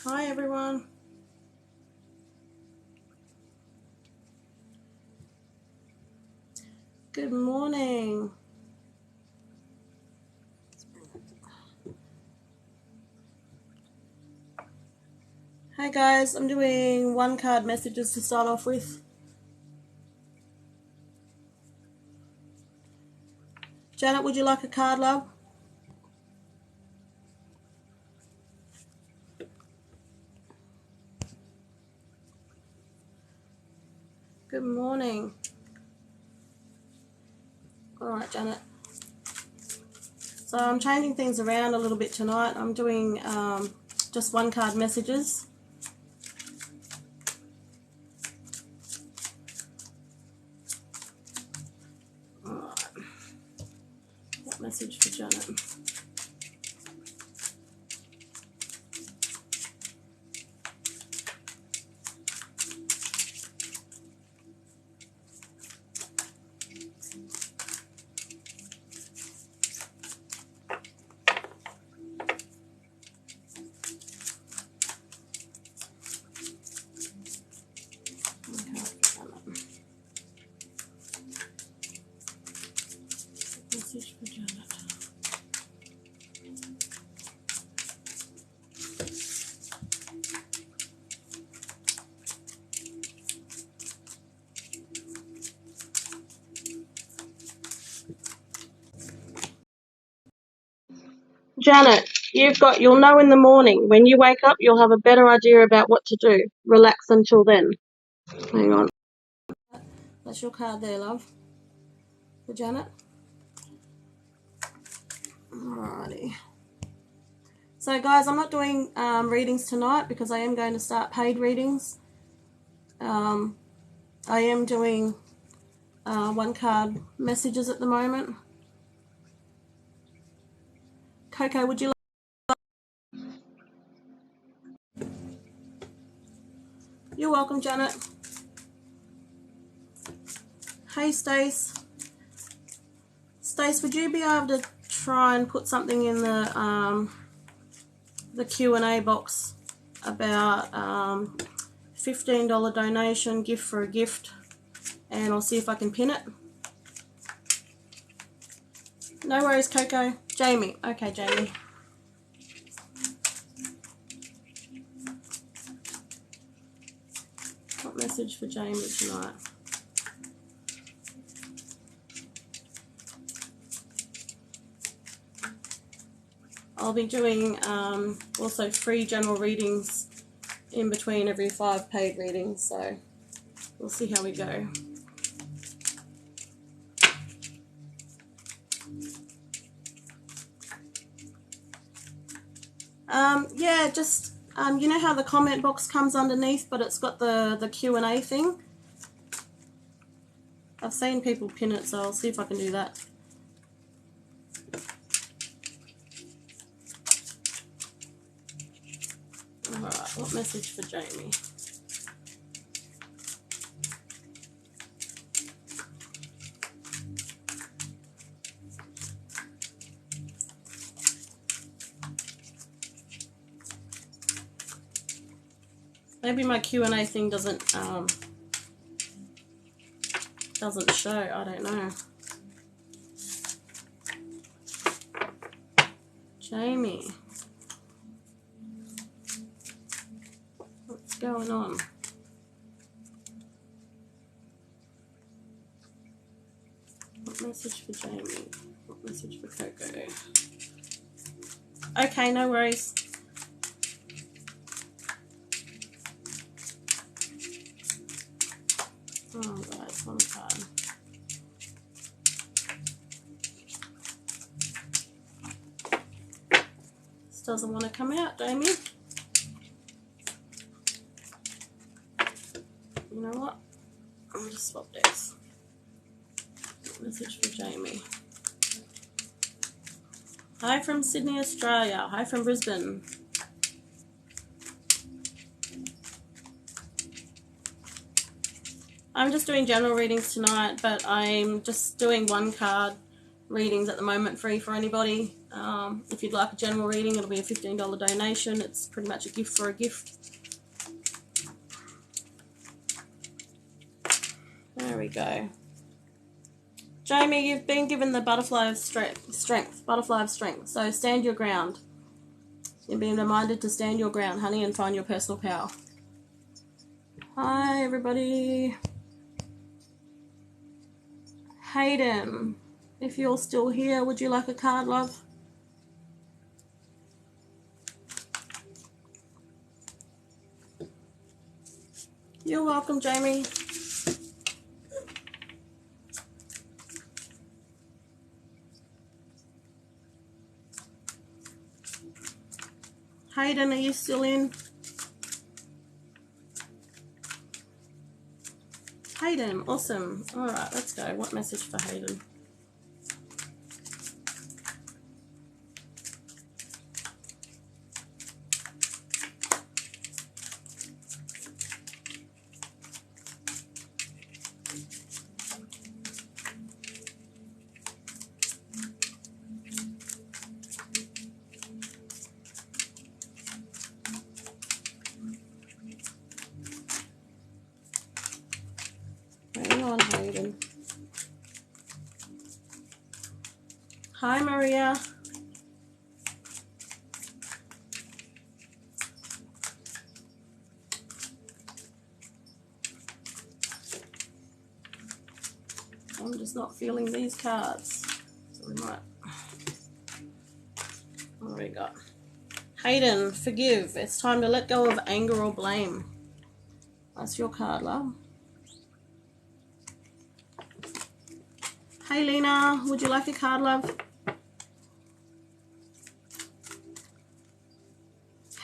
Hi everyone. Good morning. Hi guys, I'm doing one card messages to start off with. Janet, would you like a card, love? Good morning. Alright, Janet. So I'm changing things around a little bit tonight. I'm doing just one card messages. Alright. What message for Janet? Message for Janet. Janet, you'll know in the morning. When you wake up, you'll have a better idea about what to do. Relax until then. Hang on. That's your card there, love. For Janet. Alrighty. So guys, I'm not doing readings tonight because I am going to start paid readings. I am doing one card messages at the moment. Coco, would you like? You're welcome, Janet. Hey, Stace. Stace, would you be able to try and put something in the Q&A box about $15 donation, gift for a gift, and I'll see if I can pin it. No worries, Coco. Jamie. Okay, Jamie. What message for Jamie tonight? I'll be doing also free general readings in between every 5 paid readings, so we'll see how we go. Yeah, just you know how the comment box comes underneath, but it's got the Q&A thing. I've seen people pin it, so I'll see if I can do that. Alright, what message for Jamie? Maybe my Q&A thing doesn't show. I don't know. Jamie, what's going on? What message for Jamie? What message for Coco? Okay, no worries. Oh, guys, one card. This doesn't want to come out, Jamie. You know what? I'll just swap this. Message for Jamie. Hi from Sydney, Australia. Hi from Brisbane. I'm just doing general readings tonight, but I'm just doing one card readings at the moment, free for anybody. If you'd like a general reading, it'll be a $15 donation. It's pretty much a gift for a gift. There we go. Jamie, you've been given the butterfly of strength. Butterfly of strength. So stand your ground. You're being reminded to stand your ground, honey, and find your personal power. Hi, everybody. Hayden, if you're still here, would you like a card, love? You're welcome, Jamie. Hayden, are you still in? Hayden, awesome. All right, let's go. What message for Hayden? Hayden. Hi, Maria. I'm just not feeling these cards. So we might. What do we got? Hayden, forgive. It's time to let go of anger or blame. That's your card, love. Hey, Lena, would you like a card, love?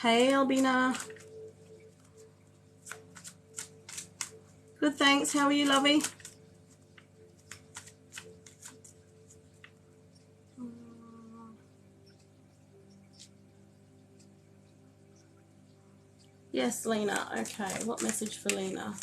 Hey, Albina. Good, thanks. How are you, lovey? Yes, Lena. Okay, what message for Lena?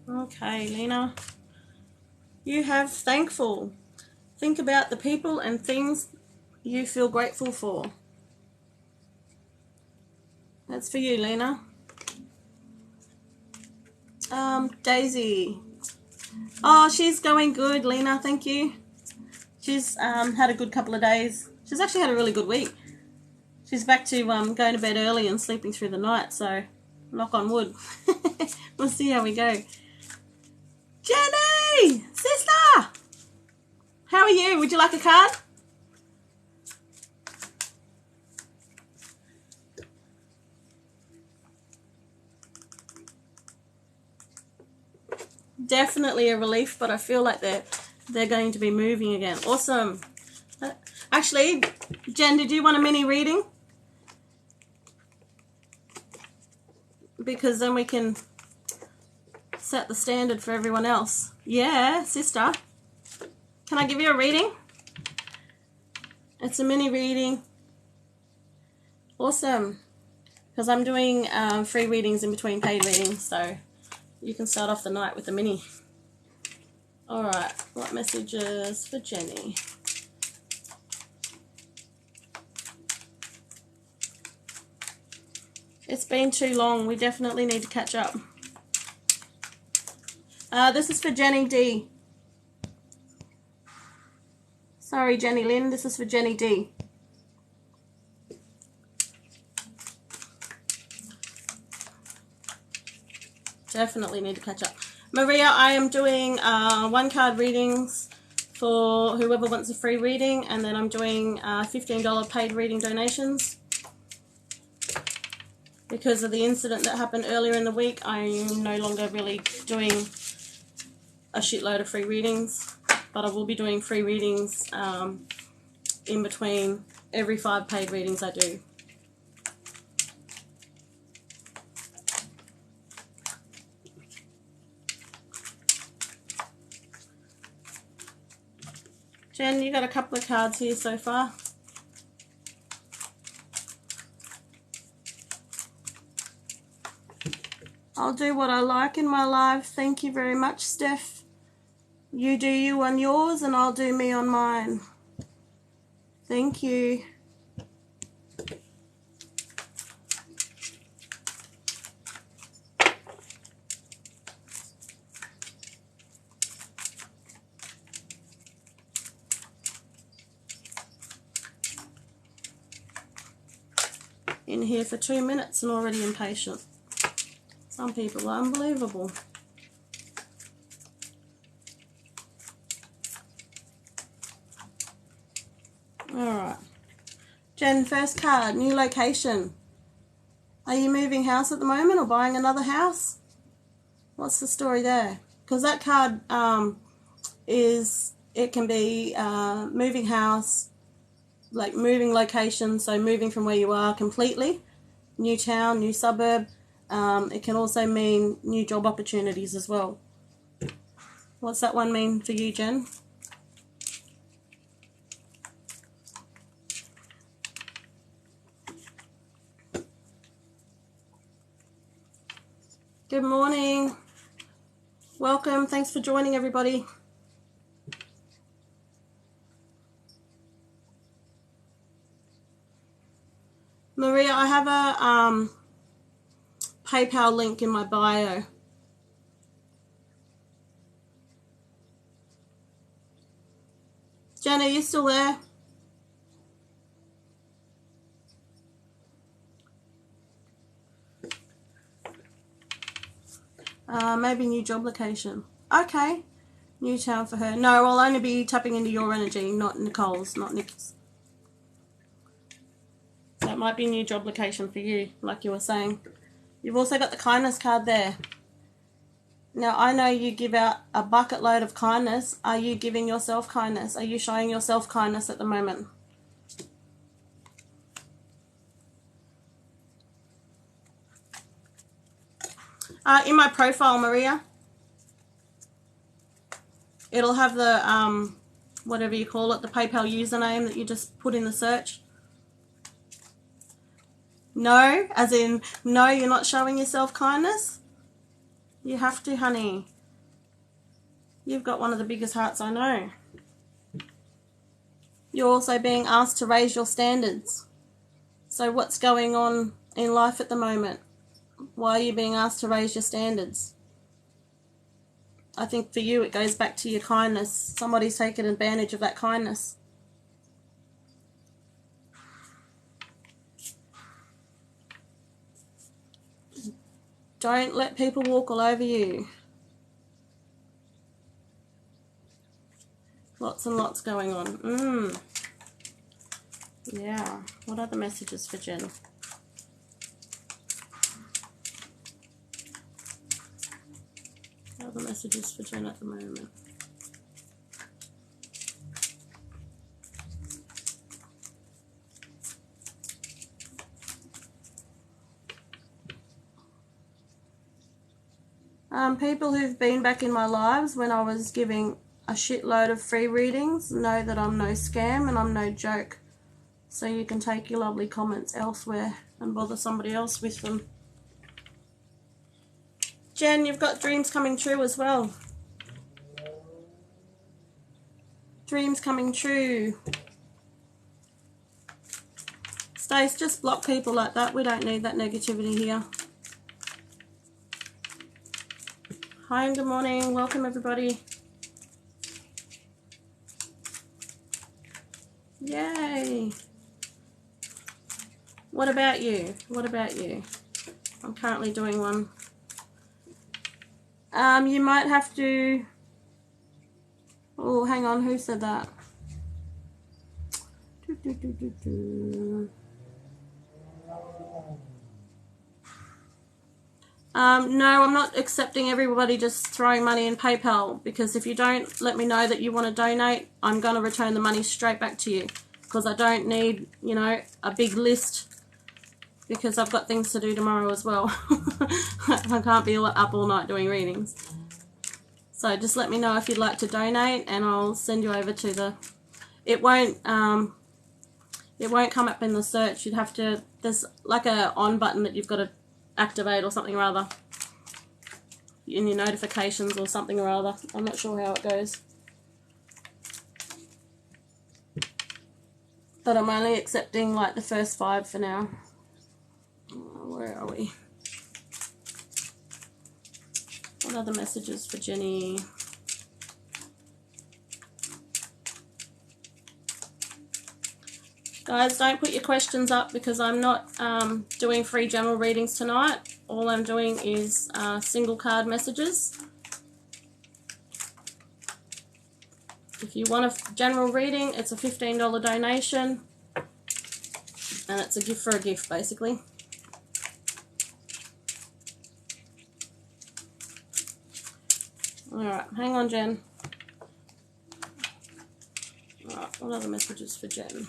Okay, Lena. You have thankful. Think about the people and things you feel grateful for. That's for you, Lena. Daisy. Oh, she's going good, Lena. Thank you. She's had a good couple of days. She's actually had a really good week. She's back to going to bed early and sleeping through the night, so knock on wood. We'll see how we go. Jenny! Sister! How are you? Would you like a card? Definitely a relief, but I feel like they're going to be moving again. Awesome. Actually, Jen, did you want a mini reading? Because then we can set the standard for everyone else. Yeah, sister. Can I give you a reading? It's a mini reading. Awesome. Because I'm doing free readings in between paid readings, so you can start off the night with a mini. Alright, what messages for Jenny? It's been too long. We definitely need to catch up. This is for Jenny D. Sorry, Jenny Lynn. This is for Jenny D. Definitely need to catch up. Maria, I am doing one-card readings for whoever wants a free reading, and then I'm doing $15 paid reading donations. Because of the incident that happened earlier in the week, I'm no longer really doing a shitload of free readings, but I will be doing free readings in between every 5 paid readings I do. Jen, you got a couple of cards here so far. I'll do what I like in my life. Thank you very much, Steph. You do you on yours and I'll do me on mine. Thank you. In here for 2 minutes and already impatient. Some people are unbelievable. Alright. Jen, first card, new location. Are you moving house at the moment or buying another house? What's the story there? Because that card it can be moving house, like moving location, so moving from where you are completely, new town, new suburb. It can also mean new job opportunities as well. What's that one mean for you, Jen? Good morning. Welcome. Thanks for joining, everybody. Maria, I have a PayPal link in my bio. Jen, are you still there? Maybe new job location. Okay. New town for her. No, I'll only be tapping into your energy, not Nicole's, not Nick's. So it might be a new job location for you, like you were saying. You've also got the kindness card there. Now, I know you give out a bucket load of kindness. Are you giving yourself kindness? Are you showing yourself kindness at the moment? In my profile, Maria, it'll have the, whatever you call it, the PayPal username that you just put in the search. No, as in, no, you're not showing yourself kindness? You have to, honey. You've got one of the biggest hearts I know. You're also being asked to raise your standards. So what's going on in life at the moment? Why are you being asked to raise your standards? I think for you it goes back to your kindness. Somebody's taken advantage of that kindness. Don't let people walk all over you. Lots and lots going on. Yeah. What are the messages for Jen? What are the messages for Jen at the moment? People who've been back in my lives when I was giving a shitload of free readings know that I'm no scam and I'm no joke. So you can take your lovely comments elsewhere and bother somebody else with them. Jen, you've got dreams coming true as well. Dreams coming true. Stace, just block people like that. We don't need that negativity here. Hi and good morning. Welcome, everybody. Yay. What about you? What about you? I'm currently doing one. You might have to... Oh, hang on. Who said that? No, I'm not accepting everybody just throwing money in PayPal, because if you don't let me know that you want to donate, I'm going to return the money straight back to you, because I don't need, you know, a big list, because I've got things to do tomorrow as well. I can't be up all night doing readings. So just let me know if you'd like to donate and I'll send you over to the it won't come up in the search. You'd have to, there's like a on button that you've got to activate or something or other in your notifications or something or other. I'm not sure how it goes. But I'm only accepting like the first 5 for now. Where are we? What other messages for Jenny? Guys, don't put your questions up because I'm not doing free general readings tonight. All I'm doing is single card messages. If you want a general reading, it's a $15 donation. And it's a gift for a gift, basically. Alright, hang on, Jen. Alright, what other messages for Jen?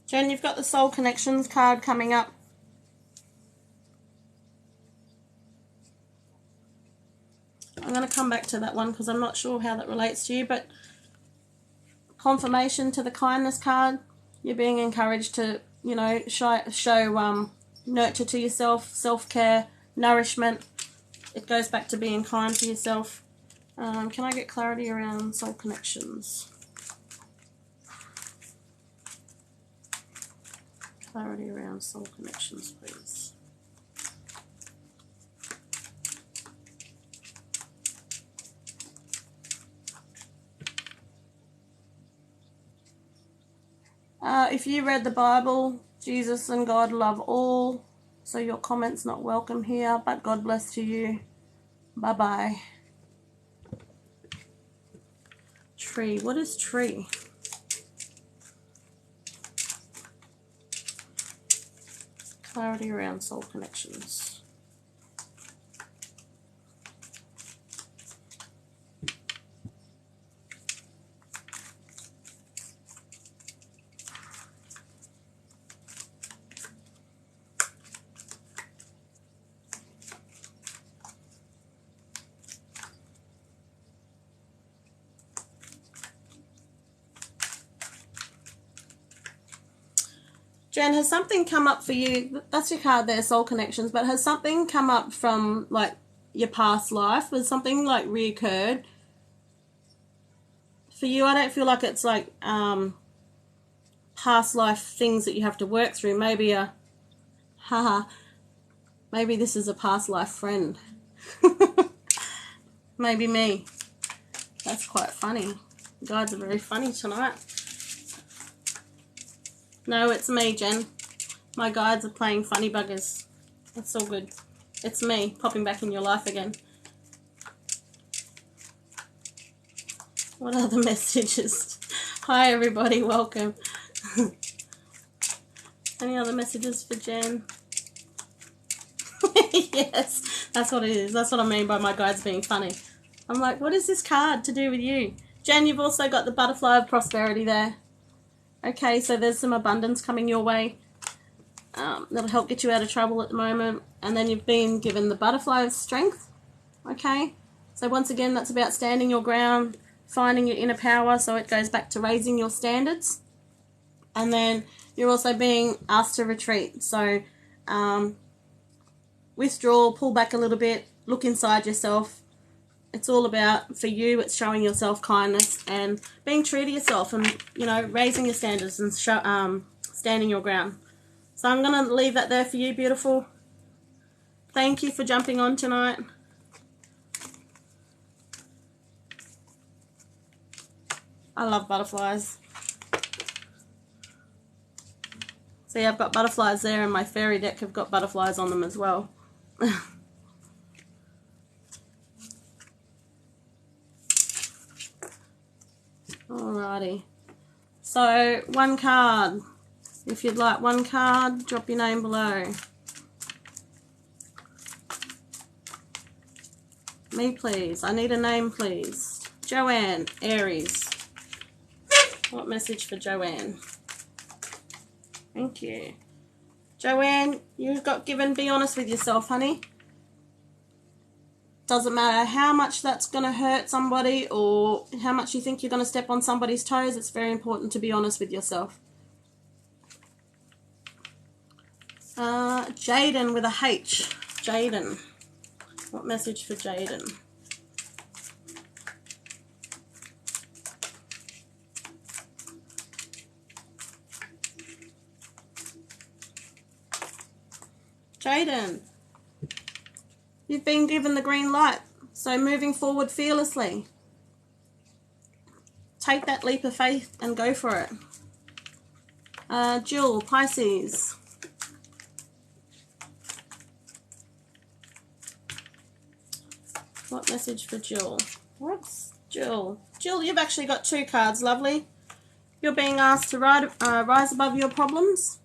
Jen, you've got the Soul Connections card coming up. I'm going to come back to that one because I'm not sure how that relates to you, but confirmation to the kindness card. You're being encouraged to, you know, show nurture to yourself, self-care, nourishment. It goes back to being kind to yourself. Can I get clarity around Soul Connections? Clarity around Soul Connections, please. If you read the Bible, Jesus and God love all, so your comment's not welcome here, but God bless to you. Bye-bye. Tree. What is tree? Clarity around Soul Connections. Jen, has something come up for you? That's your card there, Soul Connections, but has something come up from, like, your past life? Has something, like, reoccurred? For you, I don't feel like it's, like, past life things that you have to work through. Maybe maybe this is a past life friend. Maybe me. That's quite funny. You guys are very funny tonight. No, it's me, Jen. My guides are playing funny buggers. It's all good. It's me popping back in your life again. What other messages? Hi, everybody. Welcome. Any other messages for Jen? Yes, that's what it is. That's what I mean by my guides being funny. I'm like, what is this card to do with you? Jen, you've also got the butterfly of prosperity there. Okay, so there's some abundance coming your way. That'll help get you out of trouble at the moment. And then you've been given the butterfly of strength. Okay, so once again, that's about standing your ground, finding your inner power, so it goes back to raising your standards. And then you're also being asked to retreat. So withdraw, pull back a little bit, look inside yourself. It's all about, for you, it's showing yourself kindness and being true to yourself and, you know, raising your standards and standing your ground. So I'm going to leave that there for you, beautiful. Thank you for jumping on tonight. I love butterflies. See, I've got butterflies there, and my fairy deck have got butterflies on them as well. Alrighty. So, one card. If you'd like one card, drop your name below. Me, please. I need a name, please. Joanne, Aries. What message for Joanne? Thank you. Joanne, you got given, be honest with yourself, honey. Doesn't matter how much that's going to hurt somebody or how much you think you're going to step on somebody's toes, it's very important to be honest with yourself. Jaden with a H. Jaden. What message for Jaden? Jaden, you've been given the green light, so moving forward fearlessly. Take that leap of faith and go for it. Jill, Pisces. What message for Jill? What's Jill? Jill, you've actually got 2 cards, lovely. You're being asked to rise above your problems.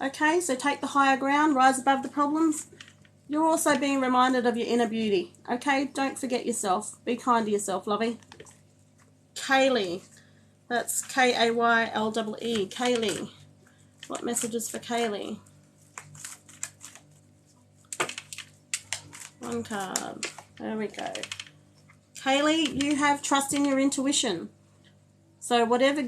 Okay, so take the higher ground, rise above the problems. You're also being reminded of your inner beauty. Okay, don't forget yourself. Be kind to yourself, lovey. Kaylee. That's K-A-Y-L-E-E. Kaylee. What messages for Kaylee? 1 card. There we go. Kaylee, you have trust in your intuition. So whatever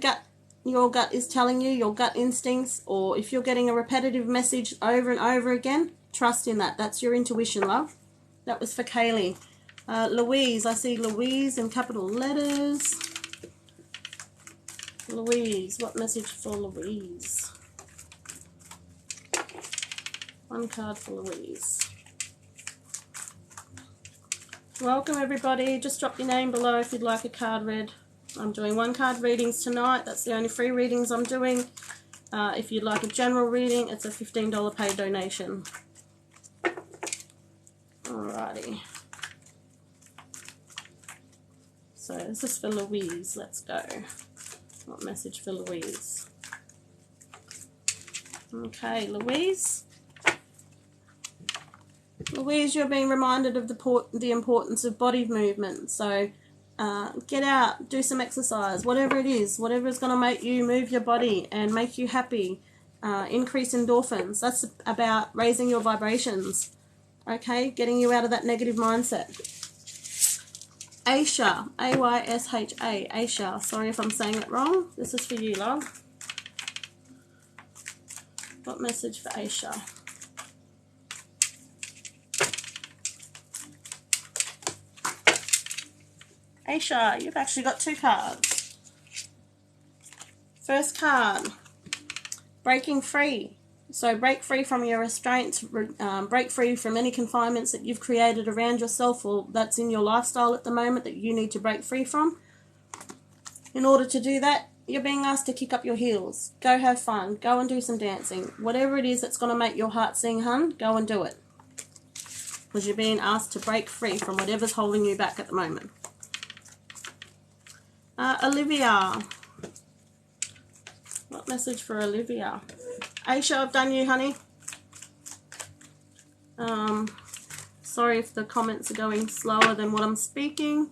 your gut is telling you, your gut instincts, or if you're getting a repetitive message over and over again, trust in that. That's your intuition, love. That was for Kaylee. Louise, I see Louise in capital letters. Louise, what message for Louise? 1 card for Louise. Welcome everybody. Just drop your name below if you'd like a card read. I'm doing 1 card readings tonight. That's the only free readings I'm doing. If you'd like a general reading, it's a $15 paid donation. Alrighty. So this is for Louise. Let's go. What message for Louise? Okay, Louise. Louise, you're being reminded of the importance of body movement. So get out, do some exercise, whatever it is, whatever is going to make you move your body and make you happy. Increase endorphins. That's about raising your vibrations. Okay, getting you out of that negative mindset. Aisha, A-Y-S-H-A, Aisha. Sorry if I'm saying it wrong. This is for you, love. What message for Aisha? Aisha, you've actually got 2 cards. First card, breaking free. So break free from your restraints, break free from any confinements that you've created around yourself or that's in your lifestyle at the moment that you need to break free from. In order to do that, you're being asked to kick up your heels. Go have fun. Go and do some dancing. Whatever it is that's going to make your heart sing, hun, go and do it. Because you're being asked to break free from whatever's holding you back at the moment. Olivia. What message for Olivia? Aisha, I've done you, honey. Sorry if the comments are going slower than what I'm speaking.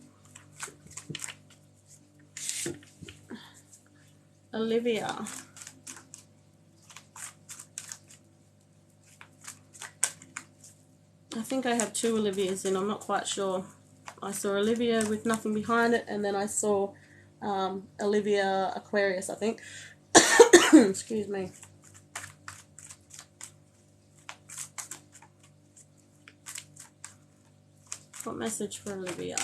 Olivia. I think I have 2 Olivias in, I'm not quite sure. I saw Olivia with nothing behind it, and then I saw Olivia Aquarius, I think. Excuse me. What message for Olivia?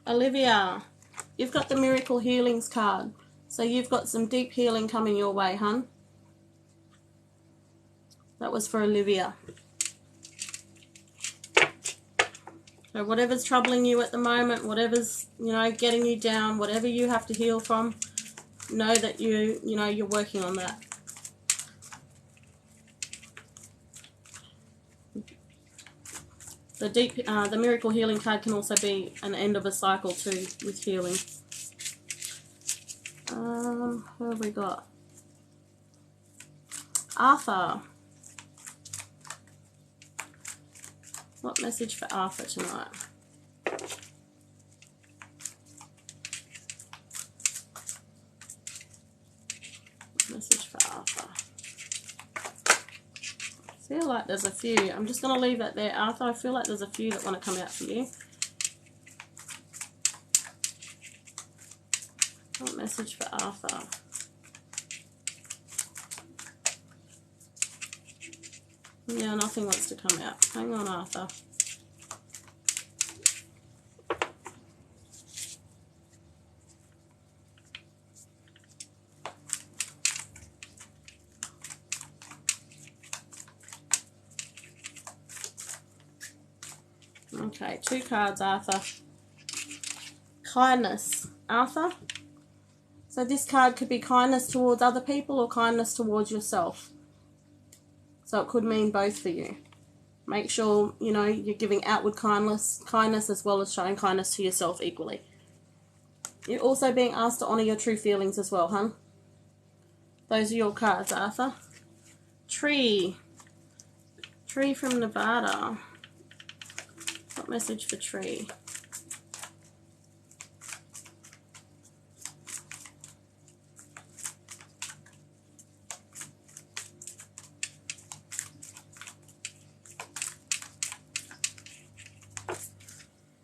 Olivia, you've got the Miracle Healings card. So you've got some deep healing coming your way, hun. That was for Olivia. So whatever's troubling you at the moment, whatever's, getting you down, whatever you have to heal from, know that you're working on that. The Miracle Healing card can also be an end of a cycle too with healing. Who have we got? Arthur. What message for Arthur tonight? Message for Arthur. I feel like there's a few. I'm just going to leave that there, Arthur. I feel like there's a few that want to come out for you. What message for Arthur? Yeah, nothing wants to come out. Hang on, Arthur. Okay, 2 cards, Arthur. Kindness, Arthur. So this card could be kindness towards other people or kindness towards yourself. So it could mean both for you. Make sure, you know, you're giving outward kindness as well as showing kindness to yourself equally. You're also being asked to honour your true feelings as well, hun. Those are your cards, Arthur. Tree. Tree from Nevada. What message for Tree?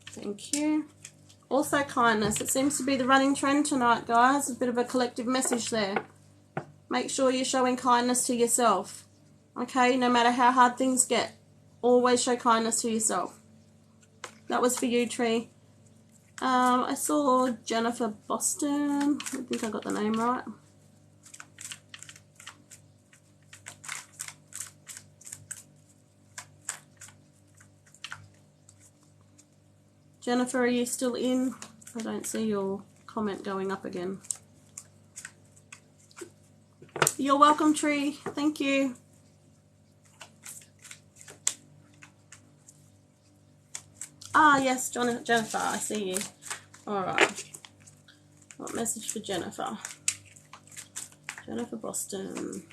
Thank you. Also kindness. It seems to be the running trend tonight, guys. A bit of a collective message there. Make sure you're showing kindness to yourself. Okay, no matter how hard things get, always show kindness to yourself. That was for you, Tree. I saw Jennifer Boston. I think I got the name right. Jennifer, are you still in? I don't see your comment going up again. You're welcome, Tree. Thank you. Ah, yes, Jennifer, I see you. Alright. What message for Jennifer? Jennifer Boston.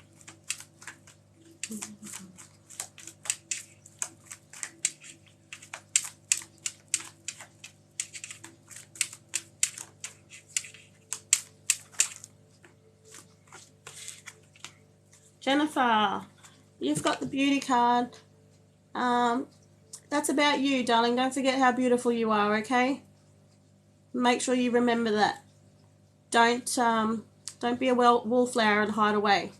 Jennifer, you've got the beauty card. That's about you, darling. Don't forget how beautiful you are, okay? Make sure you remember that. Don't be a wallflower and hide away.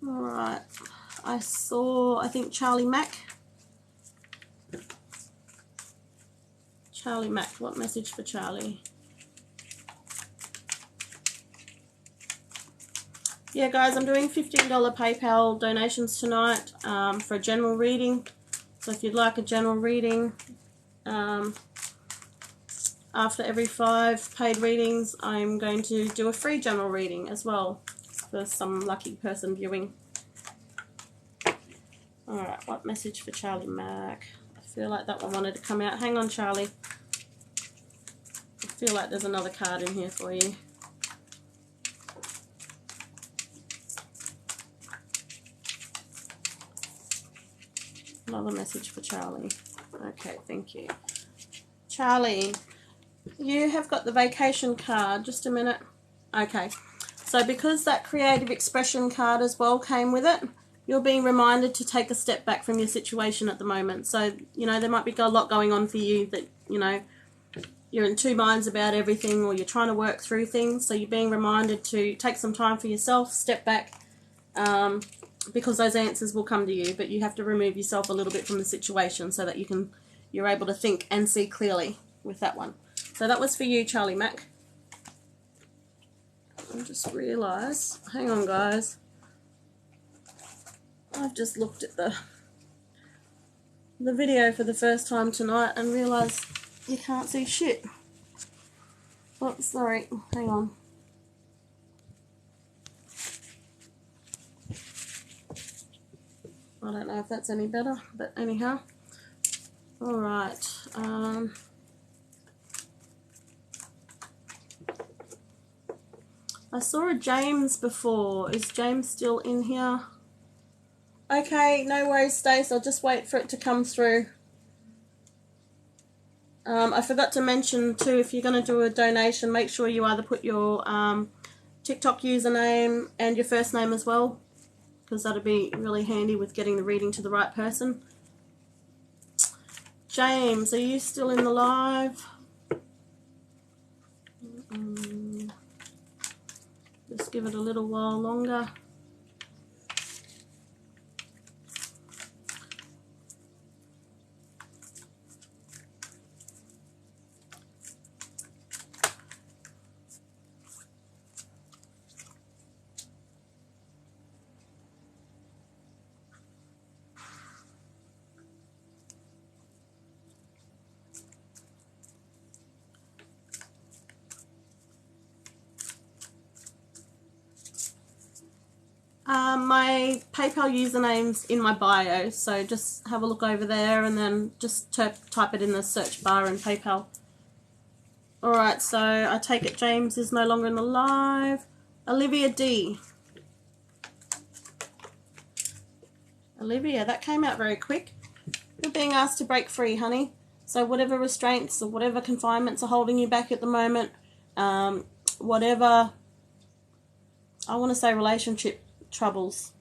Alright. I think Charlie Mack. Charlie Mack. What message for Charlie? Yeah, guys, I'm doing $15 PayPal donations tonight for a general reading. So if you'd like a general reading, after every 5 paid readings, I'm going to do a free general reading as well for some lucky person viewing. Alright, what message for Charlie Mack? I feel like that one wanted to come out. Hang on, Charlie. I feel like there's another card in here for you. Another message for Charlie. Okay, thank you. Charlie, you have got the vacation card. Just a minute. Okay, so because that creative expression card as well came with it, you're being reminded to take a step back from your situation at the moment. So, you know, there might be a lot going on for you that, you know, you're in 2 minds about everything, or you're trying to work through things. So you're being reminded to take some time for yourself, step back, because those answers will come to you, but you have to remove yourself a little bit from the situation so that you're able to think and see clearly with that one. So that was for you, Charlie Mack. I just realised, hang on guys, I've just looked at the video for the first time tonight and realised you can't see shit. Oh, sorry, hang on. I don't know if that's any better, but anyhow. Alright. I saw a James before. Is James still in here? Okay, no worries, Stace. I'll just wait for it to come through. I forgot to mention too, if you're going to do a donation, make sure you either put your TikTok username and your first name as well, because that'll be really handy with getting the reading to the right person. James, are you still in the live? Just give it a little while longer. My PayPal username's in my bio, so just have a look over there and then just type it in the search bar in PayPal. Alright, so I take it James is no longer in the live. Olivia D. Olivia, that came out very quick. You're being asked to break free, honey. So whatever restraints or whatever confinements are holding you back at the moment, whatever, I want to say relationship troubles.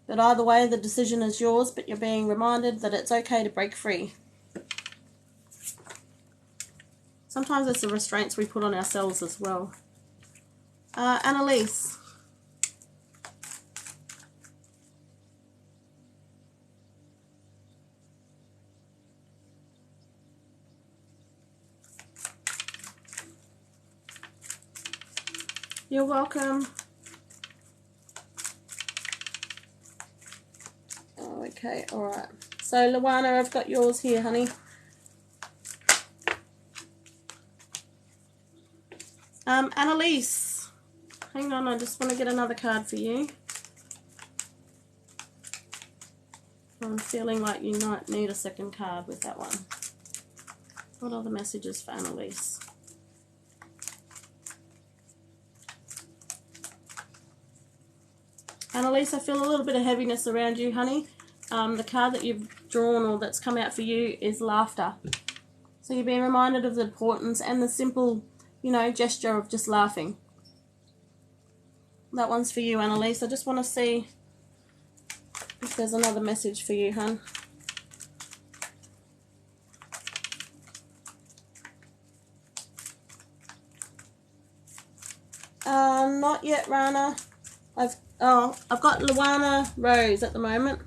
But either way, the decision is yours, but you're being reminded that it's okay to break free. Sometimes it's the restraints we put on ourselves as well. Annalise. You're welcome. Oh, okay, alright. So, Luana, I've got yours here, honey. Annalise. Hang on, I just want to get another card for you. I'm feeling like you might need a second card with that one. What are the messages for Annalise? Annalise, I feel a little bit of heaviness around you, honey. The card that you've drawn or that's come out for you is laughter. So you're being reminded of the importance and the simple, gesture of just laughing. That one's for you, Annalise. I just want to see if there's another message for you, hon. Not yet, Rana. I've got Luana Rose at the moment.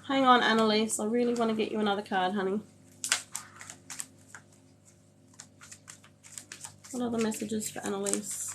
Hang on, Annalise. I really want to get you another card, honey. What are the messages for Annalise?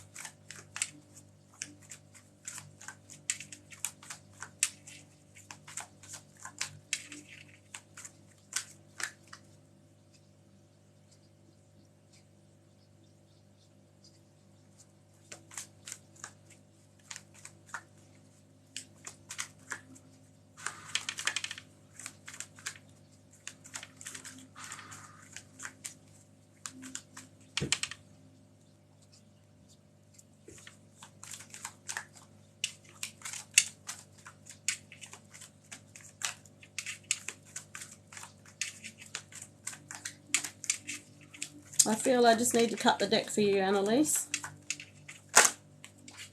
I feel I just need to cut the deck for you, Annalise.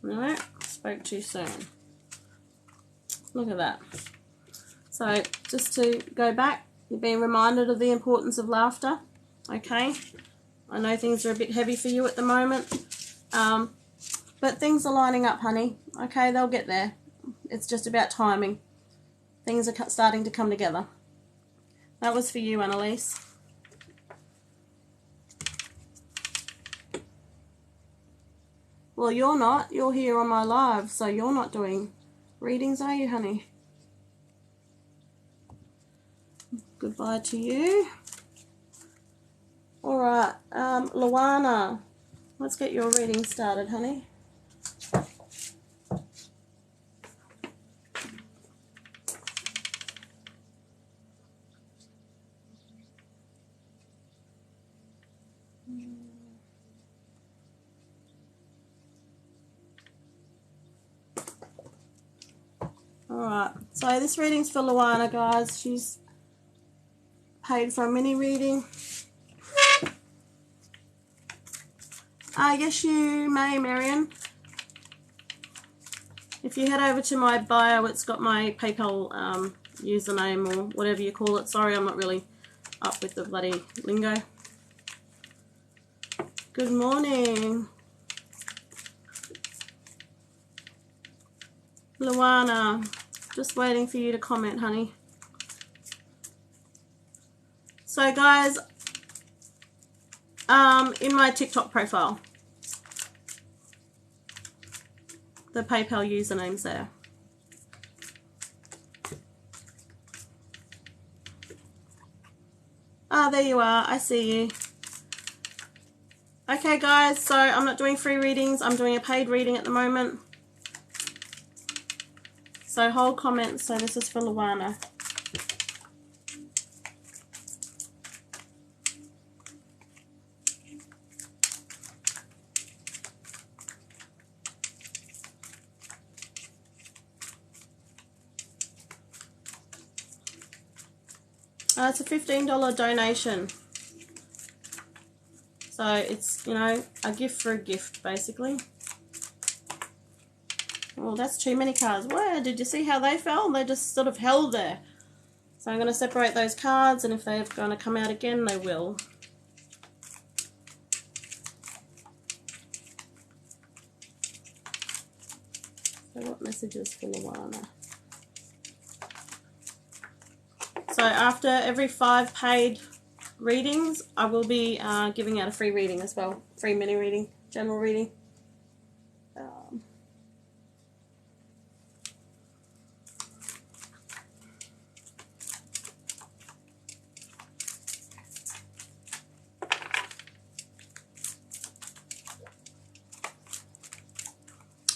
Alright, spoke too soon. Look at that. So, just to go back, you're being reminded of the importance of laughter. Okay? I know things are a bit heavy for you at the moment. But things are lining up, honey. Okay, they'll get there. It's just about timing. Things are starting to come together. That was for you, Annalise. Well, you're not. You're here on my live, so you're not doing readings, are you, honey? Goodbye to you. Alright, Luana, let's get your reading started, honey. Alright, so this reading's for Luana, guys. She's paid for a mini reading. Yes, you may, Marion. If you head over to my bio, it's got my PayPal username or whatever you call it. Sorry, I'm not really up with the bloody lingo. Good morning. Luana, just waiting for you to comment, honey. So guys, in my TikTok profile, the PayPal username's there. Ah, there you are. I see you. Okay, guys, so I'm not doing free readings. I'm doing a paid reading at the moment. So hold comments. So this is for Luana. It's a $15 donation. So it's, you know, a gift for a gift, basically. Well, that's too many cards. Where did you see how they fell? They just sort of held there. So I'm going to separate those cards, and if they're going to come out again, they will. So what messages for Luana? So after every 5 paid readings, I will be giving out a free reading as well. Free mini reading, general reading.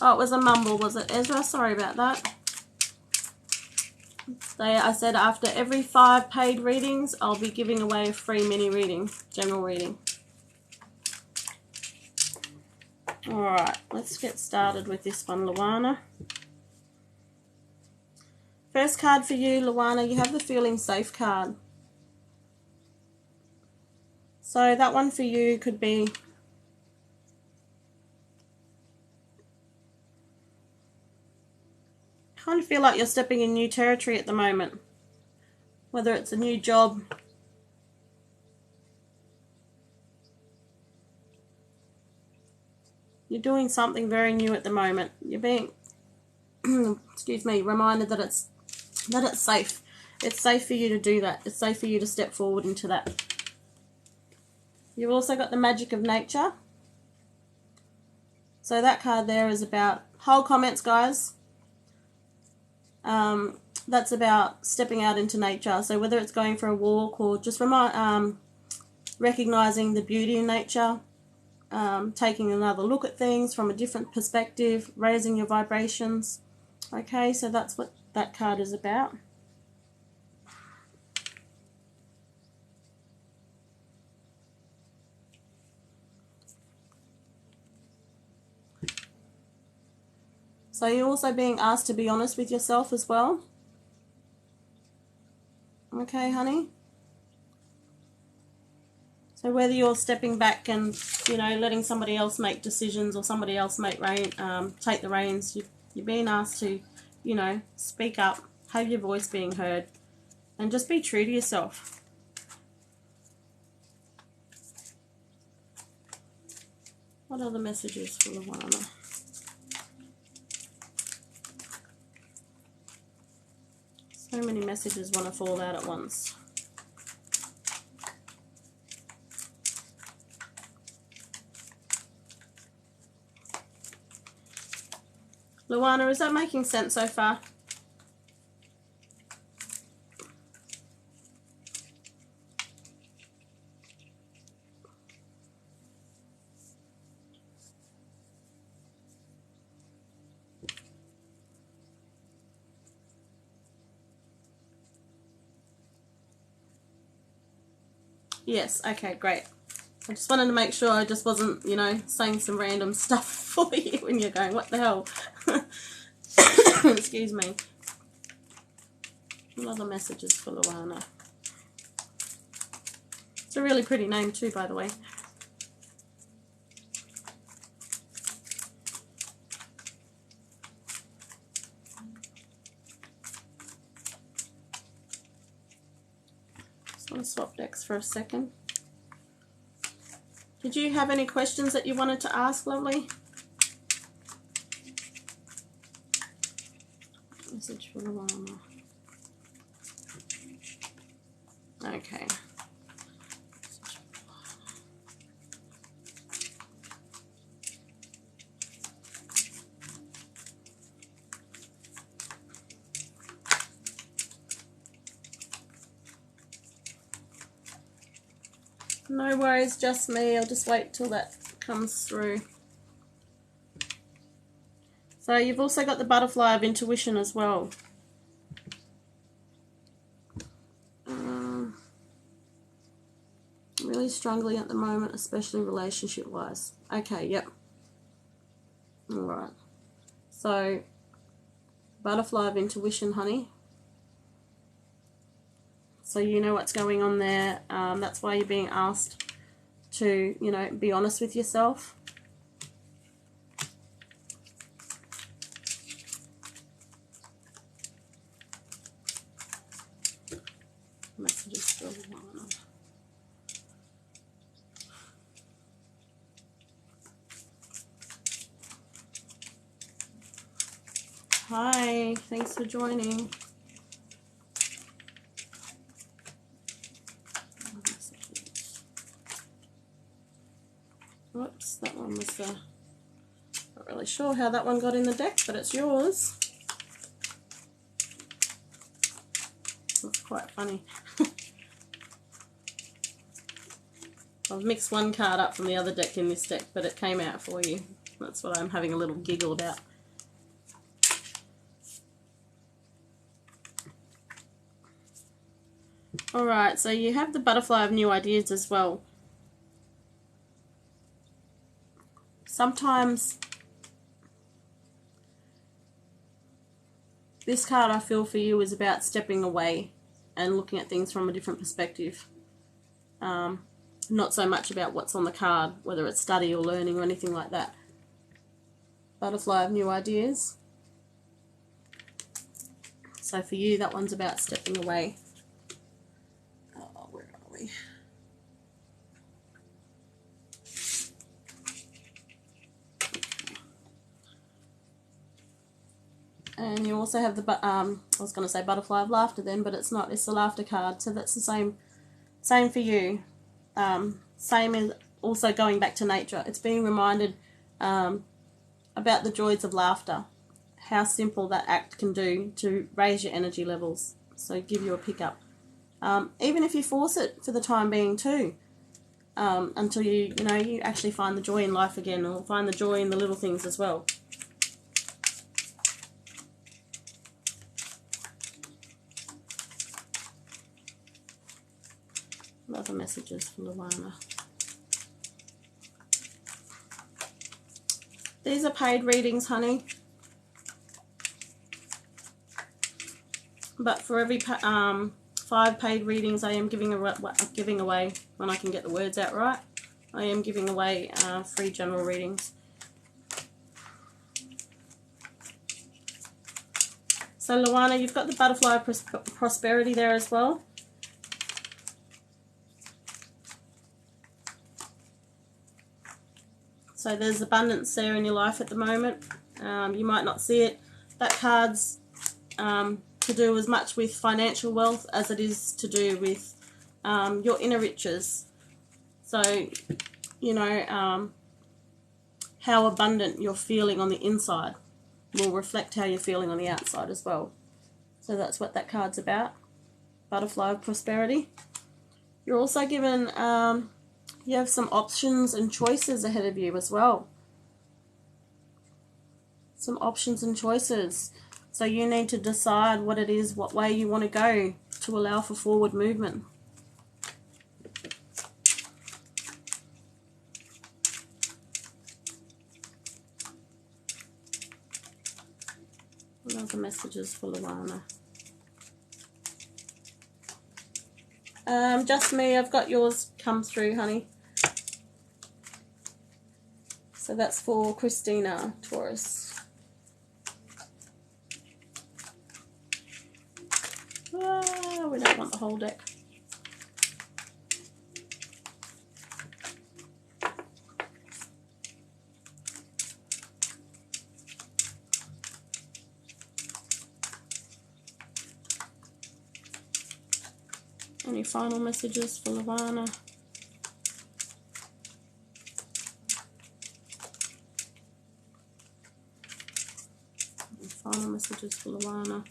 Oh, it was a mumble, was it, Ezra? Sorry about that. I said after every 5 paid readings, I'll be giving away a free mini reading, general reading. Alright, let's get started with this one, Luana. First card for you, Luana, you have the Feeling Safe card. So that one for you could be kind of feel like you're stepping in new territory at the moment. Whether it's a new job, you're doing something very new at the moment. You're being, excuse me, reminded that it's safe. It's safe for you to do that. It's safe for you to step forward into that. You've also got the Magic of Nature. So that card there is about, hold comments, guys. That's about stepping out into nature. So whether it's going for a walk or just recognizing the beauty in nature, taking another look at things from a different perspective, raising your vibrations. Okay, so that's what that card is about. So you're also being asked to be honest with yourself as well. Okay, honey? So whether you're stepping back and, you know, letting somebody else make decisions or somebody else take the reins, you're being asked to, you know, speak up, have your voice being heard, and just be true to yourself. What are the messages for Luana? So many messages want to fall out at once. Luana, is that making sense so far? Yes, okay, great. I just wanted to make sure I just wasn't, you know, saying some random stuff for you when you're going, what the hell? Excuse me. Another messages for Luana. It's a really pretty name too, by the way. Just want to swap decks for a second. Did you have any questions that you wanted to ask, lovely? Message for Luana. Okay. No worries, just me. I'll just wait till that comes through. So you've also got the butterfly of intuition as well. Really struggling at the moment, especially relationship-wise. Okay, yep. Alright. So, butterfly of intuition, honey. So you know what's going on there. That's why you're being asked to, you know, be honest with yourself. Messages for Luana. Hi, thanks for joining. Whoops, that one was not really sure how that one got in the deck, but it's yours. That's quite funny. I've mixed one card up from the other deck in this deck, but it came out for you. That's what I'm having a little giggle about. Alright, so you have the butterfly of new ideas as well. Sometimes this card I feel for you is about stepping away and looking at things from a different perspective. Not so much about what's on the card, whether it's study or learning or anything like that. Butterfly of new ideas. So for you, that one's about stepping away. Oh, where are we? And you also have the, I was going to say butterfly of laughter then, but it's not. It's the laughter card, so that's the same for you. Same is also going back to nature. It's being reminded about the joys of laughter, how simple that act can do to raise your energy levels, so give you a pickup. Even if you force it for the time being too, until you actually find the joy in life again, or find the joy in the little things as well. Other messages from Luana. These are paid readings, honey. But for every 5 paid readings I am giving away, when I can get the words out right, I am giving away free general readings. So Luana, you've got the butterfly of prosperity there as well. So there's abundance there in your life at the moment. You might not see it. That card's to do as much with financial wealth as it is to do with your inner riches. So, how abundant you're feeling on the inside will reflect how you're feeling on the outside as well. So that's what that card's about. Butterfly of prosperity. You're also given... you have some options and choices ahead of you as well. Some options and choices. So you need to decide what it is, what way you want to go to allow for forward movement. What are the messages for Luana? Just me. I've got yours come through, honey. So that's for Christina, Taurus. Ah, we don't want the whole deck. Any final messages for Luana? Any final messages for Luana?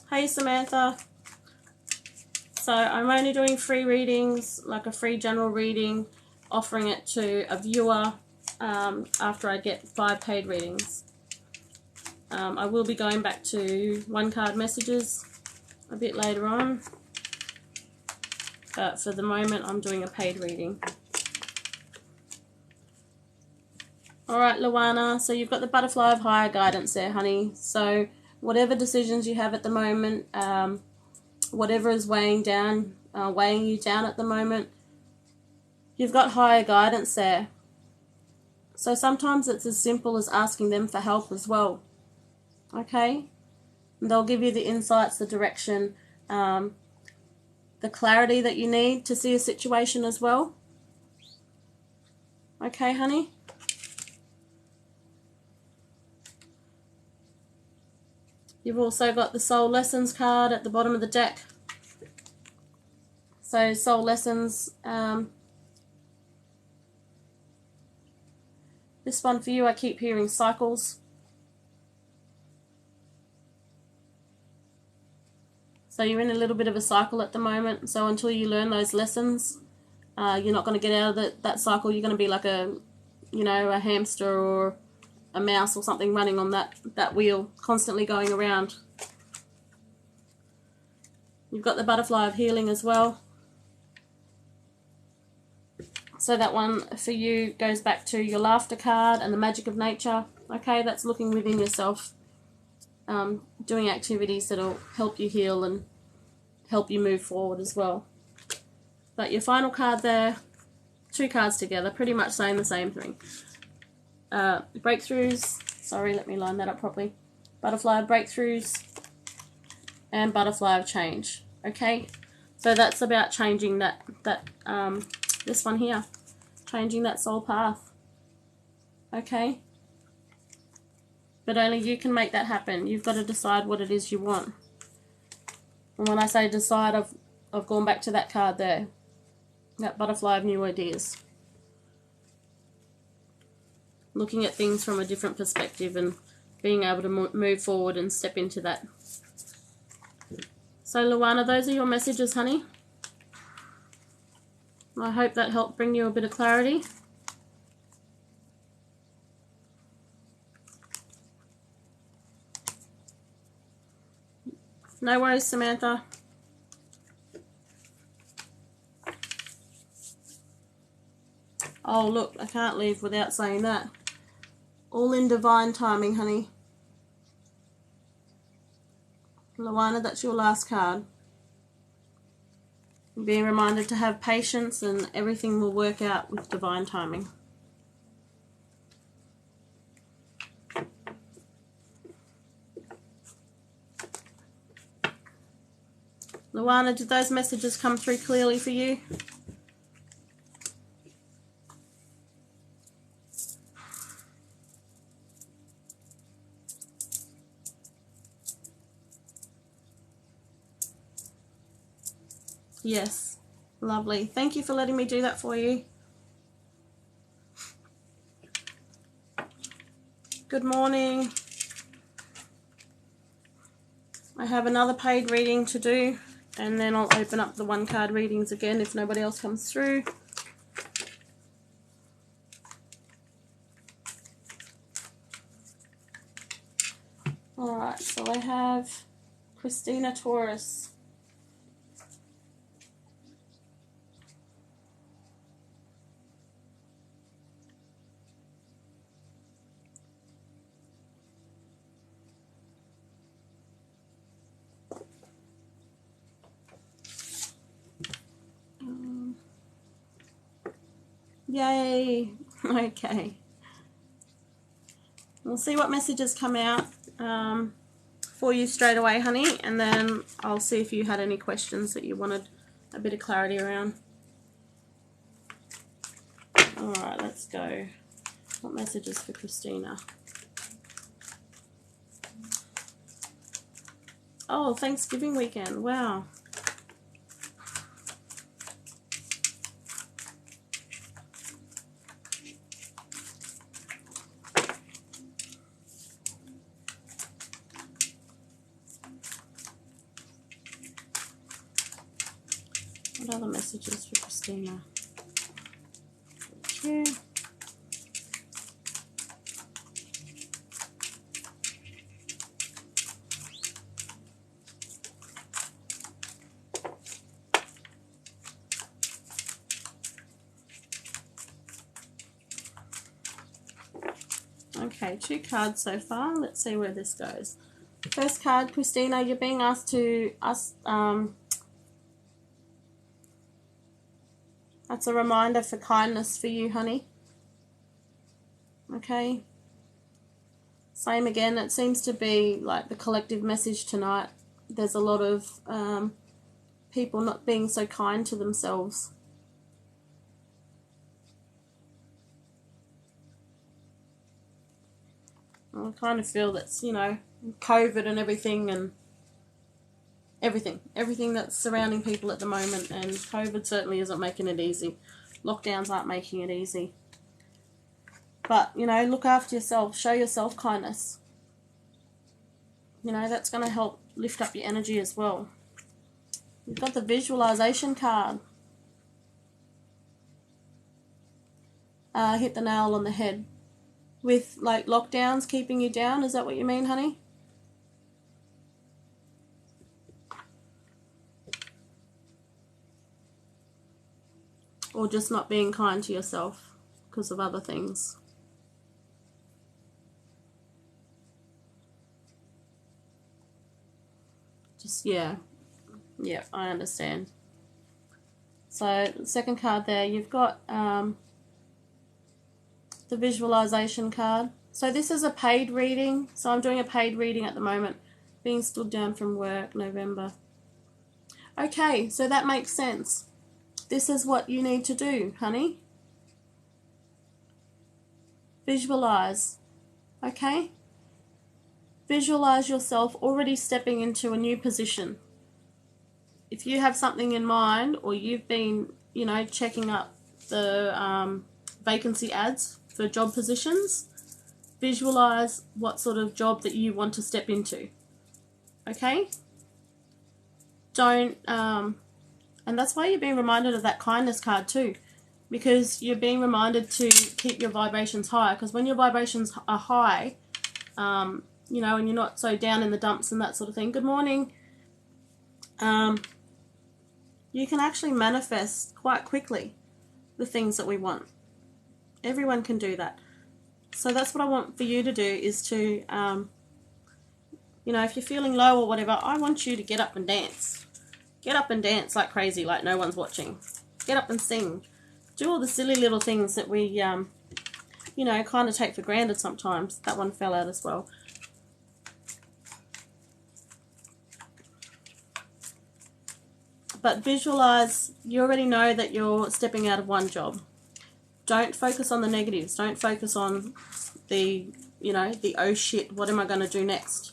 Hey Samantha. So I'm only doing free readings, like a free general reading, offering it to a viewer after I get 5 paid readings. I will be going back to 1-card messages a bit later on, but for the moment I'm doing a paid reading. Alright Luana, so you've got the butterfly of higher guidance there, honey. So whatever decisions you have at the moment, whatever is weighing you down at the moment, you've got higher guidance there. So sometimes it's as simple as asking them for help as well. Okay? And they'll give you the insights, the direction, the clarity that you need to see a situation as well. Okay, honey? You've also got the Soul Lessons card at the bottom of the deck. So Soul Lessons, this one for you, I keep hearing cycles. So you're in a little bit of a cycle at the moment. So until you learn those lessons, you're not going to get out of that cycle. You're going to be like a hamster or a mouse or something running on that wheel, constantly going around. You've got the butterfly of healing as well. So that one for you goes back to your laughter card and the magic of nature. Okay, that's looking within yourself, doing activities that'll help you heal and help you move forward as well. But your final card there, 2 cards together, pretty much saying the same thing. Breakthroughs, sorry, let me line that up properly. Butterfly of breakthroughs and butterfly of change. Okay, so that's about changing that this one here, changing that soul path. Okay, but only you can make that happen. You've got to decide what it is you want. And when I say decide, I've gone back to that card there, that butterfly of new ideas. Looking at things from a different perspective and being able to move forward and step into that. So Luana, those are your messages, honey. I hope that helped bring you a bit of clarity. No worries, Samantha. Oh, look, I can't leave without saying that. All in divine timing, honey. Luana, that's your last card. Being reminded to have patience and everything will work out with divine timing. Luana, did those messages come through clearly for you? Yes. Lovely. Thank you for letting me do that for you. Good morning. I have another paid reading to do, and then I'll open up the 1-card readings again if nobody else comes through. Alright, so I have Christina, Taurus. Yay. Okay. We'll see what messages come out for you straight away, honey, and then I'll see if you had any questions that you wanted a bit of clarity around. Alright, let's go. What messages for Christina? Oh, Thanksgiving weekend. Wow. What other messages for Christina? Thank you. Okay, 2 cards so far. Let's see where this goes. First card, Christina, you're being asked to that's a reminder for kindness for you, honey. Okay. Same again, it seems to be like the collective message tonight. There's a lot of people not being so kind to themselves. I kind of feel that's, you know, COVID and everything that's surrounding people at the moment, and COVID certainly isn't making it easy. Lockdowns aren't making it easy. But, you know, look after yourself, show yourself kindness. You know, that's going to help lift up your energy as well. You've got the visualization card. Hit the nail on the head. With, like, lockdowns keeping you down, is that what you mean, honey? Or just not being kind to yourself because of other things? Just, yeah, I understand. So, second card there, you've got the visualization card. So this is a paid reading. So I'm doing a paid reading at the moment. Being stood down from work, November. Okay, so that makes sense. This is what you need to do, honey. Visualize. Okay? Visualize yourself already stepping into a new position. If you have something in mind, or you've been, you know, checking up the vacancy ads for job positions, visualize what sort of job that you want to step into. Okay? Don't, and that's why you're being reminded of that kindness card too, because you're being reminded to keep your vibrations high, because when your vibrations are high, you know, and you're not so down in the dumps and that sort of thing, good morning, you can actually manifest quite quickly the things that we want. Everyone can do that. So that's what I want for you to do, is to, you know, if you're feeling low or whatever, I want you to get up and dance. Get up and dance like crazy, like no one's watching. Get up and sing. Do all the silly little things that we, you know, kind of take for granted sometimes. That one fell out as well. But visualize, you already know that you're stepping out of one job. Don't focus on the negatives. Don't focus on the, you know, the oh shit, what am I going to do next?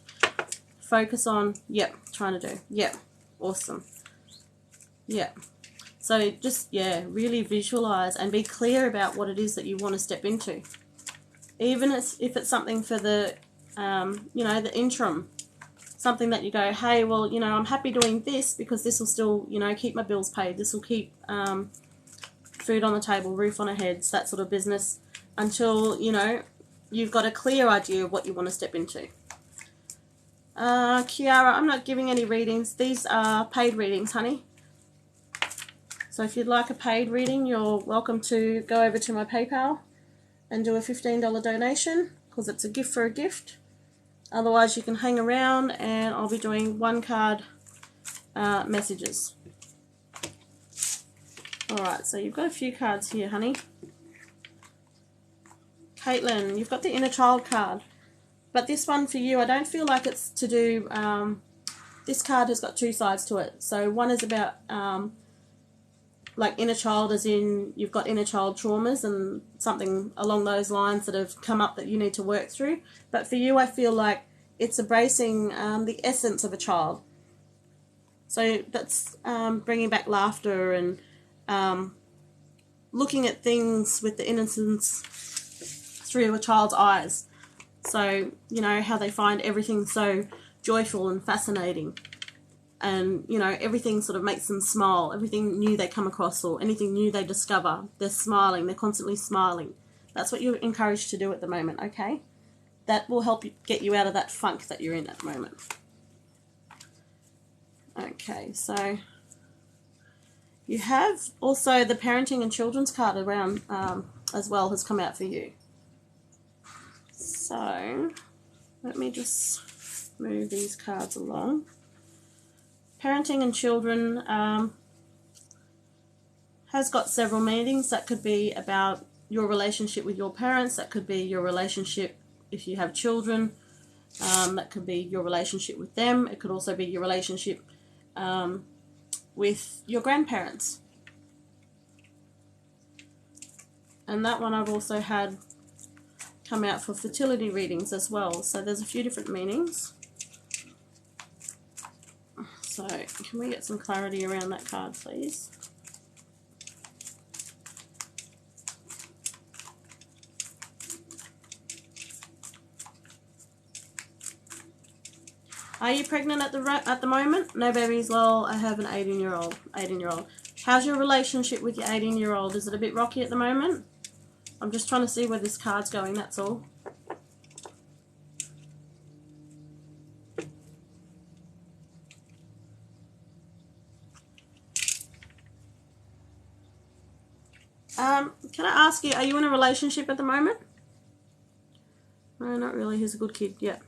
Focus on, yep, trying to do, yep, awesome. Yep. So just, yeah, really visualize and be clear about what it is that you want to step into. Even if it's something for the, you know, the interim. Something that you go, hey, well, you know, I'm happy doing this because this will still, you know, keep my bills paid. This will keep food on the table, roof on our heads, that sort of business, until, you know, you've got a clear idea of what you want to step into. Kiara, I'm not giving any readings. These are paid readings, honey. So if you'd like a paid reading, you're welcome to go over to my PayPal and do a $15 donation, because it's a gift for a gift. Otherwise, you can hang around and I'll be doing one card messages. Alright, so you've got a few cards here, honey. Caitlin, you've got the inner child card. But this one for you, I don't feel like it's to do... this card has got two sides to it. So one is about like inner child, as in you've got inner child traumas and something along those lines that have come up that you need to work through. But for you, I feel like it's embracing the essence of a child. So that's bringing back laughter and looking at things with the innocence through a child's eyes. So, you know, how they find everything so joyful and fascinating. And, you know, everything sort of makes them smile. Everything new they come across or anything new they discover, they're smiling. They're constantly smiling. That's what you're encouraged to do at the moment, okay? That will help you get you out of that funk that you're in at the moment. Okay, so you have also the parenting and children's card around as well has come out for you. So let me just move these cards along. Parenting and children has got several meanings. That could be about your relationship with your parents. That could be your relationship if you have children. That could be your relationship with them. It could also be your relationship with your grandparents. And that one I've also had come out for fertility readings as well. So there's a few different meanings. So can we get some clarity around that card, please? Are you pregnant at the moment? No babies. Well, I have an 18-year-old. How's your relationship with your 18-year-old? Is it a bit rocky at the moment? I'm just trying to see where this card's going, that's all. Can I ask you, are you in a relationship at the moment? No, not really. He's a good kid, yeah.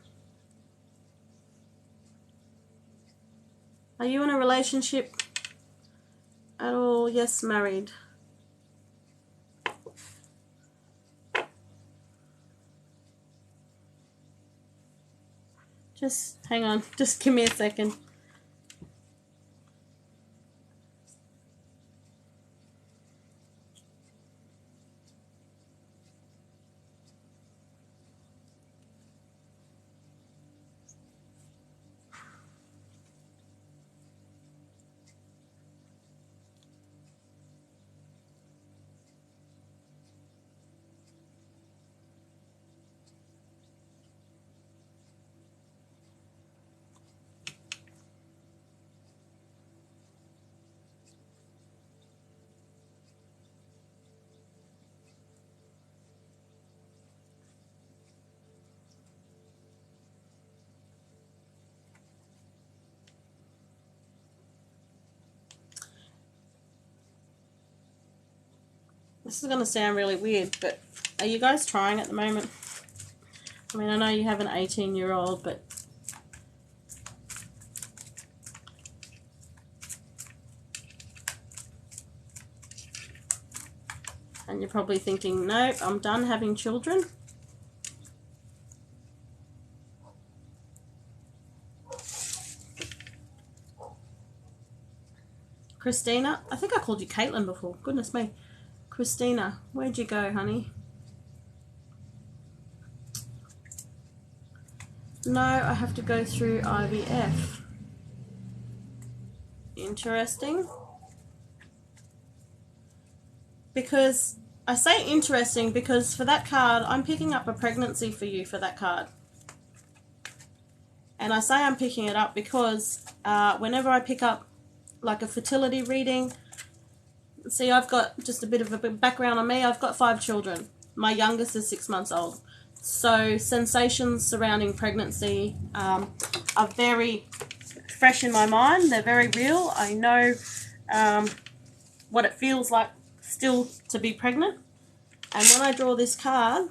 Are you in a relationship at all? Yes, married. Just hang on. Just give me a second. This is going to sound really weird, but are you guys trying at the moment? I mean, I know you have an 18-year-old, but and you're probably thinking, no, I'm done having children. Christina, I think I called you Caitlin before. Goodness me. Christina, where'd you go, honey? No, I have to go through IVF. Interesting. Because, I say interesting because for that card, I'm picking up a pregnancy for you for that card. And I say I'm picking it up because whenever I pick up like a fertility reading, see, I've got just a bit of a background on me. I've got 5 children. My youngest is 6 months old. So sensations surrounding pregnancy are very fresh in my mind. They're very real. I know what it feels like still to be pregnant. And when I draw this card,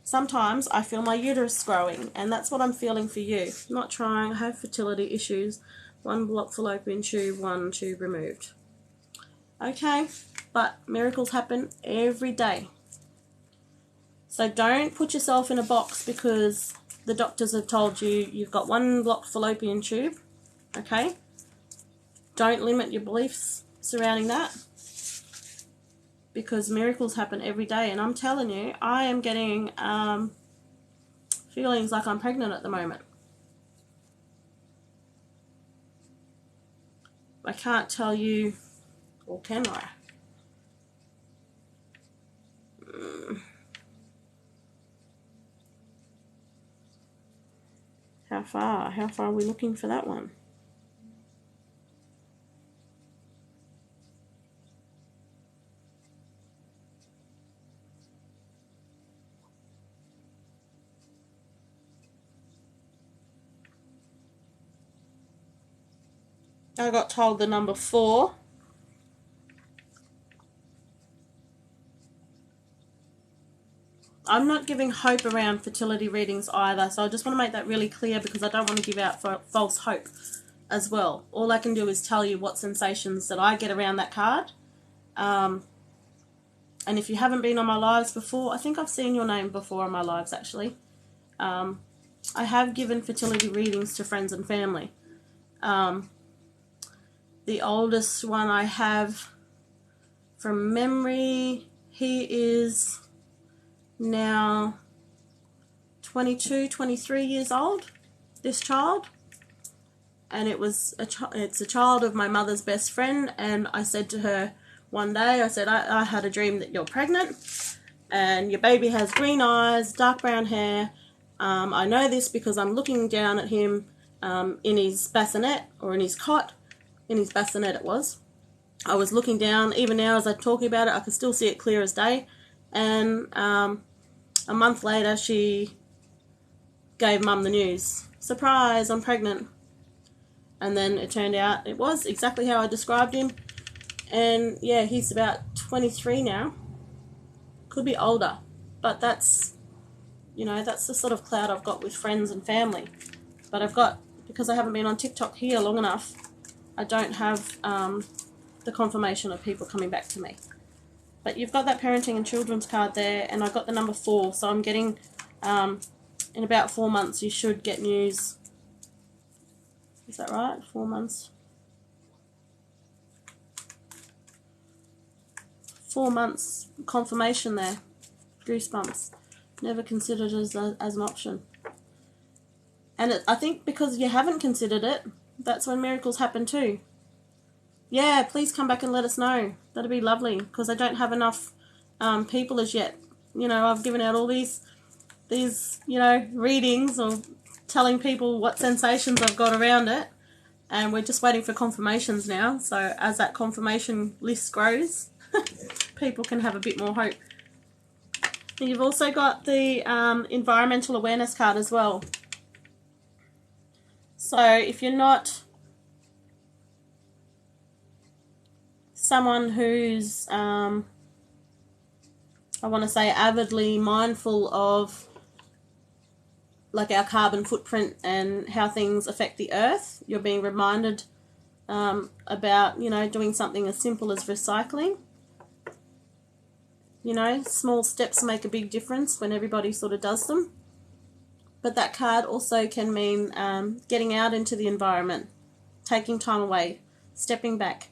sometimes I feel my uterus growing. And that's what I'm feeling for you. I'm not trying. I have fertility issues. 1 blocked fallopian tube, 1 tube removed. Okay, but miracles happen every day. So don't put yourself in a box because the doctors have told you you've got one blocked fallopian tube, okay? Don't limit your beliefs surrounding that because miracles happen every day. And I'm telling you, I am getting feelings like I'm pregnant at the moment. I can't tell you, or can I? How far? How far are we looking for that one? I got told the number 4. I'm not giving hope around fertility readings either, so I just want to make that really clear because I don't want to give out false hope as well. All I can do is tell you what sensations that I get around that card. And if you haven't been on my lives before, I think I've seen your name before on my lives actually. I have given fertility readings to friends and family. The oldest one I have from memory, he is now 22, 23 years old, this child. And it's a child of my mother's best friend, and I said to her one day, I said, I had a dream that you're pregnant and your baby has green eyes, dark brown hair. I know this because I'm looking down at him in his bassinet, or in his cot. In his bassinet it was. I was looking down, even now as I'm talking about it, I can still see it clear as day. And a month later, she gave Mum the news. Surprise, I'm pregnant. And then it turned out it was exactly how I described him. And yeah, he's about 23 now. Could be older. But that's, that's the sort of cloud I've got with friends and family. But because I haven't been on TikTok here long enough, I don't have the confirmation of people coming back to me. But you've got that parenting and children's card there, and I got the number 4, so I'm getting, in about 4 months, you should get news. Is that right? 4 months? 4 months confirmation there. Goosebumps. Never considered it as an option. And I think because you haven't considered it, that's when miracles happen too. Yeah, please come back and let us know. That'd be lovely, because I don't have enough people as yet. I've given out all these readings or telling people what sensations I've got around it, and we're just waiting for confirmations now. So as that confirmation list grows, people can have a bit more hope. And you've also got the environmental awareness card as well. So if you're not someone who's, I want to say, avidly mindful of like our carbon footprint and how things affect the earth, you're being reminded about, doing something as simple as recycling. Small steps make a big difference when everybody sort of does them. But that card also can mean getting out into the environment, taking time away, stepping back.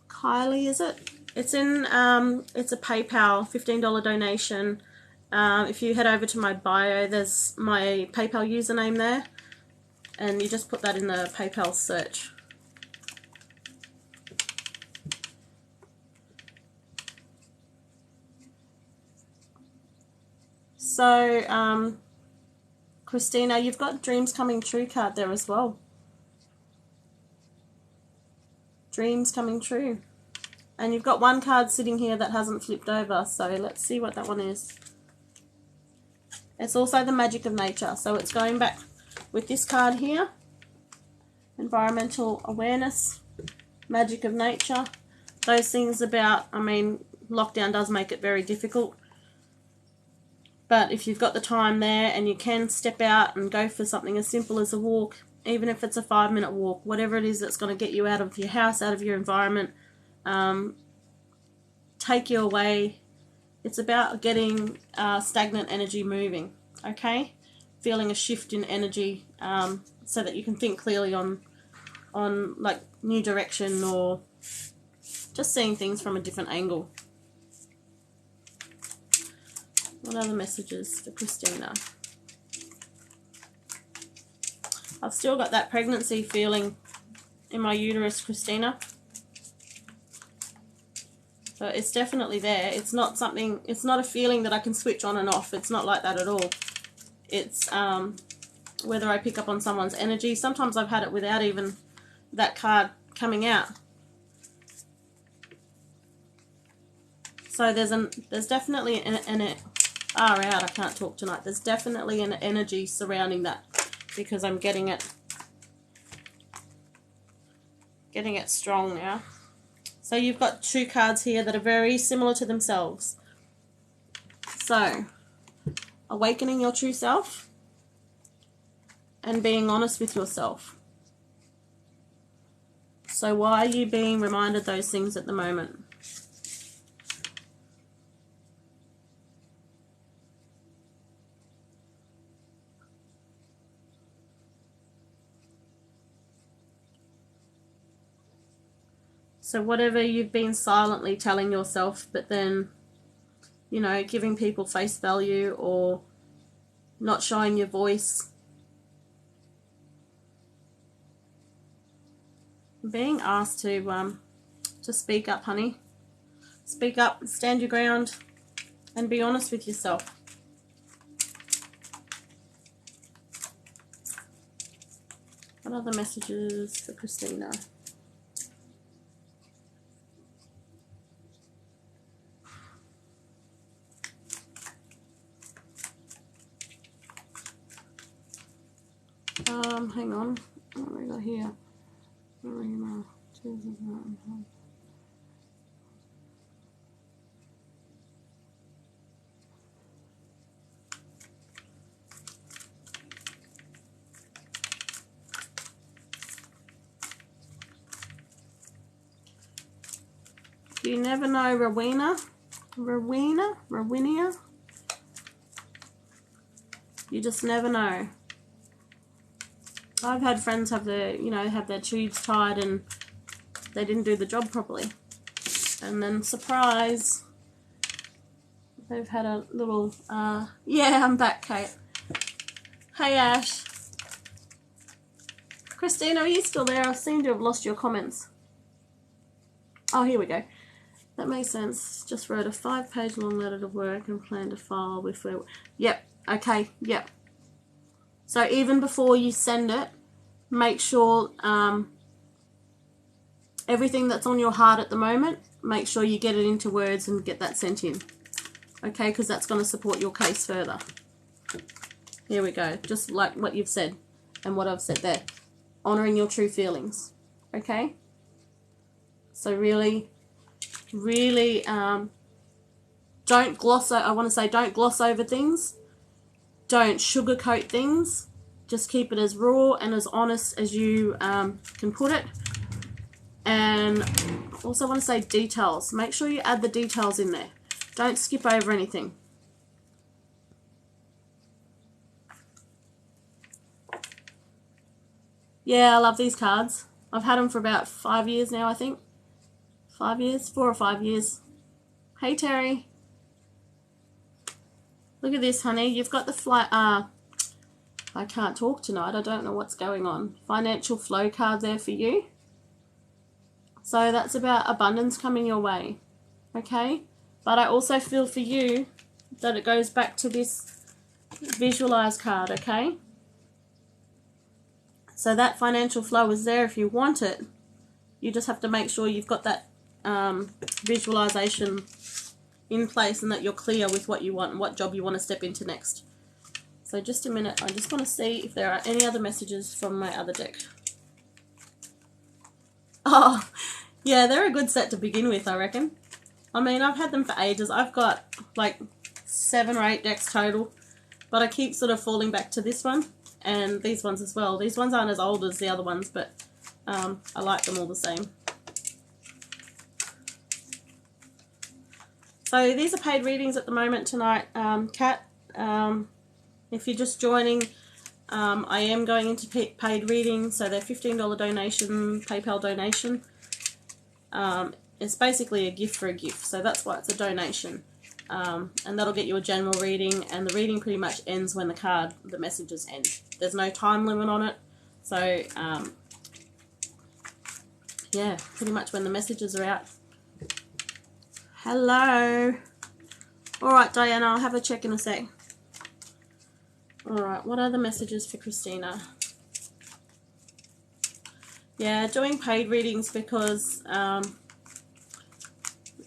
Kylie, is it? It's in. It's a PayPal $15 donation. If you head over to my bio, there's my PayPal username there, and you just put that in the PayPal search. So, Christina, you've got Dreams Coming True card there as well. Dreams Coming True. And you've got one card sitting here that hasn't flipped over, so let's see what that one is. It's also the Magic of Nature, so it's going back with this card here. Environmental Awareness, Magic of Nature. Those things about, lockdown does make it very difficult. But if you've got the time there and you can step out and go for something as simple as a walk, even if it's a 5-minute walk, whatever it is that's going to get you out of your house, out of your environment, take you away. It's about getting stagnant energy moving, okay? Feeling a shift in energy so that you can think clearly on like new direction, or just seeing things from a different angle. What other messages for Christina? I've still got that pregnancy feeling in my uterus, Christina. So it's definitely there. It's not something, it's not a feeling that I can switch on and off. It's not like that at all. It's whether I pick up on someone's energy. Sometimes I've had it without even that card coming out. So there's definitely I can't talk tonight. There's definitely an energy surrounding that, because I'm getting it strong now. So you've got 2 cards here that are very similar to themselves. So, awakening your true self and being honest with yourself. So why are you being reminded those things at the moment? So whatever you've been silently telling yourself, but then, you know, giving people face value or not showing your voice. Being asked to speak up, honey. Speak up, stand your ground, and be honest with yourself. What other messages for Christina? Hang on. What have we got here? You never know, Rowena. You just never know. I've had friends have their tubes tied and they didn't do the job properly. And then, surprise, they've had a little, yeah, I'm back, Kate. Hey, Ash. Christina, are you still there? I seem to have lost your comments. Oh, here we go. That makes sense. Just wrote a 5-page long letter to work and planned to file with where... Yep, okay, yep. So even before you send it, make sure everything that's on your heart at the moment, make sure you get it into words and get that sent in. Okay, because that's going to support your case further. Here we go. Just like what you've said and what I've said there. Honouring your true feelings. Okay? So really, don't gloss over things. Don't sugarcoat things. Just keep it as raw and as honest as you can put it. And also want to say details. Make sure you add the details in there. Don't skip over anything. Yeah, I love these cards. I've had them for about 5 years now, I think. 5 years? 4 or 5 years. Hey, Terry. Look at this, honey. You've got the I can't talk tonight. I don't know what's going on. Financial flow card there for you. So that's about abundance coming your way. Okay? But I also feel for you that it goes back to this visualize card, okay? So that financial flow is there if you want it. You just have to make sure you've got that visualization in place and that you're clear with what you want and what job you want to step into next. So just a minute, I just want to see if there are any other messages from my other deck. Oh, yeah, they're a good set to begin with, I reckon. I mean, I've had them for ages. I've got like 7 or 8 decks total, but I keep sort of falling back to this one and these ones as well. These ones aren't as old as the other ones, but I like them all the same. So these are paid readings at the moment tonight, Kat. If you're just joining, I am going into paid readings, so they're $15 donation, PayPal donation. It's basically a gift for a gift, so that's why it's a donation. And that'll get you a general reading, and the reading pretty much ends when the messages end. There's no time limit on it, so yeah, pretty much when the messages are out. Hello. Alright, Diana, I'll have a check in a sec. Alright, what are the messages for Christina? Yeah, doing paid readings because we've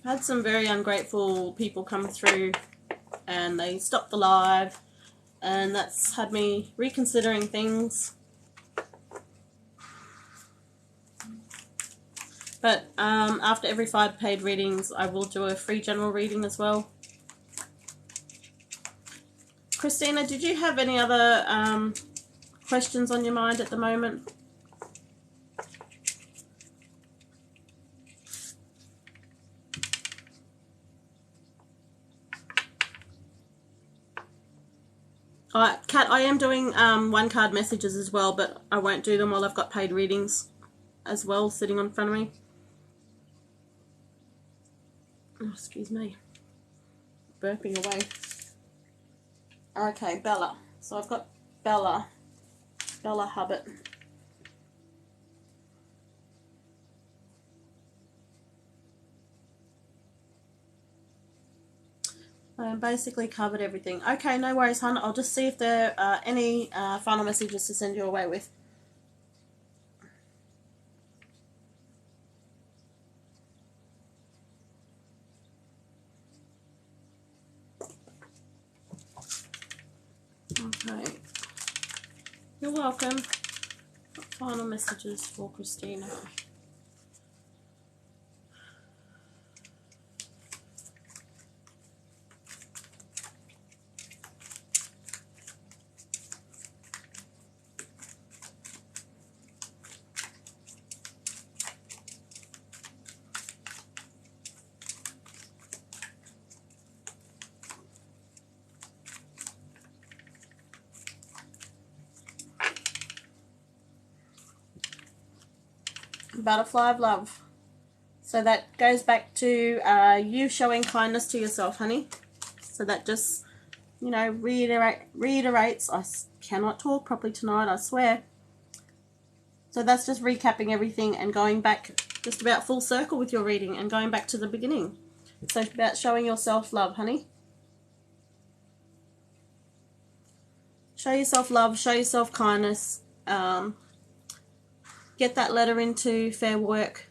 had some very ungrateful people come through and they stopped the live, and that's had me reconsidering things. But after every 5 paid readings, I will do a free general reading as well. Christina, did you have any other questions on your mind at the moment? Kat, I am doing 1-card messages as well, but I won't do them while I've got paid readings as well sitting in front of me. Oh, excuse me. Burping away. Okay, Bella. So I've got Bella Hubbard. I basically covered everything. Okay, no worries, hon. I'll just see if there are any final messages to send you away with. Okay. You're welcome. Final messages for Christina. Butterfly of love. So that goes back to you showing kindness to yourself, honey. So that just, you know, reiterates. I cannot talk properly tonight, I swear. So that's just recapping everything and going back just about full circle with your reading and going back to the beginning. So it's about showing yourself love, honey. Show yourself love, show yourself kindness. Get that letter into Fair Work.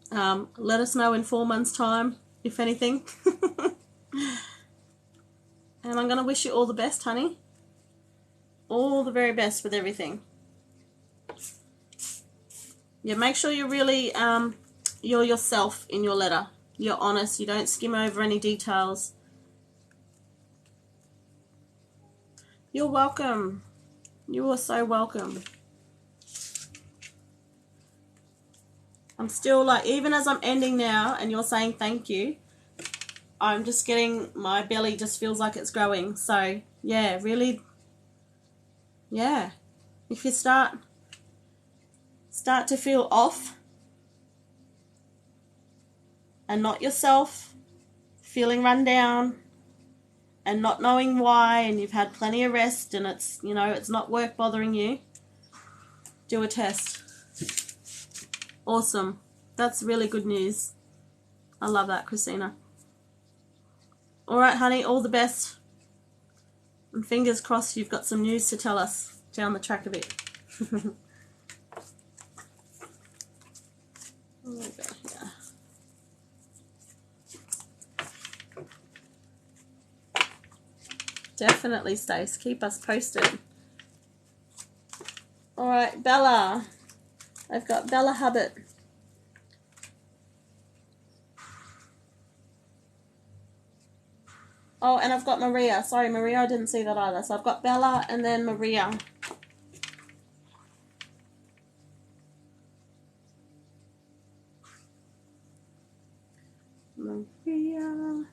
Let us know in 4 months' time, if anything. And I'm going to wish you all the best, honey. All the very best with everything. Yeah, make sure you're really, you're yourself in your letter. You're honest. You don't skim over any details. You're welcome. You are so welcome. I'm still like, even as I'm ending now and you're saying thank you, I'm just getting, my belly just feels like it's growing. So, yeah, really, yeah. If you start to feel off and not yourself, feeling run down and not knowing why, and you've had plenty of rest and it's, you know, it's not work bothering you, do a test. Awesome. That's really good news. I love that, Christina. All right, honey, all the best. And fingers crossed you've got some news to tell us down the track a bit. Yeah. Definitely, Stace. Keep us posted. All right, Bella. I've got Bella Hubbard. Oh, and I've got Maria. Sorry, Maria, I didn't see that either. So I've got Bella and then Maria. Maria.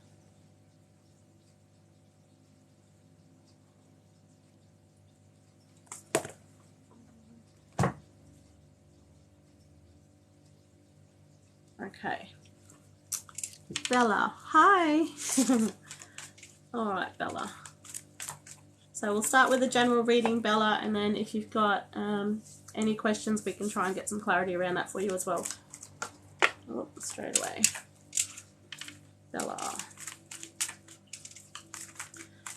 Okay. Bella, hi. All right, Bella. So we'll start with a general reading, Bella, and then if you've got any questions, we can try and get some clarity around that for you as well. Oh, straight away. Bella.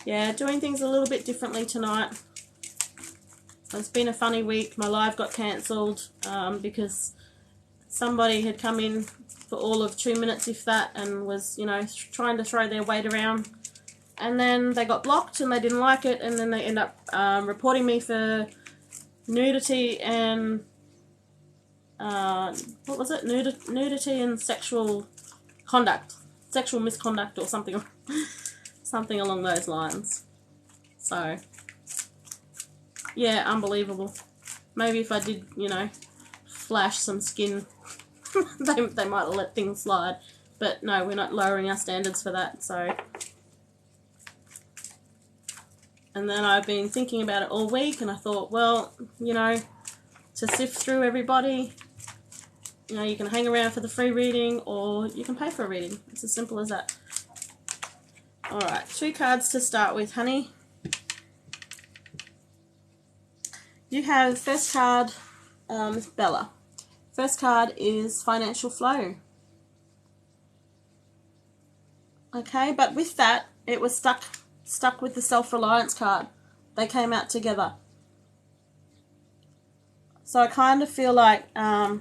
Yeah, doing things a little bit differently tonight. It's been a funny week. My live got cancelled because somebody had come in for all of 2 minutes, if that, and was, you know, trying to throw their weight around. And then they got blocked and they didn't like it, and then they end up reporting me for nudity and what was it? Nudity and sexual conduct, sexual misconduct, or something, something along those lines. So yeah, unbelievable. Maybe if I did, you know, flash some skin, they might have let things slide. But no, we're not lowering our standards for that. So. And then I've been thinking about it all week, and I thought, well, you know, to sift through everybody, you know, you can hang around for the free reading or you can pay for a reading. It's as simple as that. All right, 2 cards to start with, honey. You have first card, Bella. First card is financial flow. Okay, but with that, it was stuck with the self-reliance card. They came out together. So I kind of feel like at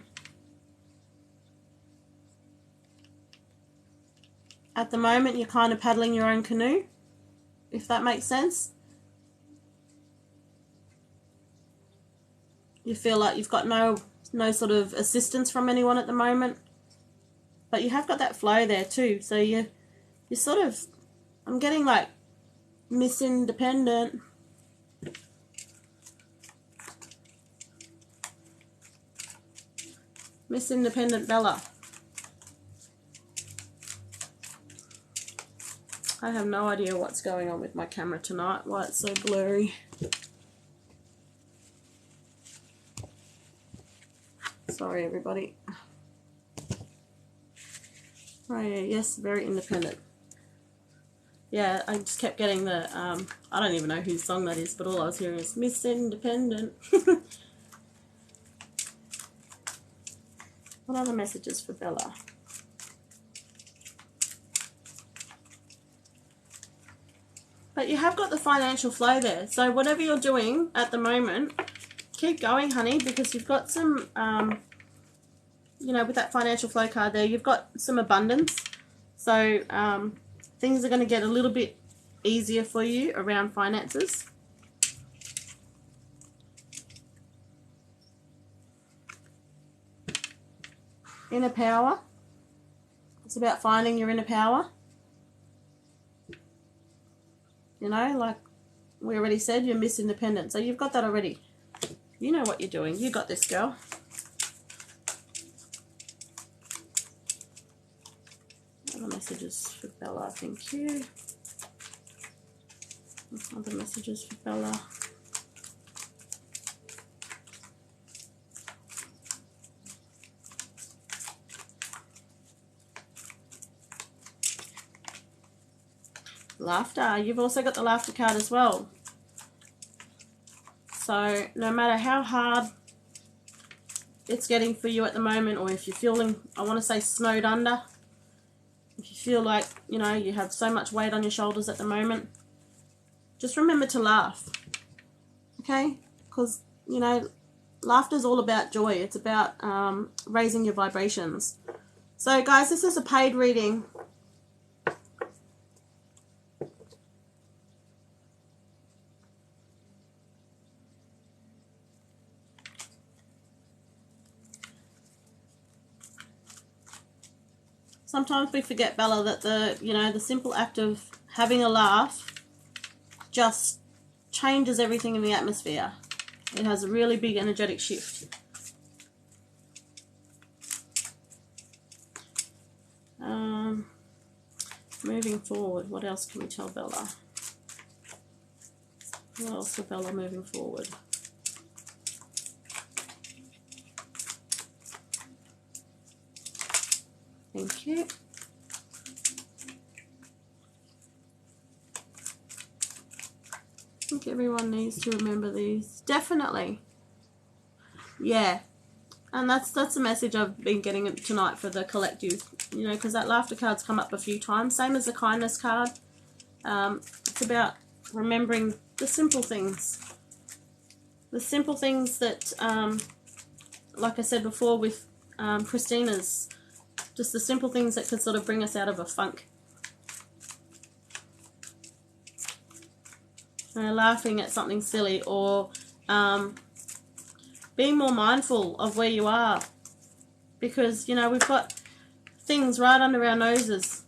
the moment you're kind of paddling your own canoe, if that makes sense. You feel like you've got no sort of assistance from anyone at the moment. But you have got that flow there too. So you're sort of, I'm getting like Miss Independent. Miss Independent Bella. I have no idea what's going on with my camera tonight, why it's so blurry. Sorry, everybody. Oh yeah, yes, very independent. Yeah, I just kept getting the, I don't even know whose song that is, but all I was hearing is Miss Independent. What other messages for Bella? But you have got the financial flow there. So whatever you're doing at the moment, keep going, honey, because you've got some, you know, with that financial flow card there, you've got some abundance. So things are going to get a little bit easier for you around finances. Inner power. It's about finding your inner power. You know, like we already said, you're Miss Independent. So you've got that already. You know what you're doing. You got this, girl. Other messages for Bella, thank you. Other messages for Bella. Laughter. You've also got the laughter card as well. So no matter how hard it's getting for you at the moment, or if you're feeling, I want to say, snowed under, if you feel like, you know, you have so much weight on your shoulders at the moment, just remember to laugh. Okay? Because, you know, laughter is all about joy. It's about raising your vibrations. So guys, this is a paid reading. Sometimes we forget, Bella, that the simple act of having a laugh just changes everything in the atmosphere. It has a really big energetic shift. moving forward. What else can we tell Bella? What else for Bella moving forward? Thank you. I think everyone needs to remember these. Definitely. Yeah. And that's a message I've been getting tonight for the collective. You know, because that laughter card's come up a few times. Same as the kindness card. It's about remembering the simple things. The simple things that, like I said before with Christina's, just the simple things that could sort of bring us out of a funk. You know, laughing at something silly, or being more mindful of where you are. Because, you know, we've got things right under our noses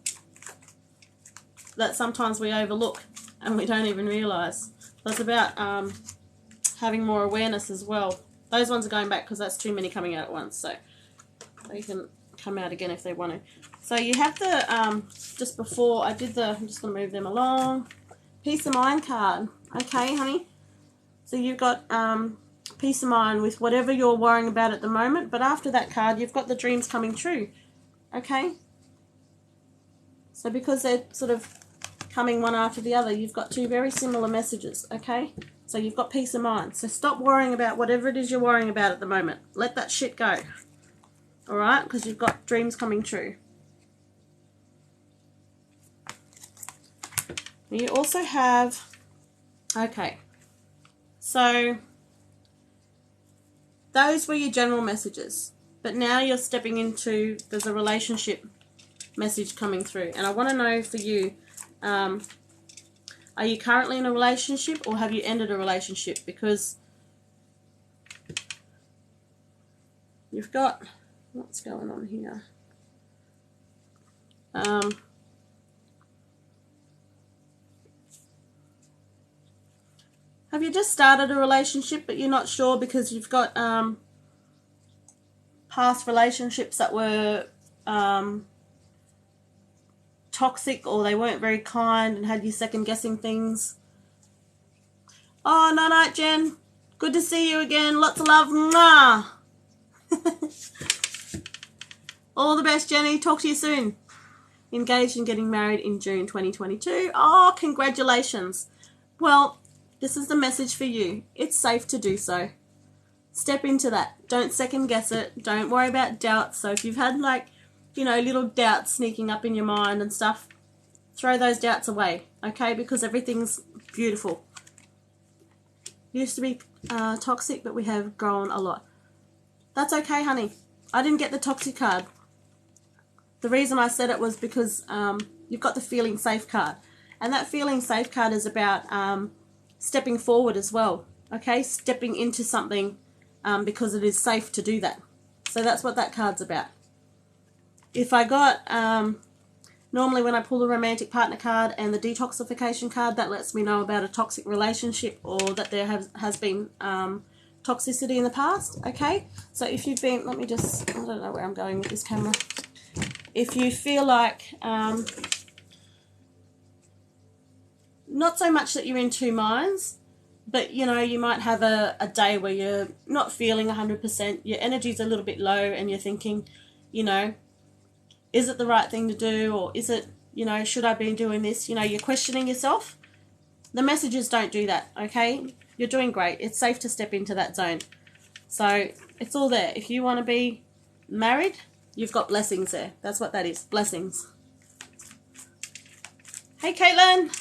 that sometimes we overlook and we don't even realise. So it's about having more awareness as well. Those ones are going back because that's too many coming out at once. So they can come out again if they want to. So you have the, just before I did the, I'm just going to move them along, peace of mind card. Okay, honey? So you've got peace of mind with whatever you're worrying about at the moment, but after that card, you've got the dreams coming true. Okay? So because they're sort of coming one after the other, you've got two very similar messages. Okay? So you've got peace of mind. So stop worrying about whatever it is you're worrying about at the moment. Let that shit go. Alright, because you've got dreams coming true. You also have, okay, so those were your general messages. But now you're stepping into, there's a relationship message coming through. And I want to know for you, are you currently in a relationship or have you ended a relationship? Because you've got, what's going on here? Have you just started a relationship but you're not sure because you've got past relationships that were toxic, or they weren't very kind and had you second guessing things? Oh, night, Jen. Good to see you again. Lots of love. Mwah. All the best, Jenny. Talk to you soon. Engaged and getting married in June 2022. Oh, congratulations. Well, this is the message for you. It's safe to do so. Step into that. Don't second guess it. Don't worry about doubts. So if you've had, like, you know, little doubts sneaking up in your mind and stuff, throw those doubts away, okay? Because everything's beautiful. Used to be toxic, but we have grown a lot. That's okay, honey. I didn't get the toxic card. The reason I said it was because you've got the feeling safe card. And that feeling safe card is about stepping forward as well, okay? Stepping into something because it is safe to do that. So that's what that card's about. If I got, normally when I pull the romantic partner card and the detoxification card, that lets me know about a toxic relationship or that there has been toxicity in the past, okay? So if you've been, let me just, I don't know where I'm going with this camera. If you feel like, not so much that you're in two minds, but, you know, you might have a day where you're not feeling 100%, your energy's a little bit low and you're thinking, you know, is it the right thing to do, or is it, you know, should I be doing this? You know, you're questioning yourself. The messages don't do that, okay? You're doing great. It's safe to step into that zone. So it's all there. If you want to be married, you've got blessings there. That's what that is, blessings. Hey, Caitlin.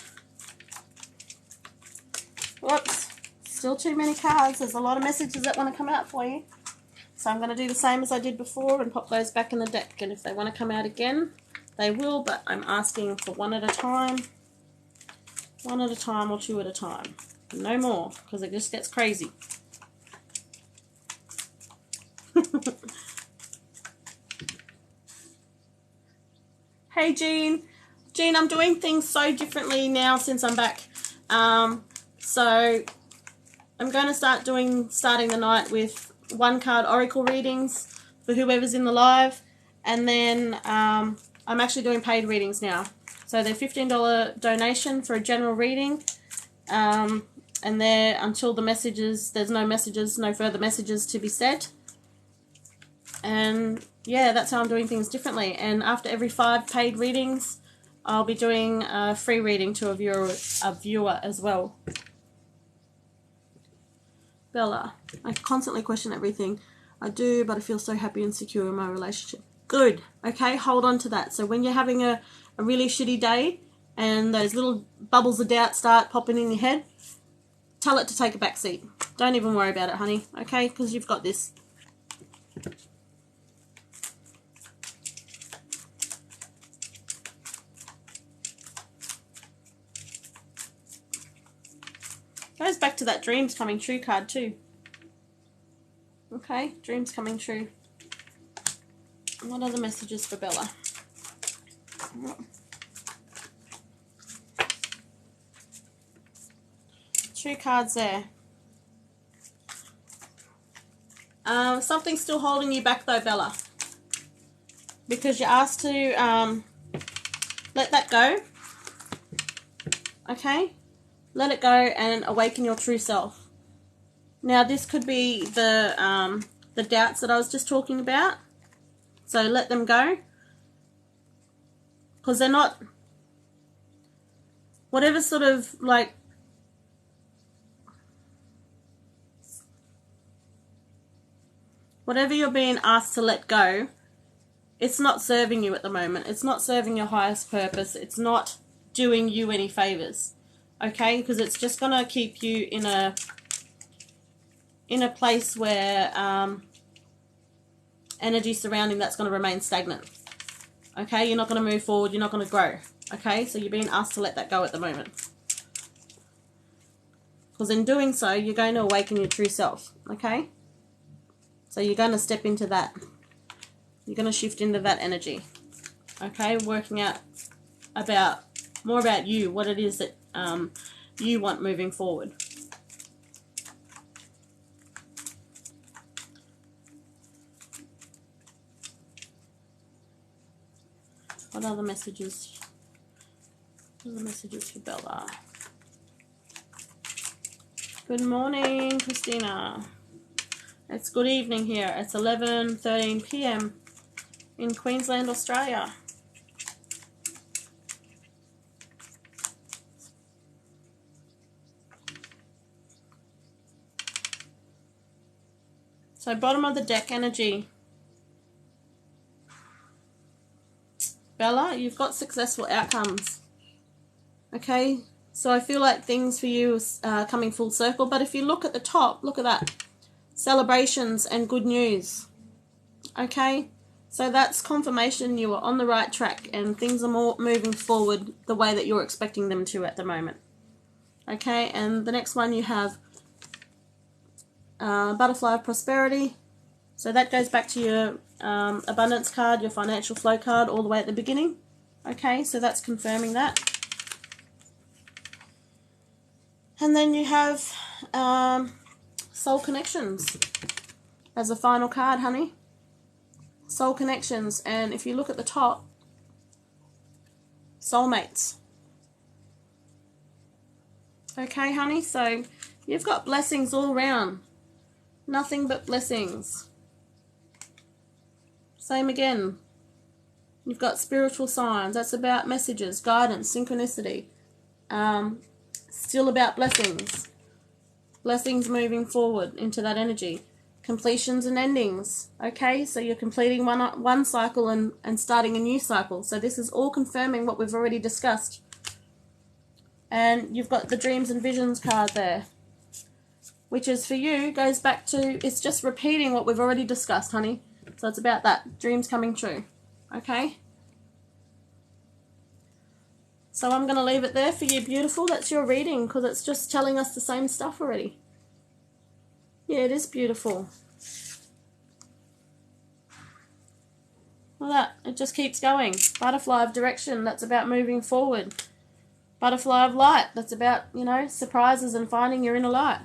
Whoops. Still too many cards. There's a lot of messages that want to come out for you. So I'm going to do the same as I did before and pop those back in the deck. And if they want to come out again, they will, but I'm asking for one at a time. One at a time or two at a time. No more, because it just gets crazy. Hey, Jean. Jean, I'm doing things so differently now since I'm back. So I'm going to starting the night with one card oracle readings for whoever's in the live, and then I'm I'm actually doing paid readings now. So they're $15 donation for a general reading. And they're until the messages, there's no messages, no further messages to be said. And yeah, that's how I'm doing things differently. And after every 5 paid readings, I'll be doing a free reading to a viewer as well. Bella, I constantly question everything I do, but I feel so happy and secure in my relationship. Good. Okay, hold on to that. So when you're having a really shitty day and those little bubbles of doubt start popping in your head, tell it to take a back seat. Don't even worry about it, honey. Okay, because you've got this. Goes back to that dreams coming true card too. Okay, dreams coming true. What are the messages for Bella? 2 cards there. Something's still holding you back though, Bella. Because you're asked to let that go. Okay? Let it go and awaken your true self. Now this could be the doubts that I was just talking about. So let them go. Because they're not, whatever sort of like, whatever you're being asked to let go, it's not serving you at the moment. It's not serving your highest purpose. It's not doing you any favors. Okay? Because it's just going to keep you in a place where energy surrounding that's going to remain stagnant. Okay? You're not going to move forward. You're not going to grow. Okay? So you're being asked to let that go at the moment. Because in doing so, you're going to awaken your true self. Okay? So you're going to step into that. You're going to shift into that energy. Okay? Working out more about you, what it is that you want moving forward. What are the messages? What are the messages for Bella? Good morning, Christina. It's good evening here. It's 11:13 p.m. in Queensland, Australia. So bottom of the deck energy. Bella, you've got successful outcomes. Okay, so I feel like things for you are coming full circle. But if you look at the top, look at that. Celebrations and good news. Okay, so that's confirmation you are on the right track and things are more moving forward the way that you're expecting them to at the moment. Okay, and the next one you have Butterfly of Prosperity. So that goes back to your abundance card, your financial flow card, all the way at the beginning. Okay, so that's confirming that. And then you have Soul Connections as a final card, honey. Soul Connections. And if you look at the top, soulmates. Okay, honey, so you've got blessings all around. Nothing but blessings. Same again. You've got spiritual signs. That's about messages, guidance, synchronicity. Still about blessings. Blessings moving forward into that energy. Completions and endings. Okay, so you're completing one cycle and starting a new cycle. So this is all confirming what we've already discussed. And you've got the Dreams and Visions card there, which is for you, goes back to, it's just repeating what we've already discussed, honey. So it's about that, dreams coming true. Okay? So I'm going to leave it there for you, beautiful. That's your reading, because it's just telling us the same stuff already. Yeah, it is beautiful. Well, that, it just keeps going. Butterfly of Direction, that's about moving forward. Butterfly of Light, that's about, you know, surprises and finding your inner light.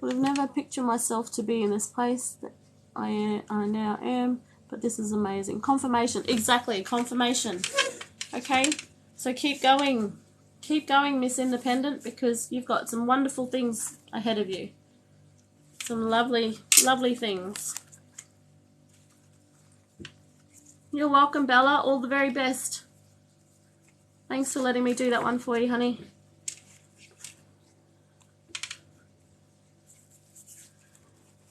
Would have never pictured myself to be in this place that I now am, but this is amazing. Confirmation. Exactly. Confirmation. Okay. So keep going. Keep going, Miss Independent, because you've got some wonderful things ahead of you. Some lovely, lovely things. You're welcome, Bella. All the very best. Thanks for letting me do that one for you, honey.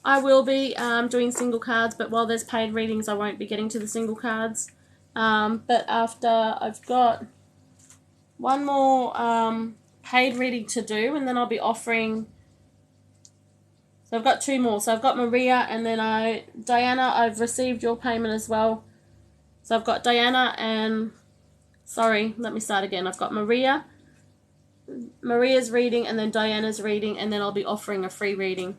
I will be doing single cards, but while there's paid readings, I won't be getting to the single cards. But after I've got one more paid reading to do, and then I'll be offering. So I've got two more. So I've got Maria, and then Diana, I've received your payment as well. So I've got Diana and, sorry, let me start again. I've got Maria's reading, and then Diana's reading, and then I'll be offering a free reading,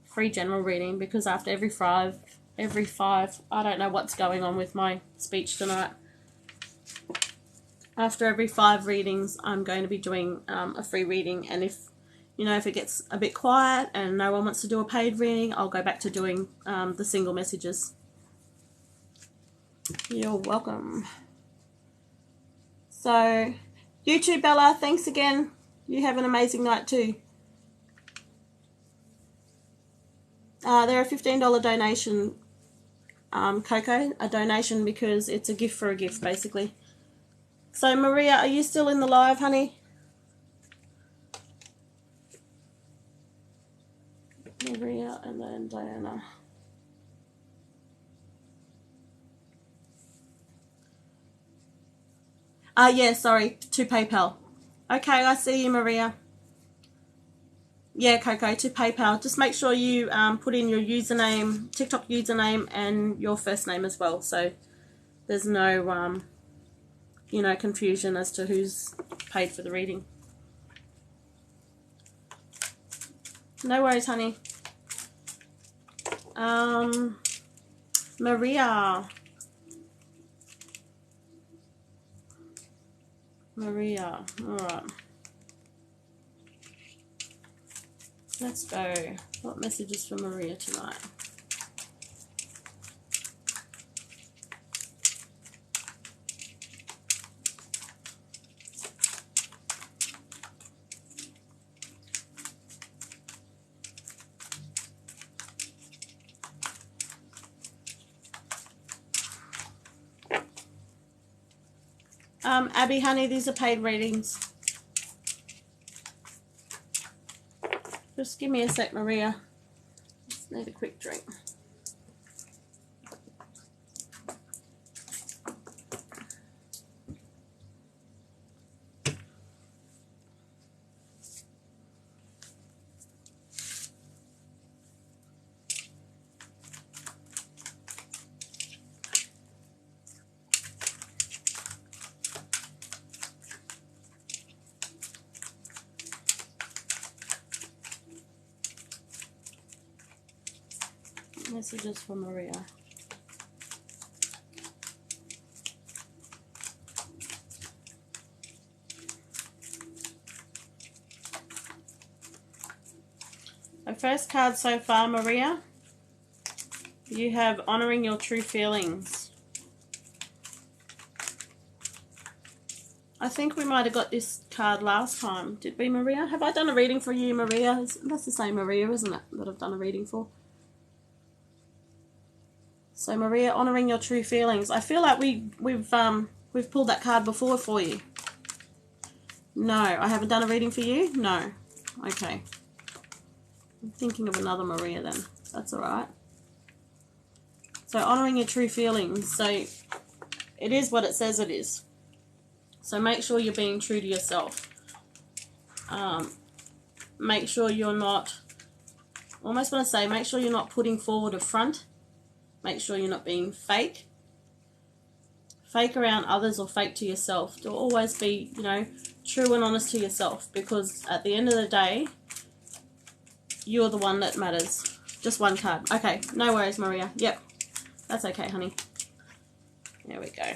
free general reading, because after every five, I don't know what's going on with my speech tonight. After every 5 readings, I'm going to be doing a free reading, and if it gets a bit quiet and no one wants to do a paid reading, I'll go back to doing the single messages. You're welcome. So, you too, Bella. Thanks again. You have an amazing night too. They're a $15 donation, Coco. A donation because it's a gift for a gift, basically. So, Maria, are you still in the live, honey? Maria and then Diana. Yeah, sorry, to PayPal. Okay, I see you, Maria. Yeah, Coco, to PayPal. Just make sure you put in your username, TikTok username, and your first name as well, so there's no, confusion as to who's paid for the reading. No worries, honey. Maria. All right. Let's go. What messages for Maria tonight? Abby, honey, these are paid readings. Just give me a sec, Maria. Just need a quick drink. Messages for Maria. The first card so far, Maria, you have honoring your true feelings. I think we might have got this card last time. Did we, Maria? Have I done a reading for you, Maria? That's the same Maria, isn't it, that I've done a reading for? So Maria, honoring your true feelings. I feel like we've pulled that card before for you. No, I haven't done a reading for you? No. Okay. I'm thinking of another Maria then. That's all right. So honoring your true feelings. So it is what it says it is. So make sure you're being true to yourself. Make sure you're not, almost want to say, make sure you're not putting forward a front. Make sure you're not being fake. Fake around others or fake to yourself. To always be, true and honest to yourself. Because at the end of the day, you're the one that matters. Just one card. Okay, no worries, Maria. Yep, that's okay, honey. There we go.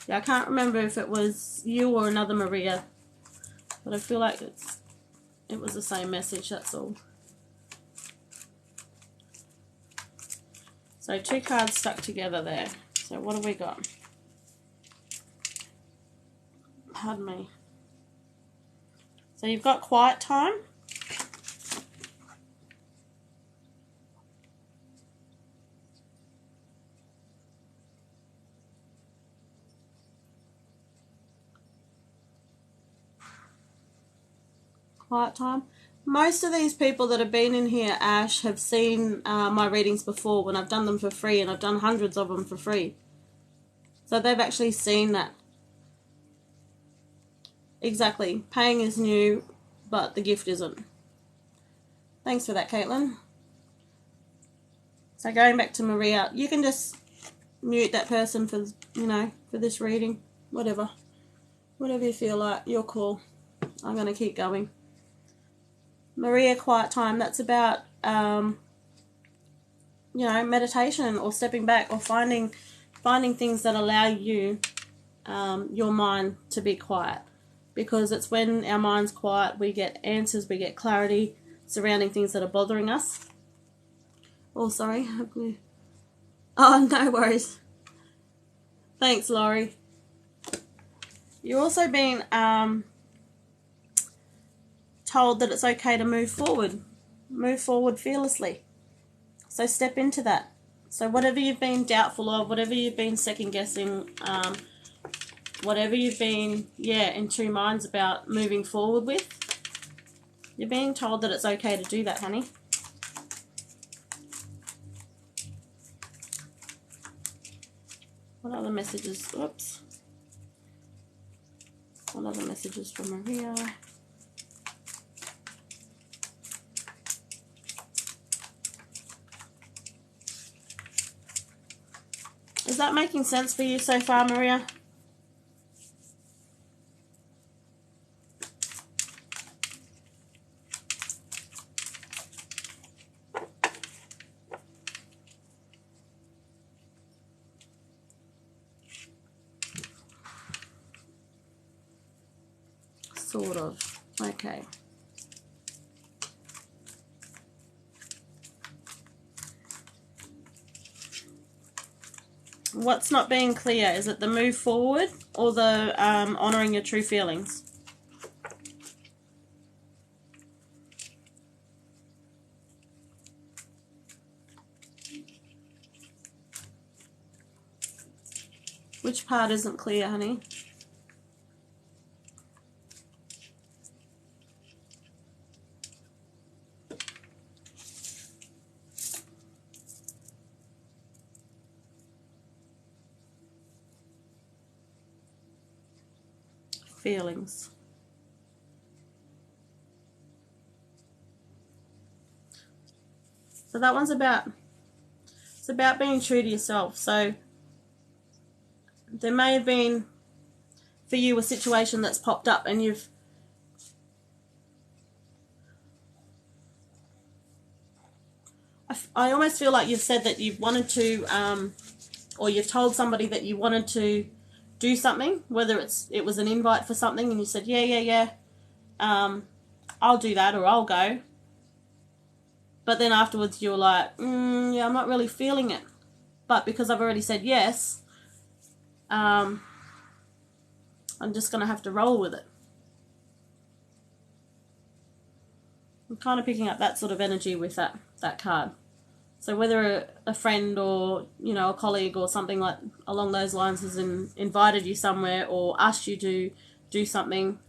Yeah, I can't remember if it was you or another Maria. But I feel like it was the same message, that's all. So 2 cards stuck together there. So what have we got? Pardon me. So you've got quiet time. Quiet time. Most of these people that have been in here, Ash, have seen my readings before when I've done them for free, and I've done hundreds of them for free. So they've actually seen that. Exactly. Paying is new, but the gift isn't. Thanks for that, Caitlin. So going back to Maria, you can just mute that person for, you know, for this reading. Whatever. Whatever you feel like. Your call. I'm going to keep going. Maria, quiet time. That's about, you know, meditation or stepping back or finding things that allow you, your mind to be quiet. Because it's when our mind's quiet, we get answers, we get clarity surrounding things that are bothering us. Oh, sorry. Oh, no worries. Thanks, Laurie. You're also being told that it's okay to move forward. Move forward fearlessly. So step into that. So whatever you've been doubtful of, whatever you've been second-guessing, whatever you've been, in 2 minds about moving forward with, you're being told that it's okay to do that, honey. What other messages? Oops. What other messages from Maria? Is that making sense for you so far, Maria? Sort of. Okay. What's not being clear? Is it the move forward or the honouring your true feelings? Which part isn't clear, honey? Feelings. So that one's about, it's about being true to yourself. So there may have been for you a situation that's popped up and you've I almost feel like you've said that you've wanted to or you've told somebody that you wanted to do something, whether it was an invite for something and you said yeah I'll do that or I'll go, but then afterwards you're like I'm not really feeling it, but because I've already said yes, I'm just gonna have to roll with it. I'm kind of picking up that sort of energy with that card. So whether a friend or, you know, a colleague or something like along those lines has invited you somewhere or asked you to do something,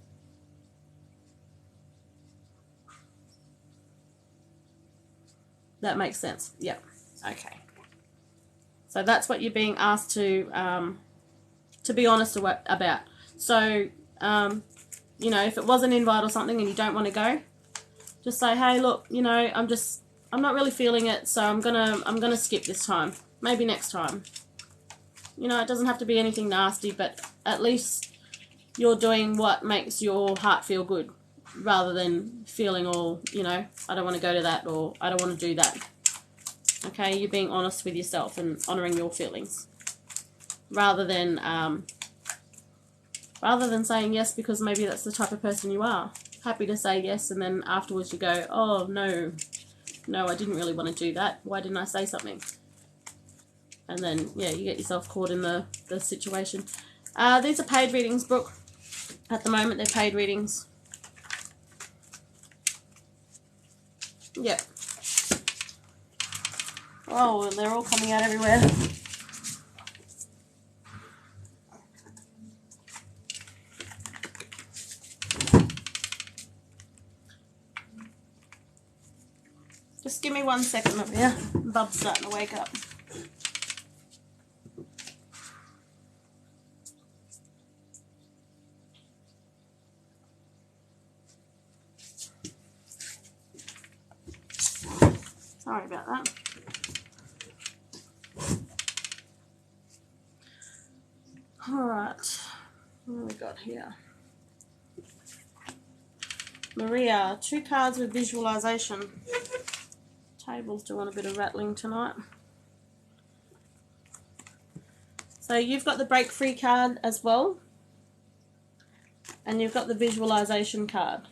that makes sense. Yep. Okay. So that's what you're being asked to be honest about. So, you know, if it was an invite or something and you don't want to go, just say, hey, look, you know, I'm not really feeling it, so I'm gonna skip this time. Maybe next time. You know, it doesn't have to be anything nasty, but at least you're doing what makes your heart feel good, rather than feeling all, you know, I don't want to go to that or I don't want to do that. Okay, you're being honest with yourself and honouring your feelings, rather than saying yes because maybe that's the type of person you are. Happy to say yes, and then afterwards you go, oh no, I didn't really want to do that. Why didn't I say something? And then, yeah, you get yourself caught in the situation. These are paid readings, Brooke. At the moment, they're paid readings. Yep. Oh, they're all coming out everywhere. Just give me 1 second over here. Bub's starting to wake up. Sorry about that. Alright, what have we got here? Maria, 2 cards with visualization. Table's doing a bit of rattling tonight. So you've got the break free card as well. And you've got the visualization card.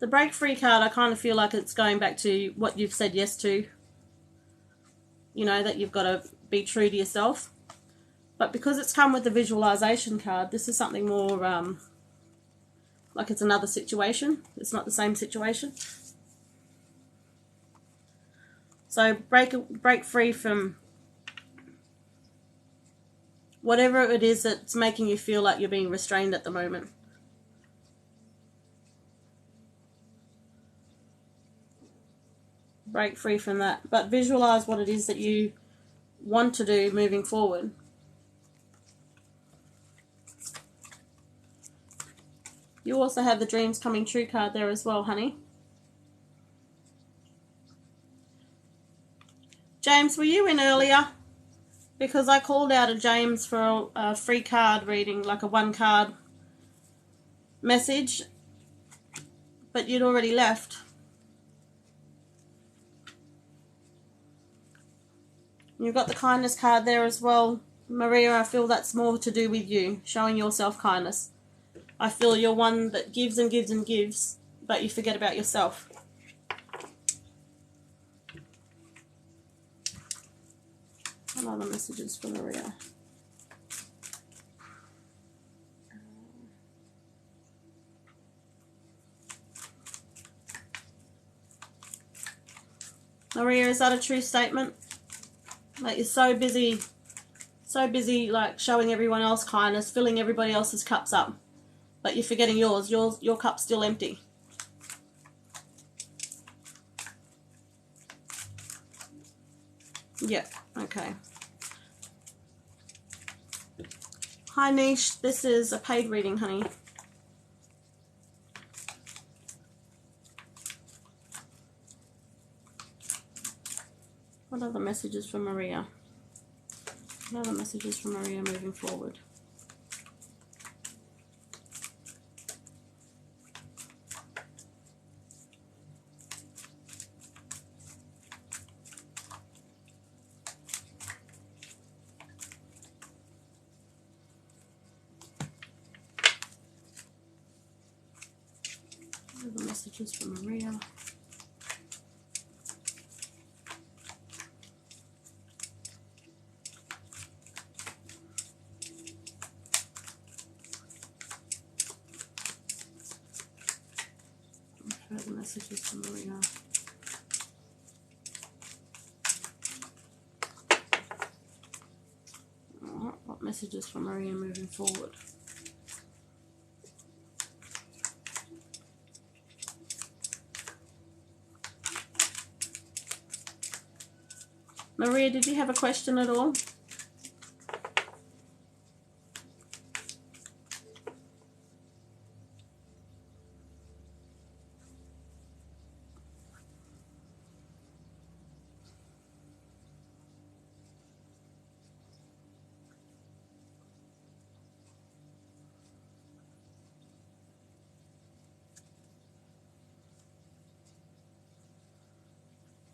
The break free card, I kind of feel like it's going back to what you've said yes to. You know, that you've got to be true to yourself. But because it's come with the visualization card, this is something more like it's another situation. It's not the same situation. So break free from whatever it is that's making you feel like you're being restrained at the moment. Break free from that, but visualize what it is that you want to do moving forward. You also have the dreams coming true card there as well, honey. James, were you in earlier? Because I called out a James for a free card reading, like a 1 card message, but you'd already left. You've got the kindness card there as well. Maria, I feel that's more to do with you, showing yourself kindness. I feel you're one that gives and gives and gives, but you forget about yourself. What other messages for Maria? Maria, is that a true statement? Like you're so busy like showing everyone else kindness, filling everybody else's cups up, but you're forgetting yours. Your cup's still empty. Yeah, okay. Hi Niche, this is a paid reading, honey. What other messages from Maria? What other messages from Maria moving forward? What other messages from Maria? Further messages from Maria. What messages from Maria moving forward? Maria, did you have a question at all?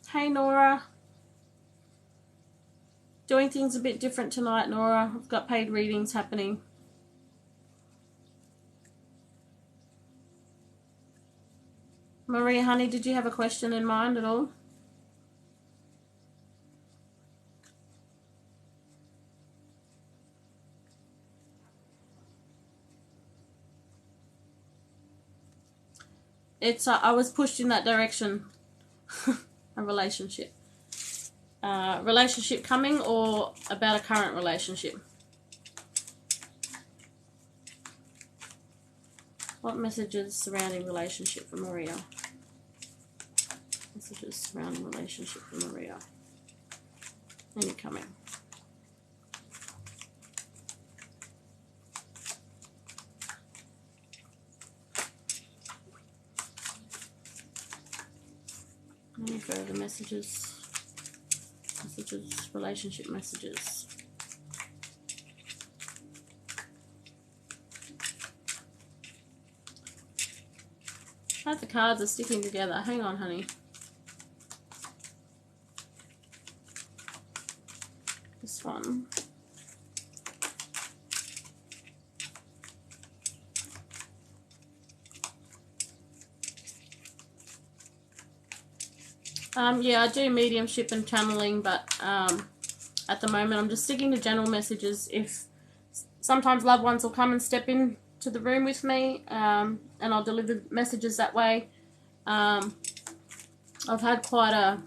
Hey Nora. Doing things a bit different tonight, Nora. I've got paid readings happening. Maria, honey, did you have a question in mind at all? It's I was pushed in that direction. A relationship. Relationship coming, or about a current relationship? What messages surrounding relationship for Maria? Messages surrounding relationship for Maria. Any coming? Any further messages? Messages, relationship messages. Both the cards are sticking together. Hang on, honey. This one. Yeah, I do mediumship and channeling, but at the moment I'm just sticking to general messages. If sometimes loved ones will come and step in to the room with me, and I'll deliver messages that way. I've had quite a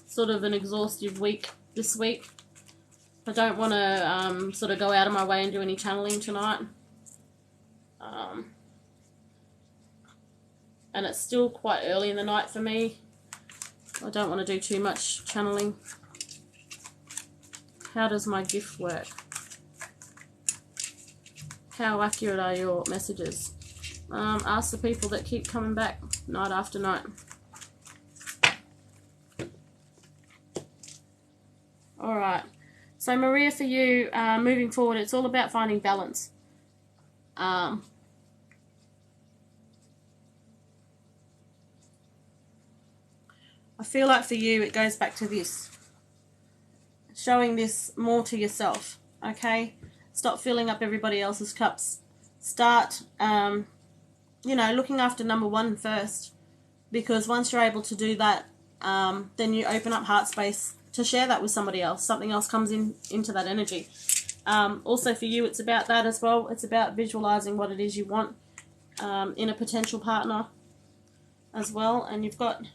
sort of an exhaustive week this week. I don't want to sort of go out of my way and do any channeling tonight. And it's still quite early in the night for me. I don't want to do too much channeling. How does my gift work? How accurate are your messages? Ask the people that keep coming back night after night. Alright. So Maria, for you, moving forward, it's all about finding balance. I feel like for you it goes back to this. Showing this more to yourself, okay? Stop filling up everybody else's cups. Start, you know, looking after number one first. Because once you're able to do that, then you open up heart space to share that with somebody else. Something else comes into that energy. Also for you, it's about that as well. It's about visualizing what it is you want in a potential partner as well. And you've got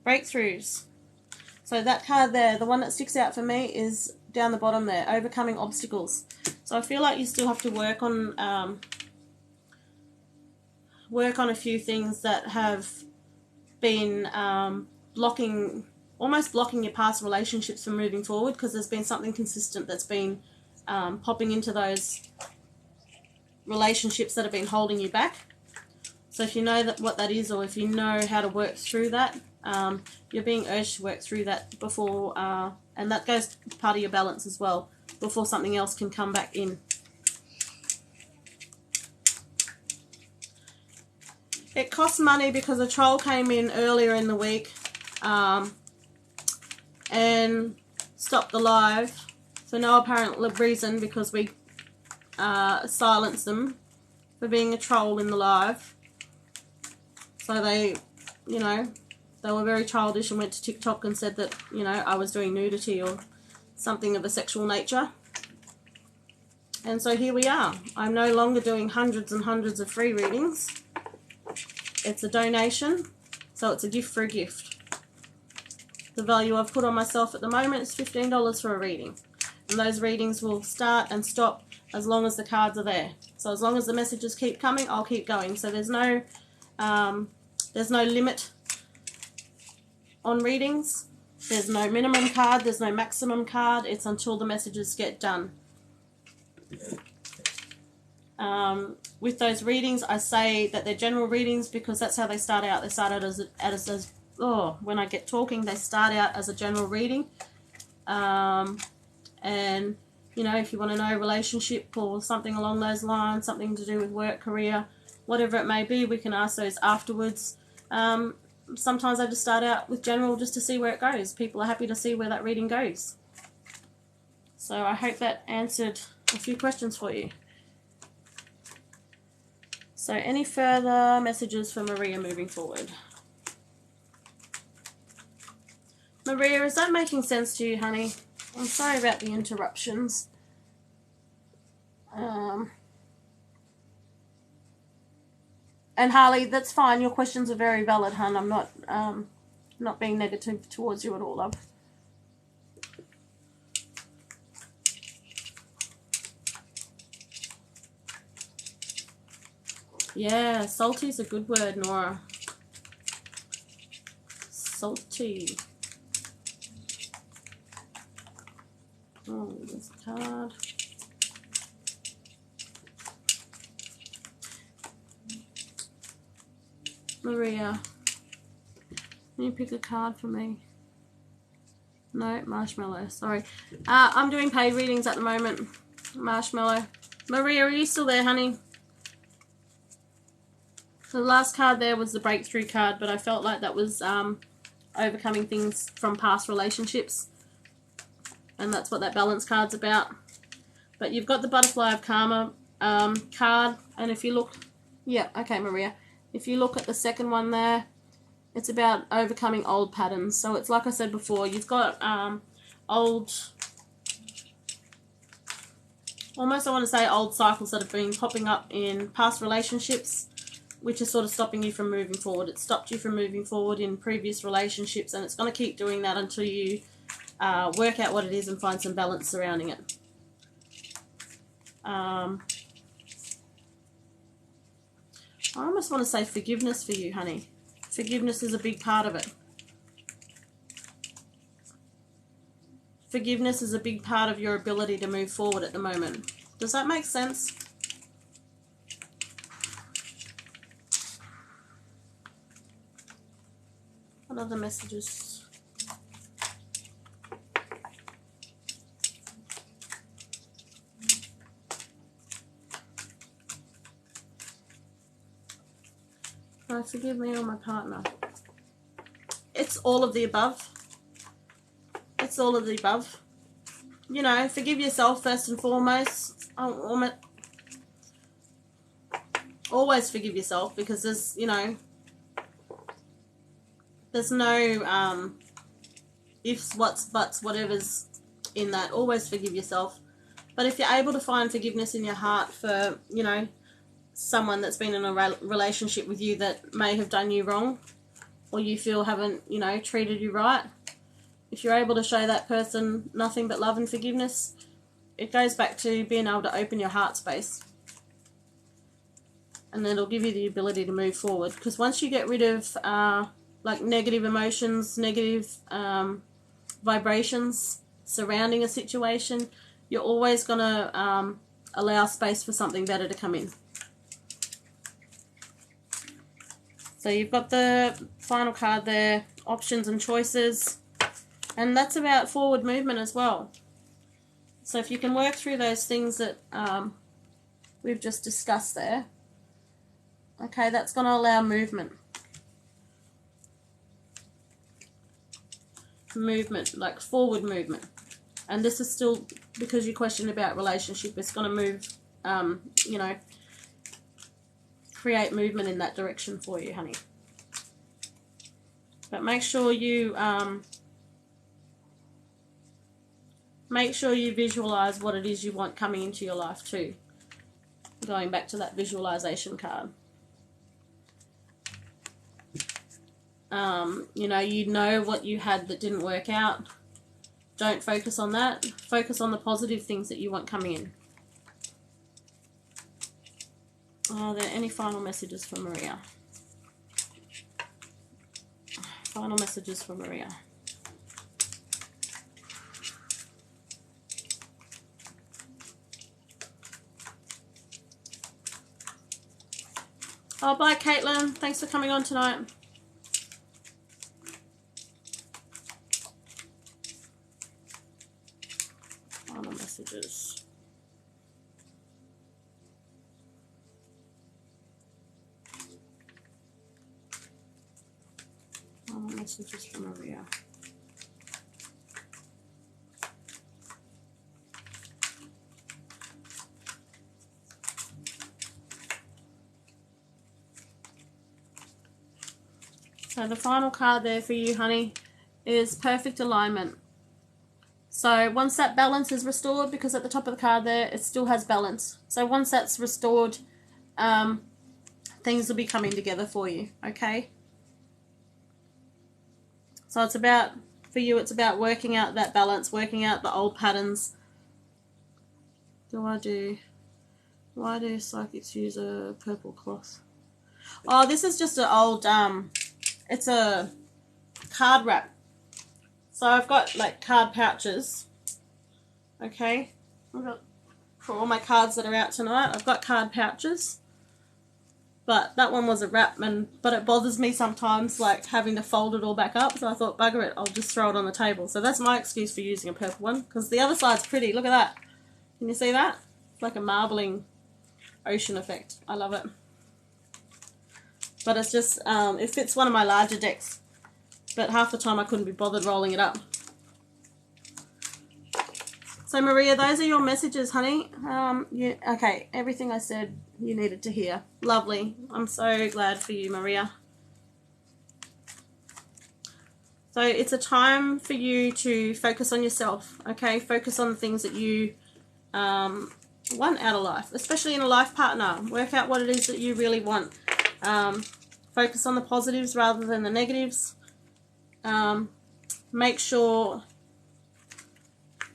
breakthroughs. So that card there, the one that sticks out for me is down the bottom there, overcoming obstacles. So I feel like you still have to work on a few things that have been almost blocking your past relationships from moving forward, because there's been something consistent that's been popping into those relationships that have been holding you back. So if you know what that is, or if you know how to work through that, you're being urged to work through that before, and that goes part of your balance as well, before something else can come back in. It costs money because a troll came in earlier in the week and stopped the live for no apparent reason, because we silenced them for being a troll in the live. So they, you know, they were very childish and went to TikTok and said that, you know, I was doing nudity or something of a sexual nature. And so here we are. I'm no longer doing hundreds and hundreds of free readings. It's a donation, so it's a gift for a gift. The value I've put on myself at the moment is $15 for a reading. And those readings will start and stop as long as the cards are there. So as long as the messages keep coming, I'll keep going. So there's no limit on readings. There's no minimum card, there's no maximum card. It's until the messages get done. With those readings, I say that they're general readings because that's how they start out. They start out as when I get talking, they start out as a general reading. And, you know, if you want to know relationship or something along those lines, something to do with work, career, whatever it may be, we can ask those afterwards. Sometimes I just start out with general just to see where it goes. People are happy to see where that reading goes. So I hope that answered a few questions for you. So any further messages for Maria moving forward? Maria, is that making sense to you, honey? I'm sorry about the interruptions. And Harley, that's fine. Your questions are very valid, hun. I'm not being negative towards you at all, love. Yeah, salty's a good word, Nora. Salty. Oh, there's a card. Maria, can you pick a card for me? No, Marshmallow, sorry. I'm doing paid readings at the moment. Marshmallow. Maria, are you still there, honey? The last card there was the breakthrough card, but I felt like that was overcoming things from past relationships. And that's what that balance card's about. But you've got the Butterfly of Karma card, and if you look... Yeah, okay, Maria. If you look at the second one there, it's about overcoming old patterns. So it's like I said before, you've got old... Almost, I want to say, old cycles that have been popping up in past relationships, which is sort of stopping you from moving forward. It stopped you from moving forward in previous relationships, and it's going to keep doing that until you work out what it is and find some balance surrounding it. I almost want to say forgiveness for you, honey. Forgiveness is a big part of it. Forgiveness is a big part of your ability to move forward at the moment. Does that make sense? What other messages? Forgive me or my partner. It's all of the above. It's all of the above. You know, forgive yourself first and foremost. Always forgive yourself, because there's, you know, there's no ifs, whats, buts, whatever's in that. Always forgive yourself. But if you're able to find forgiveness in your heart for, you know, someone that's been in a relationship with you that may have done you wrong, or you feel haven't, you know, treated you right, if you're able to show that person nothing but love and forgiveness, it goes back to being able to open your heart space. And it'll give you the ability to move forward. Because once you get rid of like negative emotions, negative vibrations surrounding a situation, you're always going to allow space for something better to come in. So you've got the final card there, options and choices. And that's about forward movement as well. So if you can work through those things that we've just discussed there, okay, that's going to allow movement. Movement, like forward movement. And this is still, because you questioned about relationship, it's going to move, you know, create movement in that direction for you, honey. But make sure you visualize what it is you want coming into your life too. Going back to that visualization card. You know what you had that didn't work out. Don't focus on that. Focus on the positive things that you want coming in. Are there any final messages for Maria? Final messages for Maria. Oh, bye, Caitlin. Thanks for coming on tonight. Final messages. Final messages for Maria. So the final card there for you, honey, is perfect alignment. So once that balance is restored, because at the top of the card there, it still has balance. So once that's restored, things will be coming together for you, okay? So it's about, for you, it's about working out that balance, working out the old patterns. Why do psychics use a purple cloth? Oh, this is just an old, it's a card wrap. So I've got like card pouches, okay? I've got, for all my cards that are out tonight, I've got card pouches. But that one was a wrap, but it bothers me sometimes, like having to fold it all back up. So I thought, bugger it, I'll just throw it on the table. So that's my excuse for using a purple one, because the other side's pretty. Look at that. Can you see that? It's like a marbling ocean effect. I love it. But it's just, it fits one of my larger decks. But half the time I couldn't be bothered rolling it up. So Maria, those are your messages, honey. Okay, everything I said you needed to hear. Lovely. I'm so glad for you, Maria. So it's a time for you to focus on yourself, okay? Focus on the things that you want out of life, especially in a life partner. Work out what it is that you really want. Focus on the positives rather than the negatives. Make sure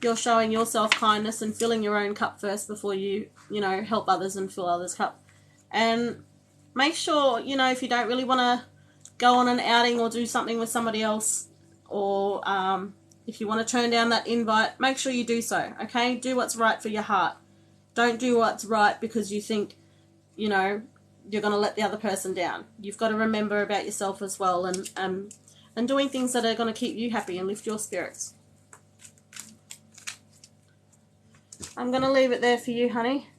you're showing yourself kindness and filling your own cup first before you help others and fill others' cup. And make sure, if you don't really want to go on an outing or do something with somebody else, or if you want to turn down that invite, make sure you do so, okay? Do what's right for your heart. Don't do what's right because you think, you're going to let the other person down. You've got to remember about yourself as well, and doing things that are going to keep you happy and lift your spirits. I'm going to leave it there for you, honey.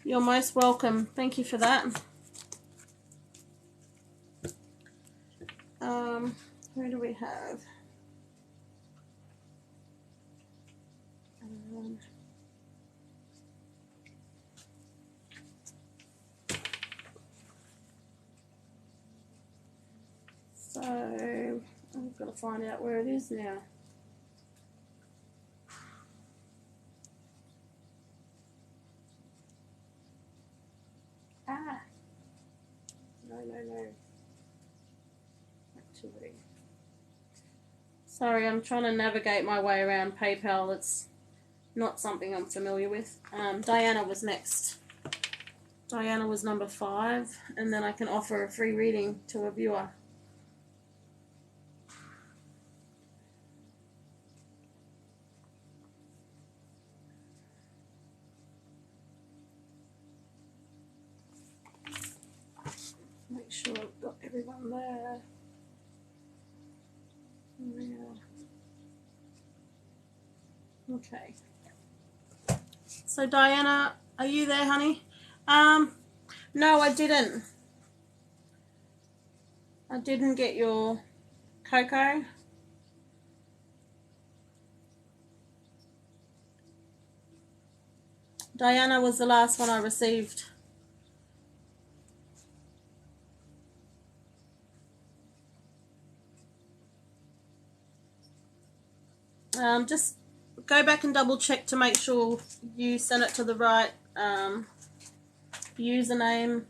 You're most welcome. Thank you for that. Who do we have? So I've got to find out where it is now. No. Activity. Sorry, I'm trying to navigate my way around PayPal. It's not something I'm familiar with. Diana was next. Diana was number 5, and then I can offer a free reading to a viewer. Make sure I've got everyone there. Yeah. Okay. So Diana, are you there, honey? No, I didn't. I didn't get your Coco. Diana was the last one I received. Just go back and double check to make sure you send it to the right username.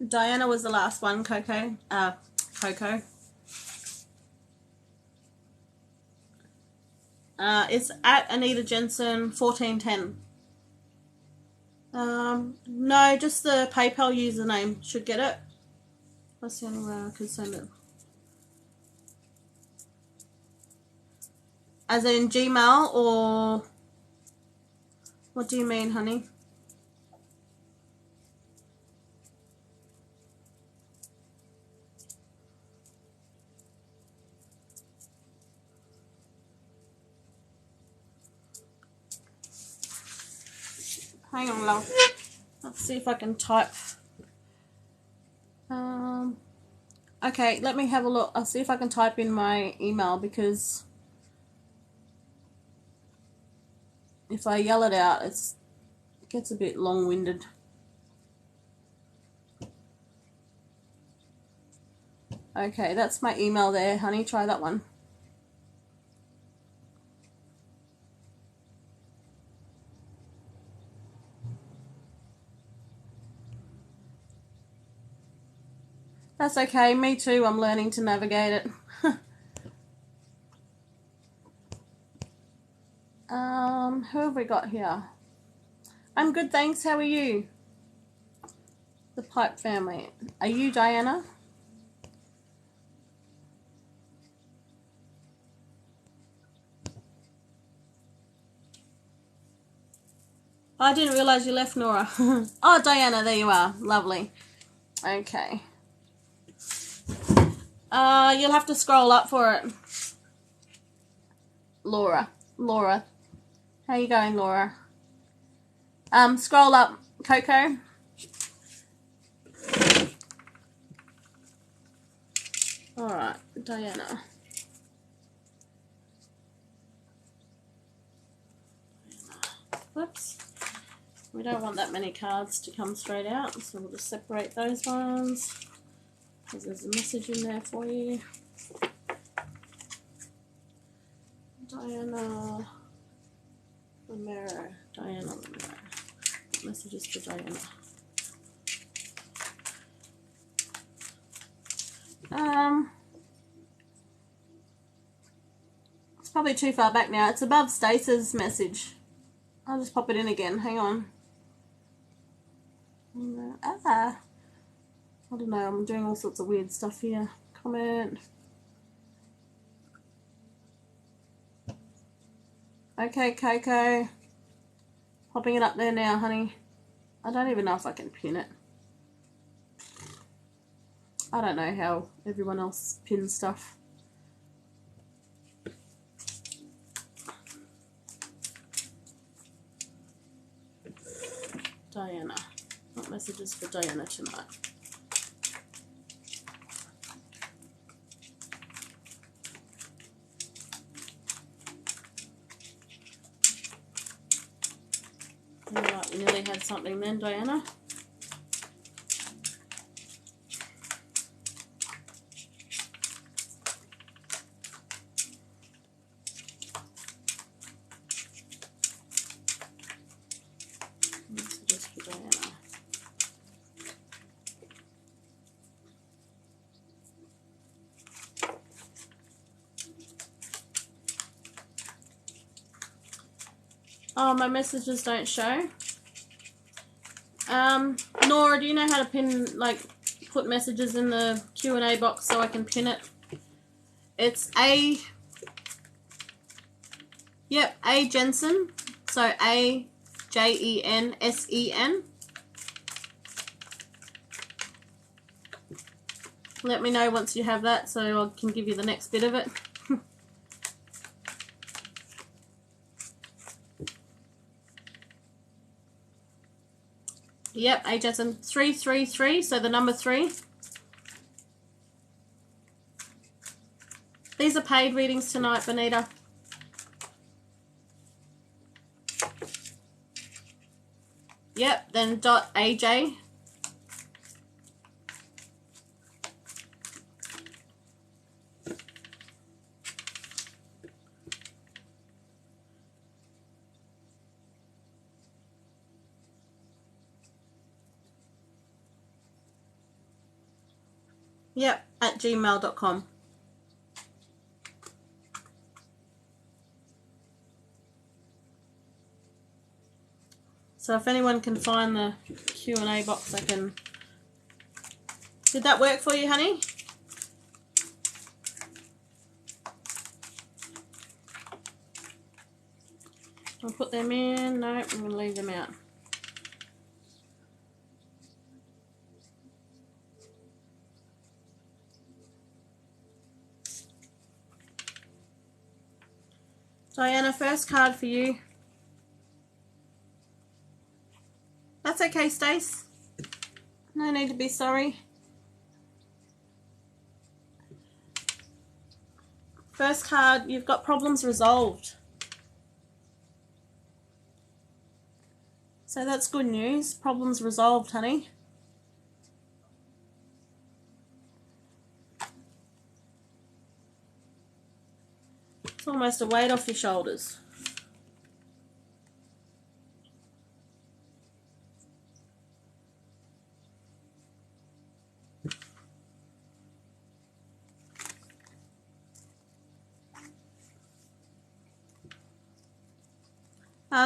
Diana was the last one, Coco. Coco. It's at Anita Jensen 1410. No, just the PayPal username should get it. That's the only way I could send it. As in Gmail, or what do you mean, honey? Hang on, love. Let's see if I can type. Okay, let me have a look. I'll see if I can type in my email, because if I yell it out, it gets a bit long-winded. Okay, that's my email there, honey. Try that one. That's okay. Me too. I'm learning to navigate it. Who have we got here? I'm good, thanks. How are you? The Pipe family. Are you Diana? I didn't realise you left, Nora. Oh, Diana, there you are. Lovely. Okay. You'll have to scroll up for it. Laura. How you going, Laura? Scroll up, Coco. Alright, Diana. Whoops. We don't want that many cards to come straight out, so we'll just separate those ones, because there's a message in there for you. Diana Romero. Messages for Diana. It's probably too far back now. It's above Stace's message. I'll just pop it in again. Hang on. I don't know. I'm doing all sorts of weird stuff here. Comment. Okay, Coco. Popping it up there now, honey. I don't even know if I can pin it. I don't know how everyone else pins stuff. Diana. What messages for Diana tonight? Alright, we nearly had something then, Diana. Messages for Diana. Oh, my messages don't show. Nora, do you know how to pin, put messages in the Q&A box so I can pin it? It's A Jensen. So AJENSEN. Let me know once you have that so I can give you the next bit of it. Yep, A Jensen. 333, so the number 3. These are paid readings tonight, Benita. Yep, then .AJ. Yep, at gmail.com. So if anyone can find the Q&A box, I can... Did that work for you, honey? I'll put them in. No, I'm going to leave them out. Diana, first card for you. okay, Stace. No need to be sorry. First card, you've got problems resolved. So that's good news. Problems resolved, honey. It's almost a weight off your shoulders.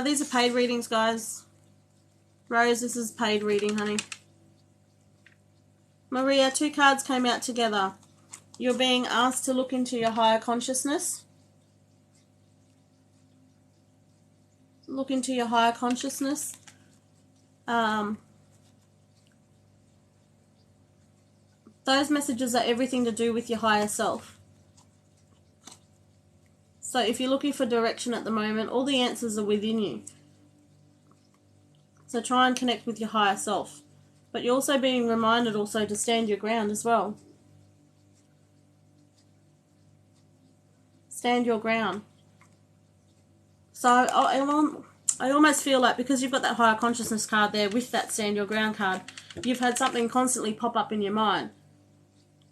These are paid readings, guys. Rose, this is paid reading, honey. Maria, 2 cards came out together. You're being asked to look into your higher consciousness. Look into your higher consciousness. Those messages are everything to do with your higher self. So if you're looking for direction at the moment, all the answers are within you. So try and connect with your higher self. But you're also being reminded also to stand your ground as well. Stand your ground. So I almost feel like because you've got that higher consciousness card there with that stand your ground card, you've had something constantly pop up in your mind.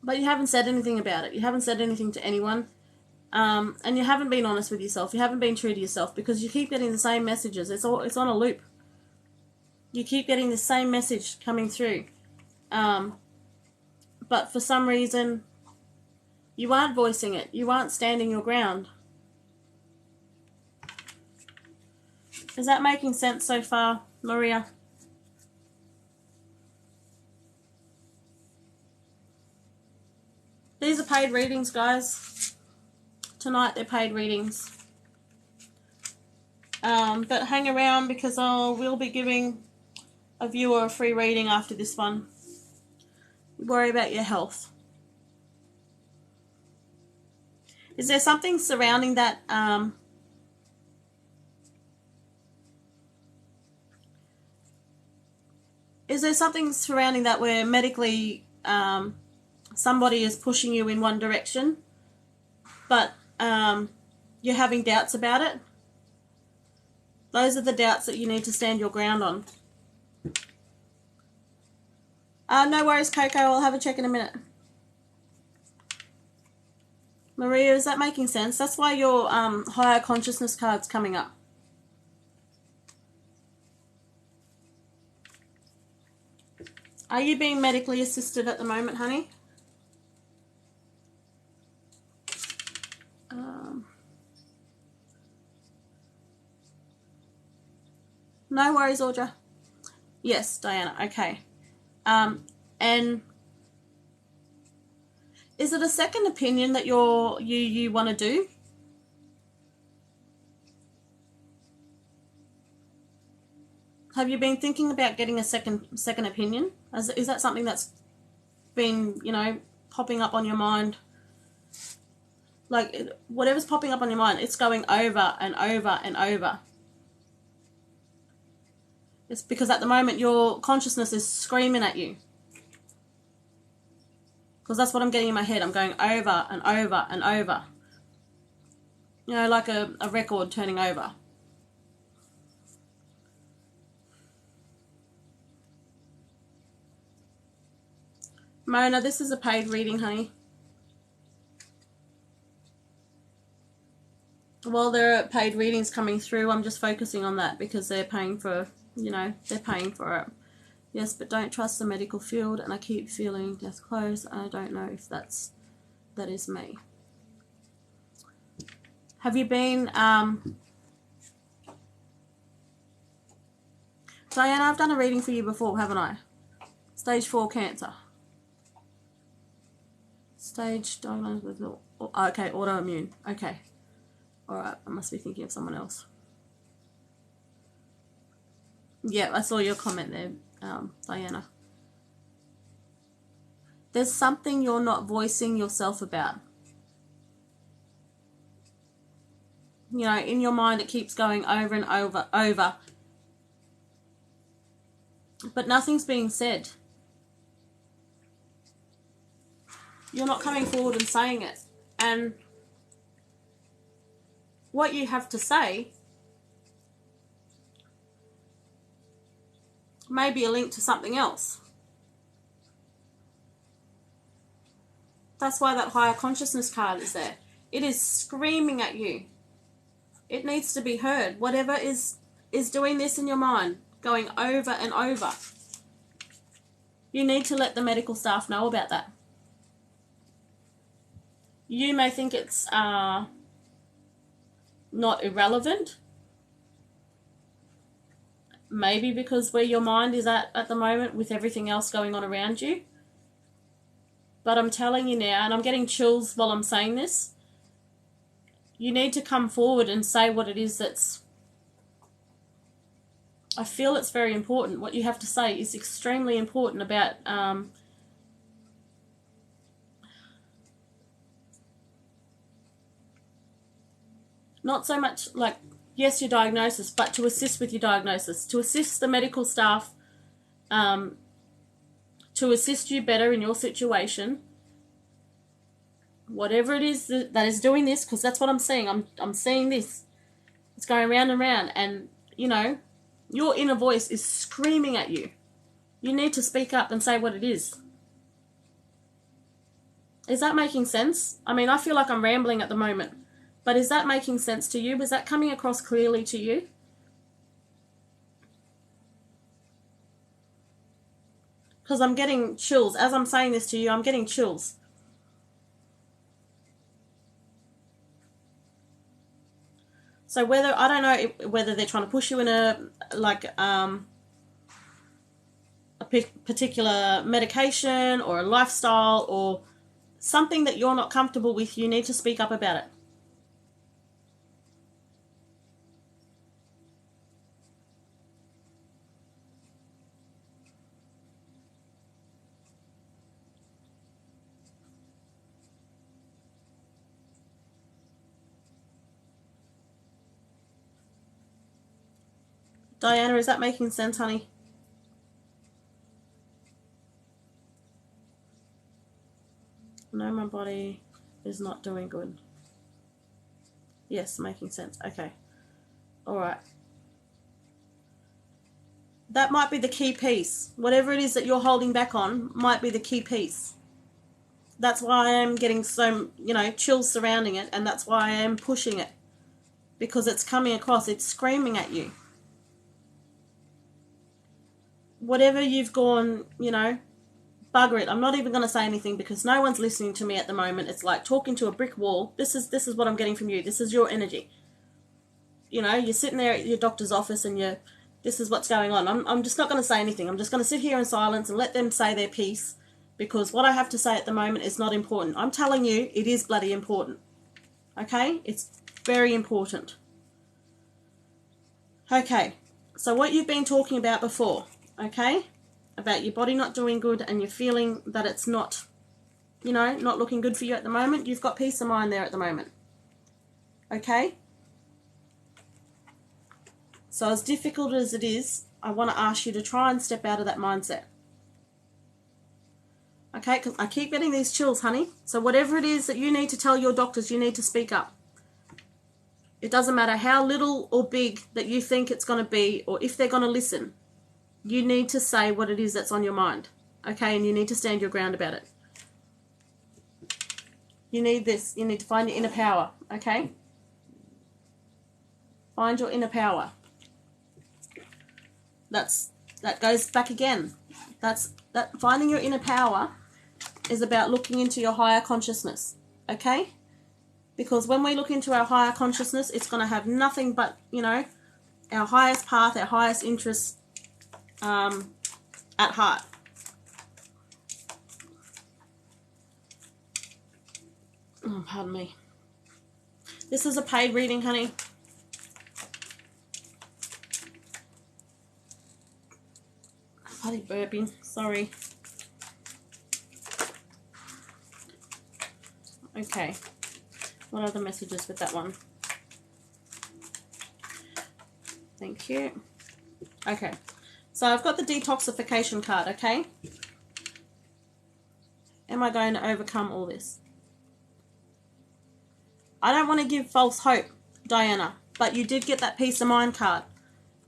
But you haven't said anything about it. You haven't said anything to anyone. And you haven't been honest with yourself. You haven't been true to yourself because you keep getting the same messages. It's on a loop. You keep getting the same message coming through. But for some reason, you aren't voicing it. You aren't standing your ground. Is that making sense so far, Maria? These are paid readings, guys. Tonight they're paid readings. But hang around because we'll be giving a viewer a free reading after this one. Worry about your health. Is there something surrounding that? Is there something surrounding that where medically somebody is pushing you in one direction, but you're having doubts about it? Those are the doubts that you need to stand your ground on. No worries, Coco. I'll have a check in a minute. Maria, is that making sense? That's why your higher consciousness card's coming up. Are you being medically assisted at the moment, honey? No worries, Audra. Yes, Diana. Okay. And is it a second opinion that you want to do? Have you been thinking about getting a second opinion? Is that something that's been, popping up on your mind? Like, whatever's popping up on your mind, it's going over and over and over. It's because at the moment your consciousness is screaming at you. Because that's what I'm getting in my head. I'm going over and over and over. Like a record turning over. Mona, this is a paid reading, honey. Well, there are paid readings coming through. I'm just focusing on that because they're paying for, they're paying for it. Yes, but don't trust the medical field, and I keep feeling death close. I don't know if that is me. Have you been, Diana, I've done a reading for you before, haven't I? Stage 4 cancer. Stage diagnosed with, okay, autoimmune. Okay. Alright, I must be thinking of someone else. Yeah, I saw your comment there, Diana. There's something you're not voicing yourself about. In your mind it keeps going over and over. but nothing's being said. You're not coming forward and saying it. And what you have to say may be a link to something else. That's why that higher consciousness card is there. It is screaming at you. It needs to be heard. Whatever is doing this in your mind, going over and over, you need to let the medical staff know about that. You may think it's not irrelevant. Maybe because where your mind is at the moment with everything else going on around you. But I'm telling you now, and I'm getting chills while I'm saying this, you need to come forward and say what it is that's... I feel it's very important. What you have to say is extremely important about... not so much like, yes, your diagnosis, but to assist with your diagnosis, to assist the medical staff, to assist you better in your situation. Whatever it is that is doing this, because that's what I'm seeing. I'm seeing this. It's going round and round, and, you know, your inner voice is screaming at you. You need to speak up and say what it is. Is that making sense? I mean, I feel like I'm rambling at the moment. But is that making sense to you? Was that coming across clearly to you? Because I'm getting chills. As I'm saying this to you, I'm getting chills. So whether, I don't know whether they're trying to push you in a, like, a particular medication or a lifestyle or something that you're not comfortable with, you need to speak up about it. Diana, is that making sense, honey? No, my body is not doing good. Yes, making sense. Okay. All right. That might be the key piece. Whatever it is that you're holding back on might be the key piece. That's why I'm getting so, you know, chills surrounding it, and that's why I am pushing it. Because it's coming across, it's screaming at you. Whatever you've gone, you know, bugger it. I'm not even going to say anything because no one's listening to me at the moment. It's like talking to a brick wall. This is what I'm getting from you. This is your energy. You know, you're sitting there at your doctor's office and this is what's going on. I'm just not going to say anything. I'm just going to sit here in silence and let them say their piece because what I have to say at the moment is not important. I'm telling you, it is bloody important. Okay? It's very important. Okay. So what you've been talking about before, okay? About your body not doing good and you're feeling that it's not, you know, not looking good for you at the moment. You've got peace of mind there at the moment. Okay? So as difficult as it is, I want to ask you to try and step out of that mindset. Okay? Because I keep getting these chills, honey. So whatever it is that you need to tell your doctors, you need to speak up. It doesn't matter how little or big that you think it's going to be or if they're going to listen. You need to say what it is that's on your mind. Okay? And you need to stand your ground about it. You need this. You need to find your inner power. Okay? Find your inner power. That goes back again. That finding your inner power is about looking into your higher consciousness. Okay? Because when we look into our higher consciousness, it's going to have nothing but, you know, our highest path, our highest interests at heart. Oh, pardon me. This is a paid reading, honey. Bloody burping. Sorry. Okay. What are the messages with that one? Thank you. Okay. So I've got the detoxification card, okay? Am I going to overcome all this? I don't want to give false hope, Diana, but you did get that peace of mind card.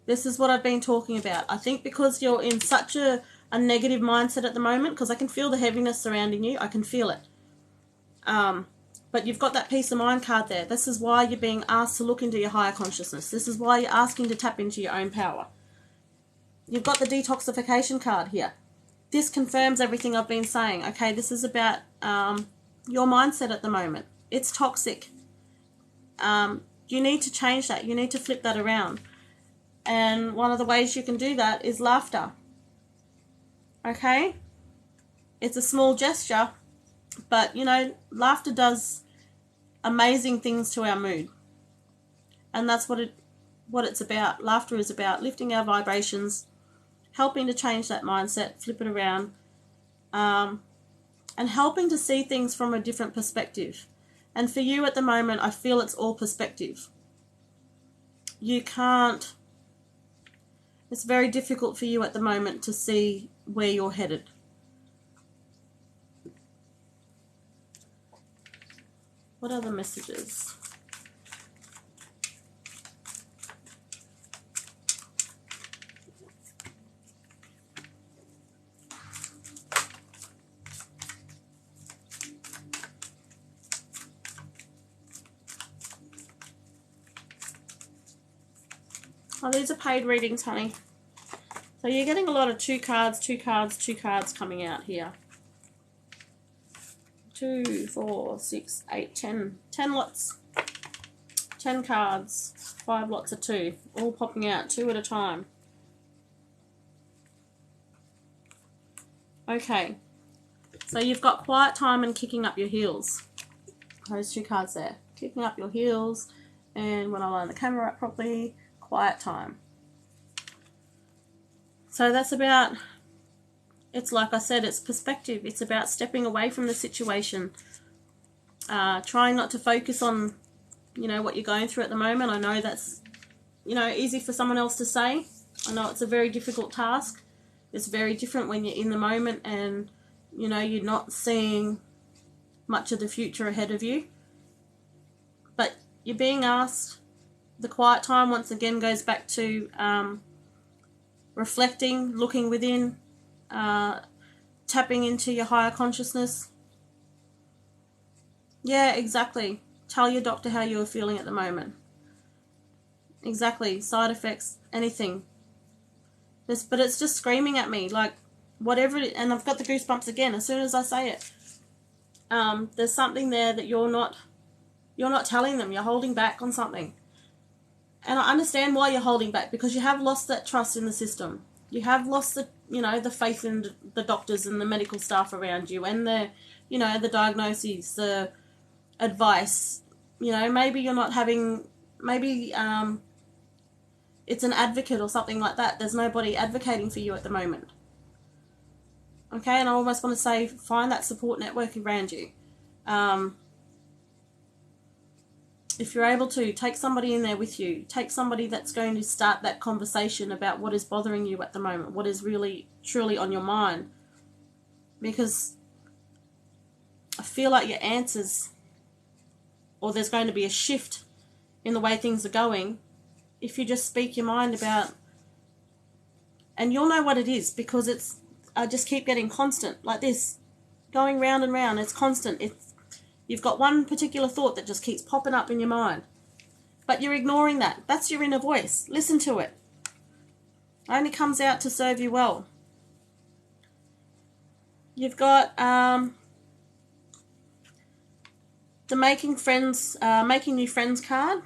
This is what I've been talking about. I think because you're in such a negative mindset at the moment, because I can feel the heaviness surrounding you. I can feel it. But you've got that peace of mind card there. This is why you're being asked to look into your higher consciousness. This is why you're asking to tap into your own power. You've got the detoxification card here. This confirms everything I've been saying. Okay, this is about your mindset at the moment. It's toxic. You need to change that. You need to flip that around. And one of the ways you can do that is laughter. Okay? It's a small gesture, but, you know, laughter does amazing things to our mood. And that's what it's about. Laughter is about lifting our vibrations, helping to change that mindset, flip it around, and helping to see things from a different perspective. And for you at the moment, I feel it's all perspective. You can't... It's very difficult for you at the moment to see where you're headed. What are the messages? Oh, these are paid readings, honey. So you're getting a lot of 2 cards, 2 cards, 2 cards coming out here. 2, 4, 6, 8, 10. 10 lots. 10 cards. 5 lots of 2. All popping out, 2 at a time. Okay. So you've got quiet time and kicking up your heels. Those 2 cards there. Kicking up your heels. And when I line the camera up properly, quiet time. So that's about, it's like I said, it's perspective. It's about stepping away from the situation. Trying not to focus on, you know, what you're going through at the moment. I know that's, you know, easy for someone else to say. I know it's a very difficult task. It's very different when you're in the moment and, you know, you're not seeing much of the future ahead of you. But you're being asked, the quiet time once again goes back to reflecting, looking within, tapping into your higher consciousness. Yeah, exactly. Tell your doctor how you're feeling at the moment. Exactly. Side effects, anything. But it's just screaming at me, like, whatever it, and I've got the goosebumps again as soon as I say it. There's something there that you're not telling them. You're holding back on something. And I understand why you're holding back, because you have lost that trust in the system. You have lost the, you know, the faith in the doctors and the medical staff around you, and the, you know, the diagnoses, the advice. You know, maybe you're not having, maybe it's an advocate or something like that. There's nobody advocating for you at the moment. Okay, and I almost want to say, find that support network around you. If you're able to, take somebody in there with you. Take somebody that's going to start that conversation about what is bothering you at the moment, what is really, truly on your mind. Because I feel like your answers, or there's going to be a shift in the way things are going, if you just speak your mind about, and you'll know what it is, because it's, I just keep getting constant, like this, going round and round. It's constant. You've got one particular thought that just keeps popping up in your mind. But you're ignoring that. That's your inner voice. Listen to it. It only comes out to serve you well. You've got the making new friends card.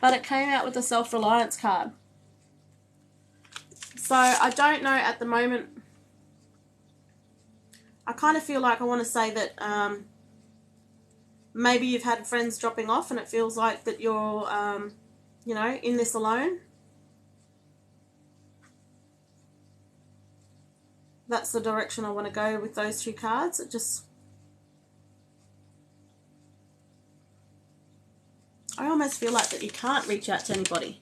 But it came out with a self-reliance card. So I don't know at the moment. I kind of feel like I want to say that maybe you've had friends dropping off and it feels like that you're, you know, in this alone. That's the direction I want to go with those 2 cards. It just, I almost feel like that you can't reach out to anybody.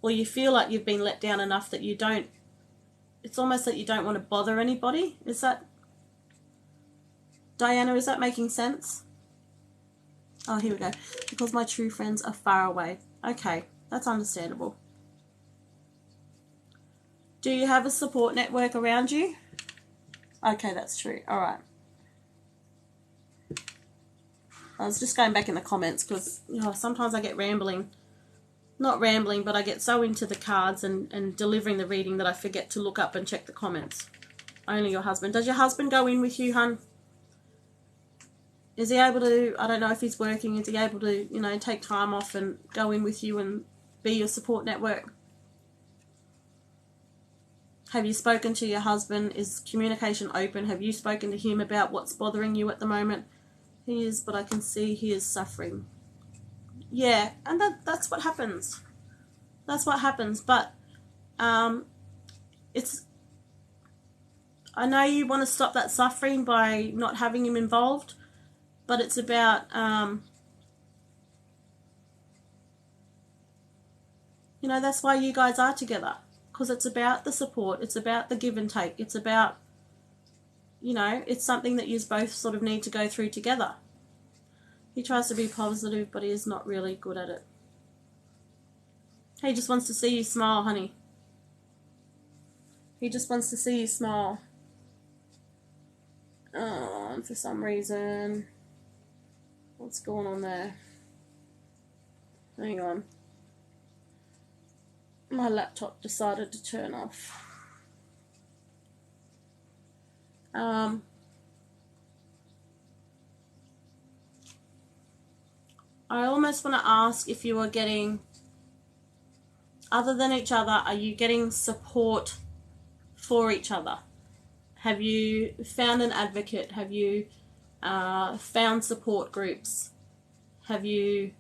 or you feel like you've been let down enough that you don't, it's almost that you don't want to bother anybody. Is that, Diana, is that making sense? Oh, here we go. Because my true friends are far away. Okay, that's understandable. Do you have a support network around you? Okay, that's true. All right. I was just going back in the comments because, you know, sometimes I get rambling. Not rambling, but I get so into the cards and delivering the reading that I forget to look up and check the comments. Only your husband. Does your husband go in with you, hun? Is he able to, I don't know if he's working, is he able to, you know, take time off and go in with you and be your support network? Have you spoken to your husband? Is communication open? Have you spoken to him about what's bothering you at the moment? He is, but I can see he is suffering. Yeah, and that's what happens. That's what happens. But it's, I know you want to stop that suffering by not having him involved, but it's about, you know, that's why you guys are together. Because it's about the support. It's about the give and take. It's about, you know, it's something that you both sort of need to go through together. He tries to be positive, but he is not really good at it. He just wants to see you smile, honey. He just wants to see you smile. And for some reason, what's going on there? Hang on. My laptop decided to turn off. I almost want to ask if you are getting, other than each other, are you getting support for each other? Have you found an advocate? Have you found support groups? Have you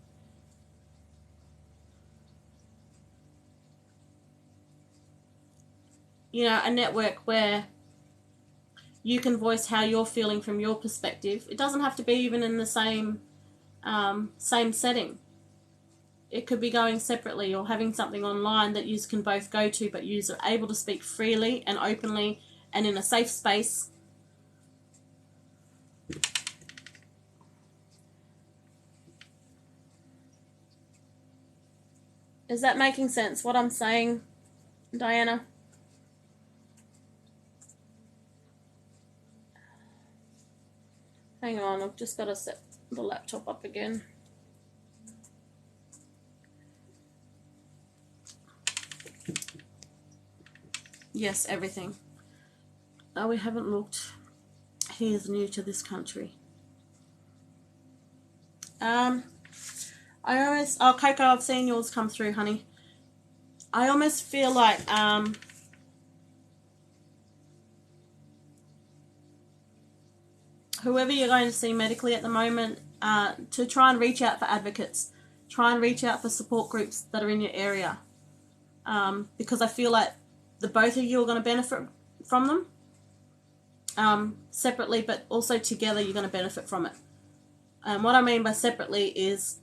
a network where you can voice how you're feeling from your perspective? It doesn't have to be even in the same setting. It could be going separately or having something online that you can both go to, but you are able to speak freely and openly and in a safe space. Is that making sense, what I'm saying, Diana? Hang on, I've just got to set the laptop up again. Yes, everything. Oh, we haven't looked. He is new to this country. Coco, I've seen yours come through, honey. I almost feel like, whoever you're going to see medically at the moment, to try and reach out for advocates. Try and reach out for support groups that are in your area. Because I feel like the both of you are going to benefit from them. Separately, but also together you're going to benefit from it. And what I mean by separately is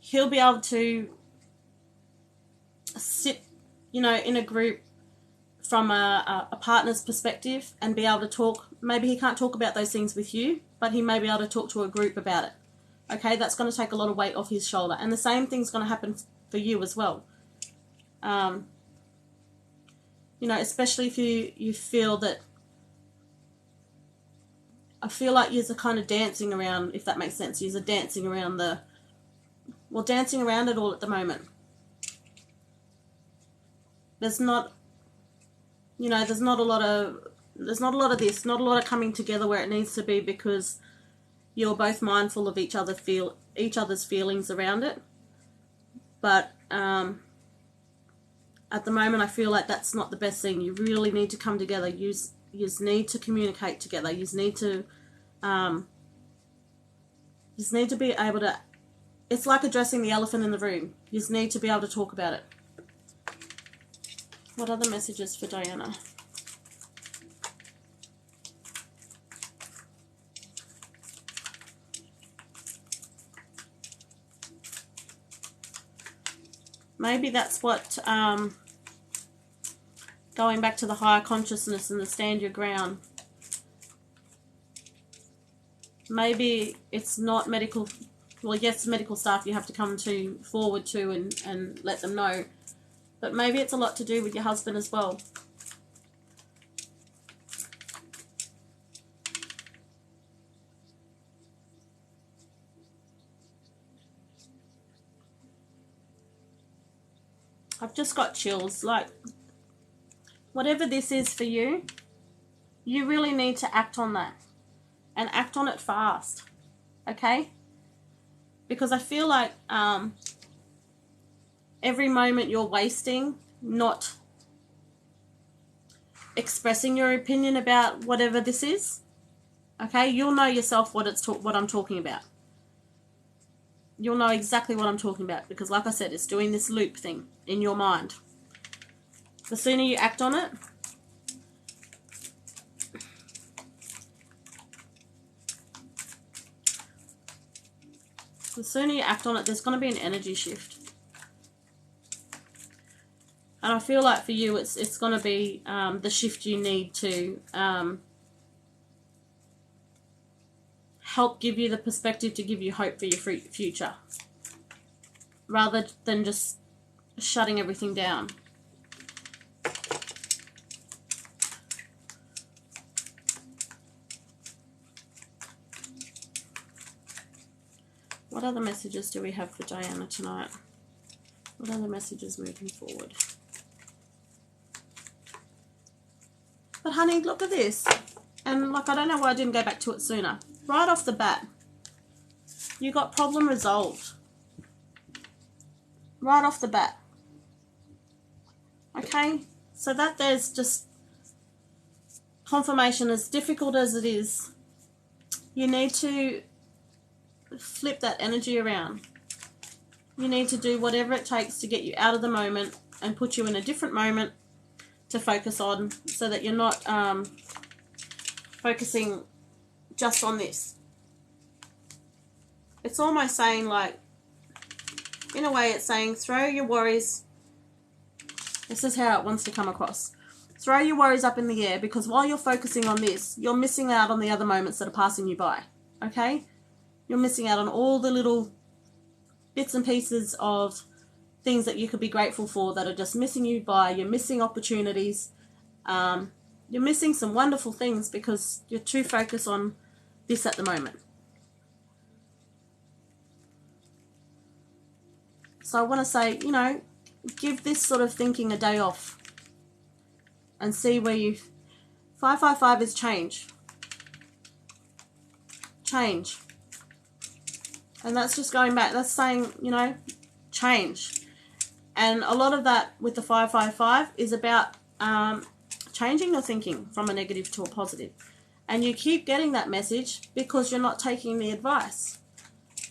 he'll be able to sit, in a group from a partner's perspective and be able to talk. Maybe he can't talk about those things with you, but he may be able to talk to a group about it. Okay, that's going to take a lot of weight off his shoulder. And the same thing's going to happen for you as well. Especially if you feel that, I feel like you're kind of dancing around, if that makes sense. You're dancing around dancing around it all at the moment. There's not a lot of this, not a lot of coming together where it needs to be, because you're both mindful of each other's feelings around it. But at the moment, I feel like that's not the best thing. You really need to come together. You need to communicate together. You need to be able to. It's like addressing the elephant in the room. You just need to be able to talk about it. What other messages for Diana? Maybe that's what, going back to the higher consciousness and the stand your ground. Maybe it's not medical, well, yes, medical staff you have to come forward to and let them know. But maybe it's a lot to do with your husband as well. I've just got chills. Like, whatever this is for you, you really need to act on that. And act on it fast. Okay? Because I feel like every moment you're wasting not expressing your opinion about whatever this is, okay, you'll know yourself what I'm talking about. You'll know exactly what I'm talking about, because like I said, it's doing this loop thing in your mind. The sooner you act on it, there's going to be an energy shift. And I feel like for you, it's going to be the shift you need to help give you the perspective to give you hope for your future, rather than just shutting everything down. What other messages do we have for Diana tonight? What other messages moving forward? But honey, look at this. And like, I don't know why I didn't go back to it sooner. Right off the bat, you got problem resolved. Right off the bat. Okay? So that there's just confirmation, as difficult as it is, you need to flip that energy around. You need to do whatever it takes to get you out of the moment and put you in a different moment to focus on, so that you're not focusing just on this. It's almost saying, like, in a way it's saying, throw your worries. This is how it wants to come across. Throw your worries up in the air, because while you're focusing on this, you're missing out on the other moments that are passing you by. Okay? You're missing out on all the little bits and pieces of things that you could be grateful for that are just missing you by. You're missing opportunities. You're missing some wonderful things because you're too focused on this at the moment. So I want to say, you know, give this sort of thinking a day off and see where you... 555 is change. Change. And that's just going back. That's saying, you know, change. And a lot of that with the 555 is about changing your thinking from a negative to a positive. And you keep getting that message because you're not taking the advice.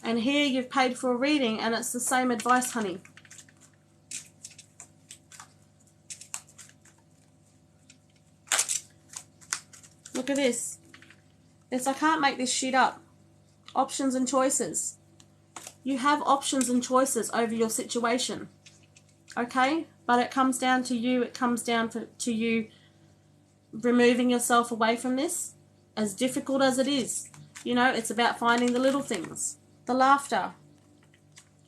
And here you've paid for a reading and it's the same advice, honey. Look at this. It's, I can't make this shit up. Options and choices. You have options and choices over your situation. Okay? But it comes down to you. It comes down to you removing yourself away from this. As difficult as it is. You know, it's about finding the little things. The laughter.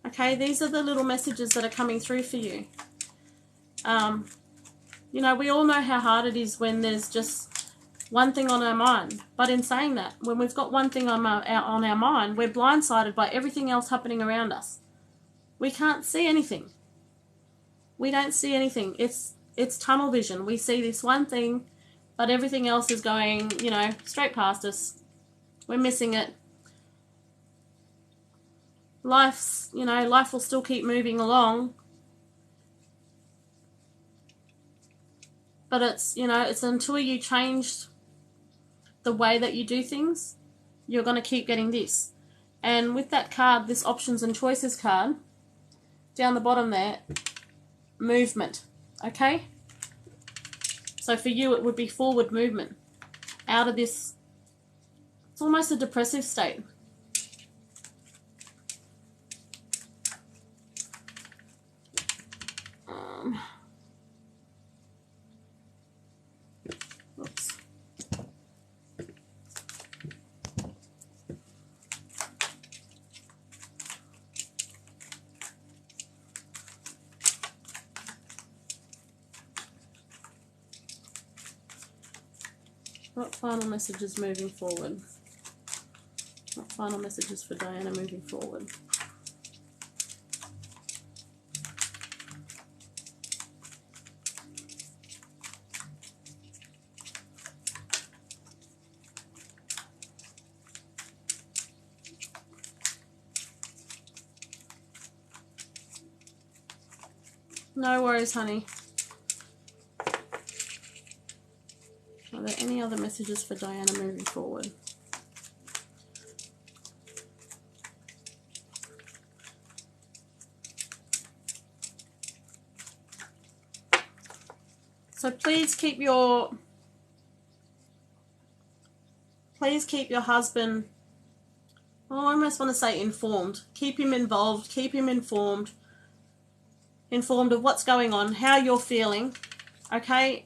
Okay? These are the little messages that are coming through for you. You know, we all know how hard it is when there's just one thing on our mind. But in saying that, when we've got one thing on our mind, we're blindsided by everything else happening around us. We can't see anything. We don't see anything. It's tunnel vision. We see this one thing, but everything else is going, you know, straight past us. We're missing it. Life will still keep moving along. But it's, you know, it's until you change the way that you do things, you're going to keep getting this. And with that card, this options and choices card, down the bottom there, movement. Okay? So for you, it would be forward movement. Out of this, it's almost a depressive state. Oops. What final messages moving forward? What final messages for Diana moving forward? No worries, honey. Are there any other messages for Diana moving forward? So please keep your husband, oh, I almost want to say informed. Keep him involved, keep him informed of what's going on, how you're feeling, okay?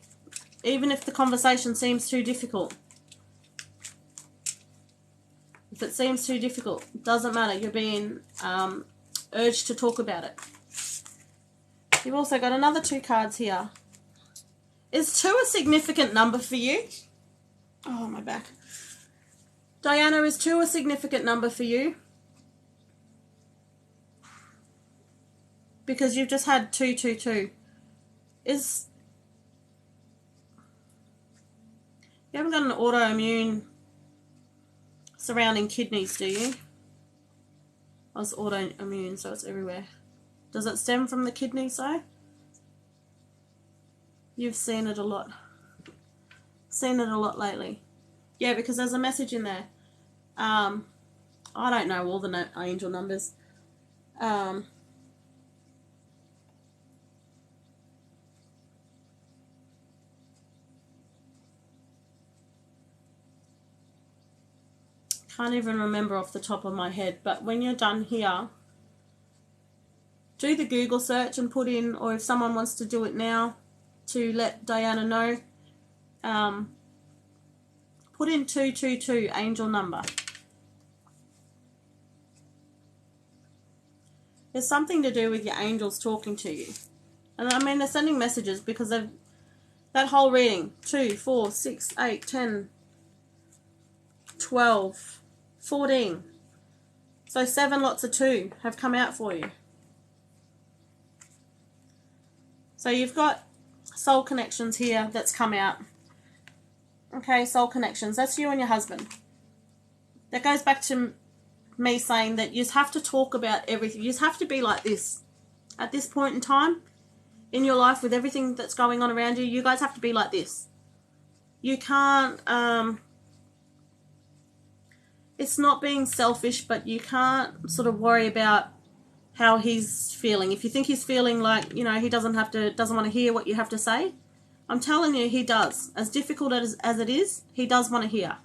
Even if the conversation seems too difficult. If it seems too difficult, it doesn't matter. You're being urged to talk about it. You've also got another 2 cards here. Is 2 a significant number for you? Oh, my back. Diana, is 2 a significant number for you? Because you've just had 222. You haven't got an autoimmune surrounding kidneys, do you? Oh, it's autoimmune, so it's everywhere. Does it stem from the kidneys, though? You've seen it a lot. Seen it a lot lately. Yeah, because there's a message in there. I don't know all the angel numbers. Can't even remember off the top of my head. But when you're done here, do the Google search and put in, or if someone wants to do it now to let Diana know, put in 222 angel number. There's something to do with your angels talking to you. And I mean, they're sending messages because of that whole reading. 2, 4, 6, 8, 10, 12, 14. So 7 lots of 2 have come out for you. So you've got soul connections here that's come out. Okay, soul connections. That's you and your husband. That goes back to me saying that you have to talk about everything. You have to be like this. At this point in time in your life with everything that's going on around you, you guys have to be like this. You can't, it's not being selfish, but you can't sort of worry about how he's feeling. If you think he's feeling like, you know, he doesn't want to hear what you have to say, I'm telling you, he does. As difficult as it is, he does want to hear.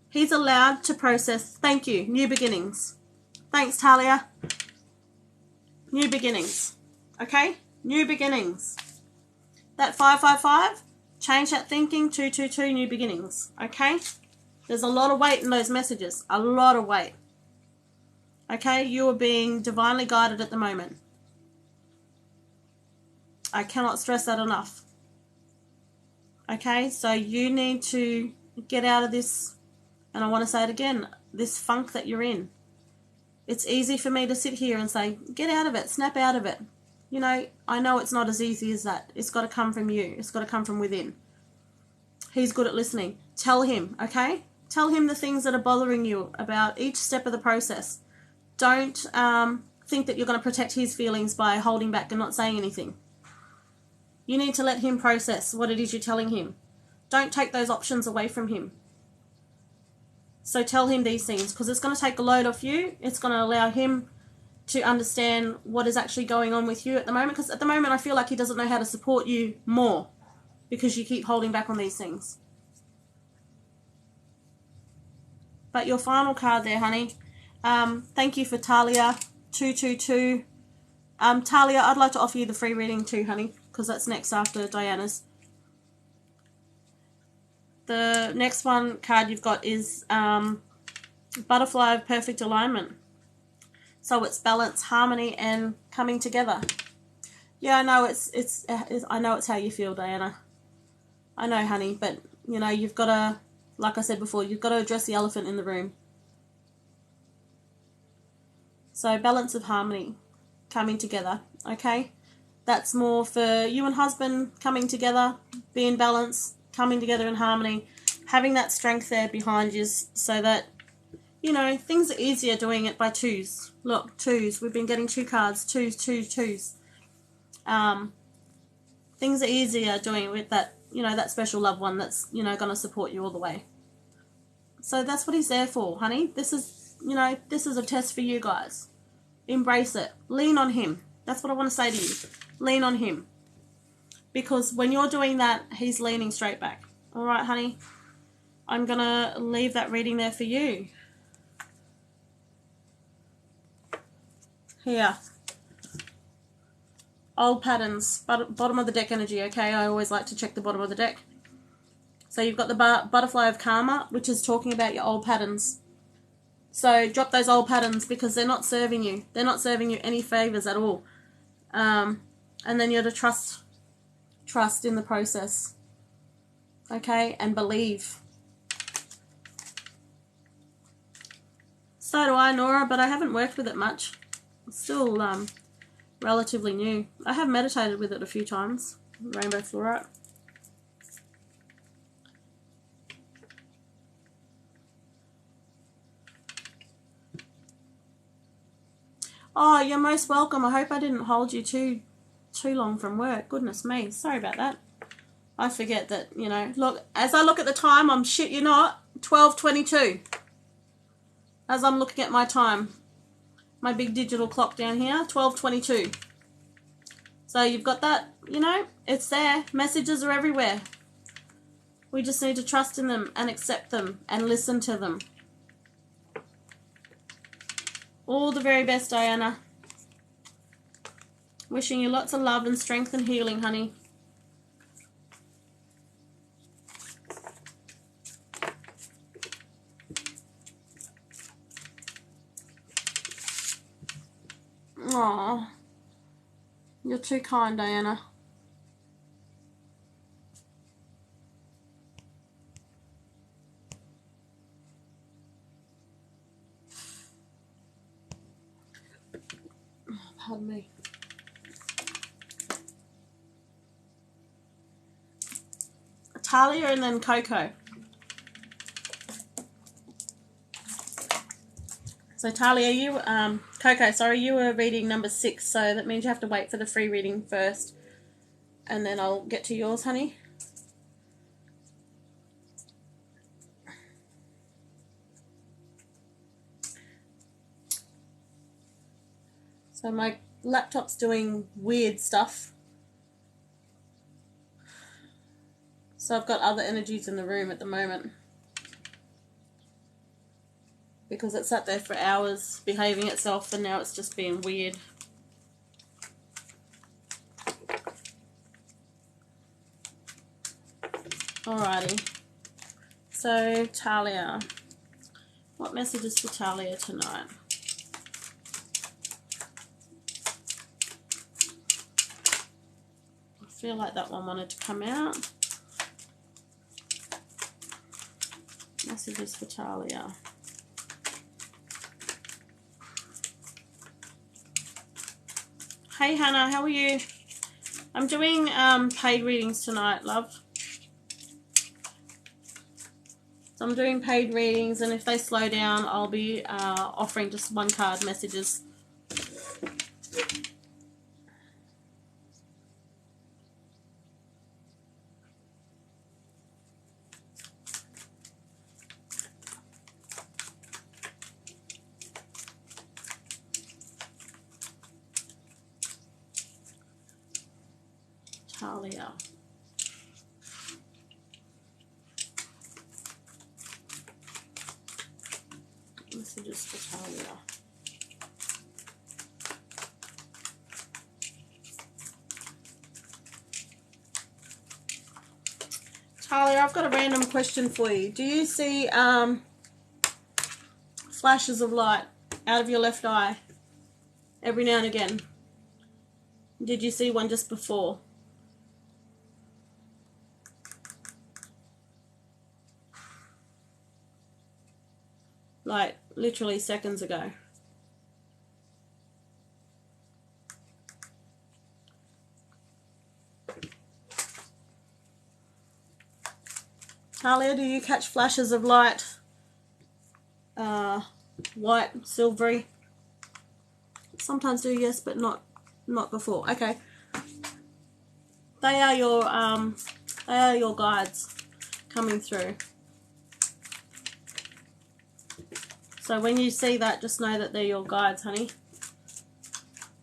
He's allowed to process. Thank you. New beginnings. Thanks, Talia. New beginnings. Okay? New beginnings. That 555, change that thinking. 222, new beginnings. Okay? There's a lot of weight in those messages. A lot of weight. Okay? You are being divinely guided at the moment. I cannot stress that enough. Okay? So you need to get out of this, and I want to say it again, this funk that you're in. It's easy for me to sit here and say, get out of it, snap out of it. You know, I know it's not as easy as that. It's got to come from you. It's got to come from within. He's good at listening. Tell him, okay? Tell him the things that are bothering you about each step of the process. Don't think that you're going to protect his feelings by holding back and not saying anything. You need to let him process what it is you're telling him. Don't take those options away from him. So tell him these things, because it's going to take a load off you. It's going to allow him to understand what is actually going on with you at the moment. Because at the moment I feel like he doesn't know how to support you more because you keep holding back on these things. But your final card there, honey. Thank you for Talia. 222. Talia, I'd like to offer you the free reading too, honey, because that's next after Diana's. The next one card you've got is Butterfly of Perfect Alignment. So it's balance, harmony, and coming together. Yeah, I know I know it's how you feel, Diana. I know, honey, but you know you've got to, like I said before, you've got to address the elephant in the room. So balance of harmony, coming together. Okay, that's more for you and husband coming together, being balanced, coming together in harmony, having that strength there behind you, so that you know things are easier doing it by twos. Look, twos. We've been getting 2 cards, twos, twos, twos. Things are easier doing it with that, you know, that special loved one that's, you know, going to support you all the way. So that's what he's there for, honey. This is, you know, this is a test for you guys. Embrace it. Lean on him. That's what I want to say to you. Lean on him. Because when you're doing that, he's leaning straight back. All right, honey? I'm going to leave that reading there for you. Here. Old patterns. Bottom of the deck energy, okay? I always like to check the bottom of the deck. So you've got the Butterfly of Karma, which is talking about your old patterns. So drop those old patterns because they're not serving you. They're not serving you any favors at all. And then you're to trust in the process. Okay? And believe. So do I, Nora, but I haven't worked with it much. It's still relatively new. I have meditated with it a few times. Rainbow Fluorite. Oh, you're most welcome. I hope I didn't hold you too long from work. Goodness me. Sorry about that. I forget that, you know. Look, as I look at the time, I'm shit you not, 12:22. As I'm looking at my time. My big digital clock down here, 12:22. So you've got that, you know, it's there. Messages are everywhere. We just need to trust in them and accept them and listen to them. All the very best, Diana. Wishing you lots of love and strength and healing, honey. Aww. You're too kind, Diana. Pardon me. Talia and then Coco. So Talia, you Coco, sorry, you were reading number 6, so that means you have to wait for the free reading first, and then I'll get to yours, honey. So my laptop's doing weird stuff. So I've got other energies in the room at the moment. Because it sat there for hours behaving itself and now it's just being weird. Alrighty. So Talia. What message is for Talia tonight? I feel like that one wanted to come out. Messages for Talia. Hey Hannah, how are you? I'm doing paid readings tonight, love. So I'm doing paid readings, and if they slow down, I'll be offering just 1 card messages. Talia. Messages for Talia. Talia, I've got a random question for you. Do you see flashes of light out of your left eye every now and again? Did you see one just before? Like literally seconds ago. Talia, do you catch flashes of light? White, silvery? Sometimes do, yes, but not before. Okay. They are your guides coming through. So when you see that, just know that they're your guides, honey.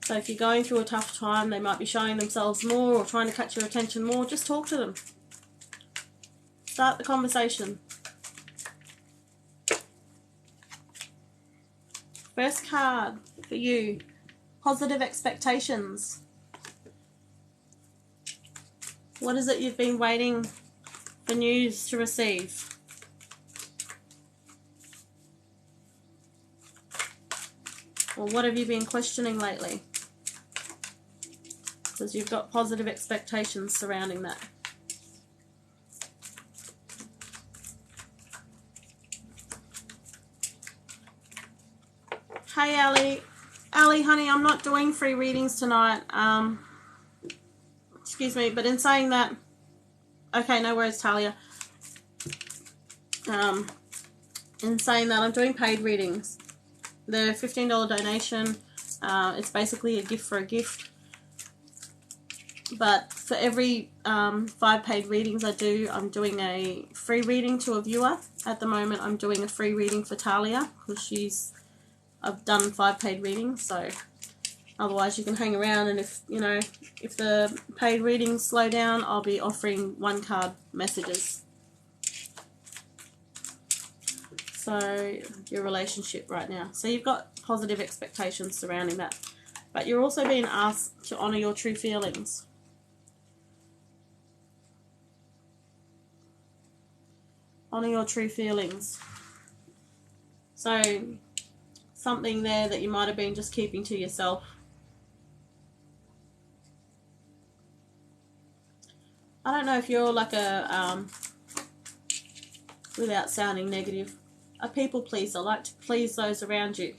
So if you're going through a tough time, they might be showing themselves more or trying to catch your attention more. Just talk to them. Start the conversation. First card for you, positive expectations. What is it you've been waiting for news to receive? Or what have you been questioning lately? Because you've got positive expectations surrounding that. Hey, Ali. Ali, honey, I'm not doing free readings tonight. Excuse me, but in saying that, okay, no worries, Talia. In saying that, I'm doing paid readings. They're a $15 donation. It's basically a gift for a gift. But for every 5 paid readings I do, I'm doing a free reading to a viewer. At the moment, I'm doing a free reading for Talia because I've done 5 paid readings, so otherwise you can hang around, and if the paid readings slow down, I'll be offering 1 card messages. So your relationship right now. So you've got positive expectations surrounding that. But you're also being asked to honour your true feelings. Honour your true feelings. So something there that you might have been just keeping to yourself. I don't know if you're like a, without sounding negative, a people pleaser, like to please those around you.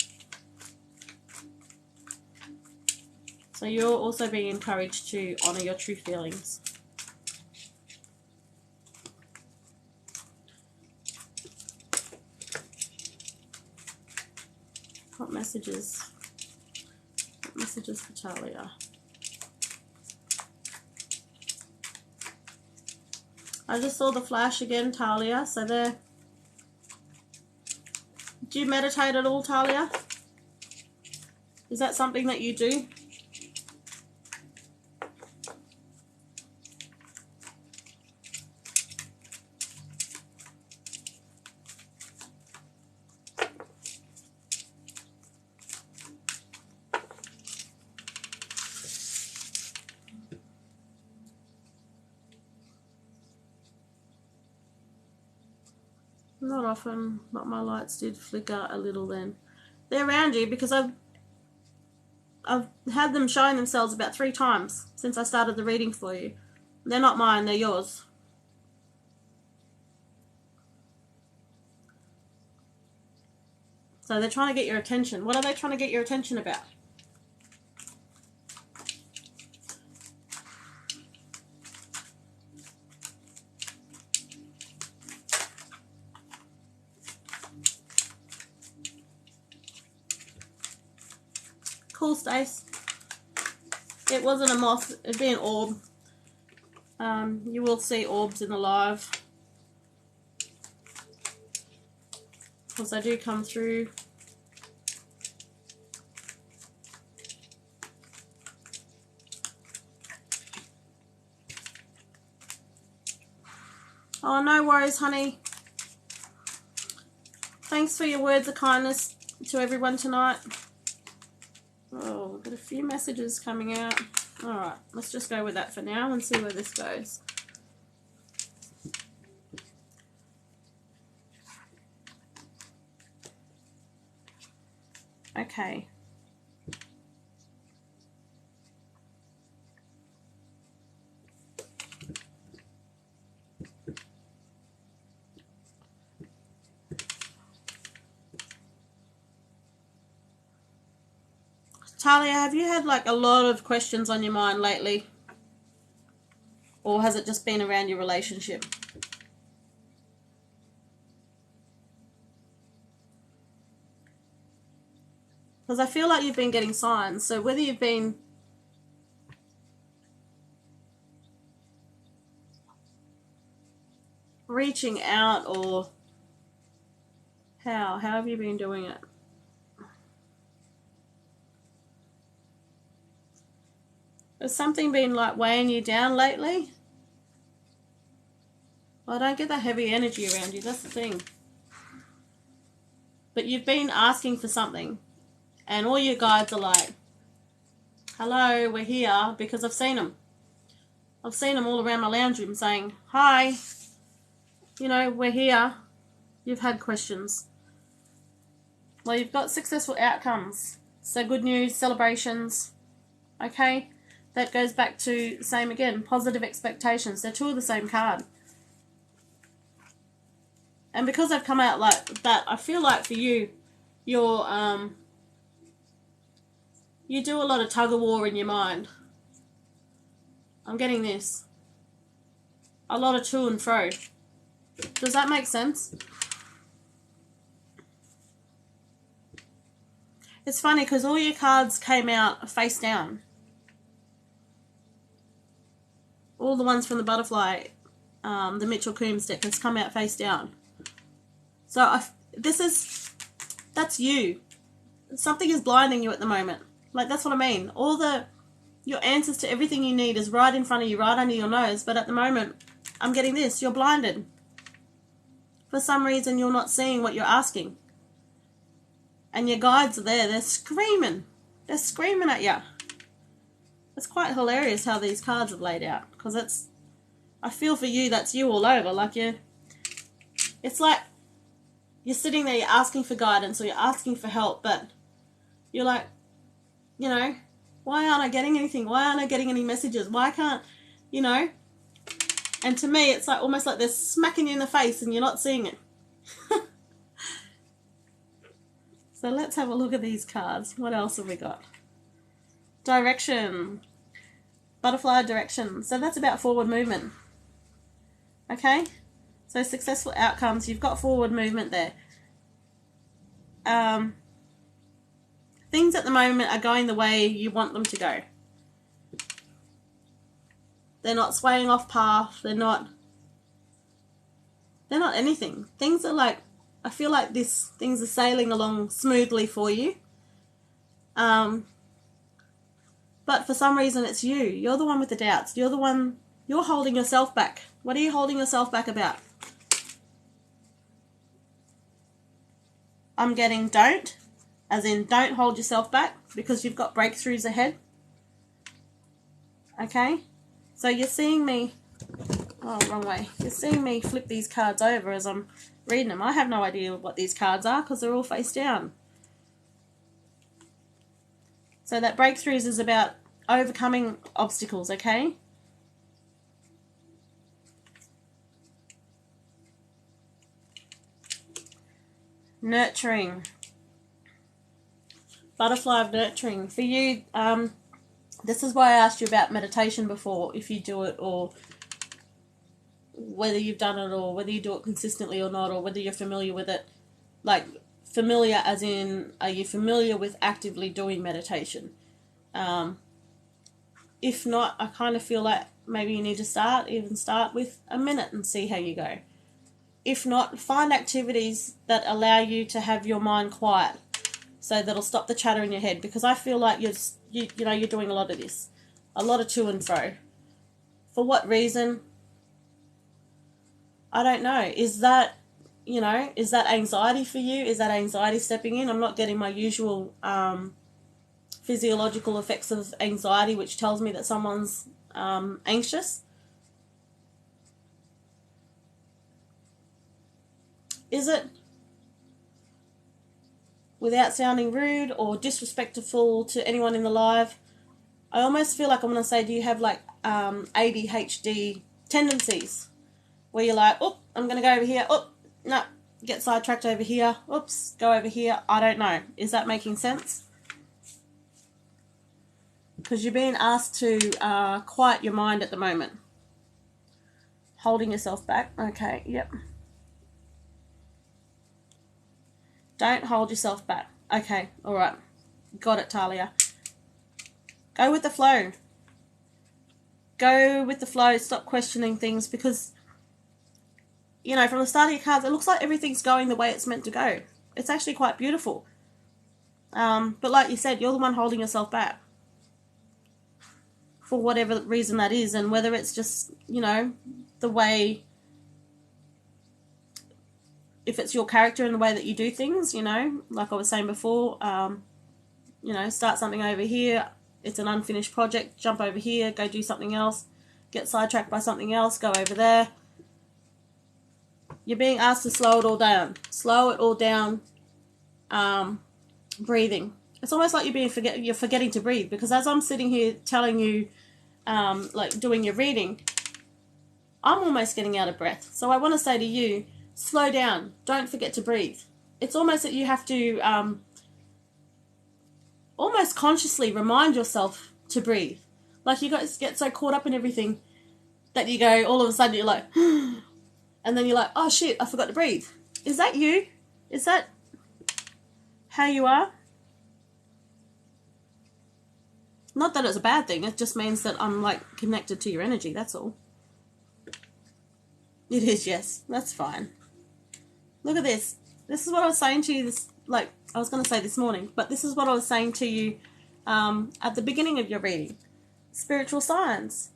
So you're also being encouraged to honour your true feelings. What messages? What messages for Talia? I just saw the flash again, Talia. So there. Do you meditate at all, Talia? Is that something that you do? Not often, but my lights did flicker a little then. They're around you because I've had them showing themselves about 3 times since I started the reading for you. They're not mine, they're yours. So they're trying to get your attention. What are they trying to get your attention about? Cool, Stace. It wasn't a moth, it'd be an orb. You will see orbs in the live, because they do come through. Oh, no worries, honey. Thanks for your words of kindness to everyone tonight. Oh, we've got a few messages coming out. Alright, let's just go with that for now and see where this goes. Okay. Talia, have you had like a lot of questions on your mind lately? Or has it just been around your relationship? Because I feel like you've been getting signs. So whether you've been reaching out or how have you been doing it? Has something been like weighing you down lately? Well, I don't get that heavy energy around you, that's the thing. But you've been asking for something, and all your guides are like, hello, we're here, because I've seen them. I've seen them all around my lounge room saying, hi, you know, we're here. You've had questions. Well, you've got successful outcomes. So good news, celebrations. Okay? That goes back to the same again, positive expectations. They're two of the same card. And because they've come out like that, I feel like for you, you're you do a lot of tug of war in your mind. I'm getting this. A lot of to and fro. Does that make sense? It's funny because all your cards came out face down. All the ones from the butterfly, the Mitchell Coombs deck has come out face down. So that's you. Something is blinding you at the moment. Like, that's what I mean. Your answers to everything you need is right in front of you, right under your nose. But at the moment, I'm getting this. You're blinded. For some reason, you're not seeing what you're asking. And your guides are there. They're screaming. They're screaming at you. It's quite hilarious how these cards have laid out. Because I feel for you, that's you all over. Like, it's like you're sitting there, you're asking for guidance or you're asking for help. But you're like, you know, why aren't I getting anything? Why aren't I getting any messages? Why can't, you know? And to me, it's like almost like they're smacking you in the face and you're not seeing it. So let's have a look at these cards. What else have we got? Direction. Butterfly direction. So that's about forward movement. Okay? So successful outcomes. You've got forward movement there. Things at the moment are going the way you want them to go. They're not swaying off path. They're not anything. Things are like, I feel like things are sailing along smoothly for you. But for some reason it's you. You're the one with the doubts. You're holding yourself back. What are you holding yourself back about? I'm getting don't, as in don't hold yourself back because you've got breakthroughs ahead. Okay? So you're seeing me, oh, wrong way. You're seeing me flip these cards over as I'm reading them. I have no idea what these cards are because they're all face down. So that breakthroughs is about overcoming obstacles, okay? Nurturing. Butterfly of nurturing. For you, this is why I asked you about meditation before, if you do it or whether you've done it or whether you do it consistently or not or whether you're familiar with it. Like, familiar as in, are you familiar with actively doing meditation? If not, I kind of feel like maybe you need to start with a minute and see how you go. If not, find activities that allow you to have your mind quiet so that'll stop the chatter in your head, because I feel like you're doing a lot of this, a lot of to and fro. For what reason? I don't know. Is that anxiety for you? Is that anxiety stepping in? I'm not getting my usual physiological effects of anxiety, which tells me that someone's anxious. Is it without sounding rude or disrespectful to anyone in the live, I almost feel like I'm going to say, do you have like ADHD tendencies where you're like, oh, I'm going to go over here, oh, no, get sidetracked over here, oops, go over here. I don't know. Is that making sense? Because you're being asked to quiet your mind at the moment. Holding yourself back. Okay, yep. Don't hold yourself back. Okay, all right. Got it, Talia. Go with the flow. Go with the flow. Stop questioning things because, you know, from the start of your cards, it looks like everything's going the way it's meant to go. It's actually quite beautiful. But like you said, you're the one holding yourself back. For whatever reason that is, and whether it's just, you know, the way, if it's your character and the way that you do things, you know, like I was saying before, you know, start something over here, it's an unfinished project, jump over here, go do something else, get sidetracked by something else, go over there. You're being asked to slow it all down. Slow it all down. Breathing. It's almost like you're forgetting to breathe, because as I'm sitting here telling you, like doing your reading, I'm almost getting out of breath. So I want to say to you, slow down. Don't forget to breathe. It's almost that you have to almost consciously remind yourself to breathe. Like you guys get so caught up in everything that you go, all of a sudden you're like, and then you're like, oh shit, I forgot to breathe. Is that you? Is that how you are? Not that it's a bad thing, it just means that I'm like connected to your energy, that's all. It is, yes, that's fine. Look at this. This is what I was saying to you, I was going to say this morning, but this is what I was saying to you at the beginning of your reading. Spiritual signs.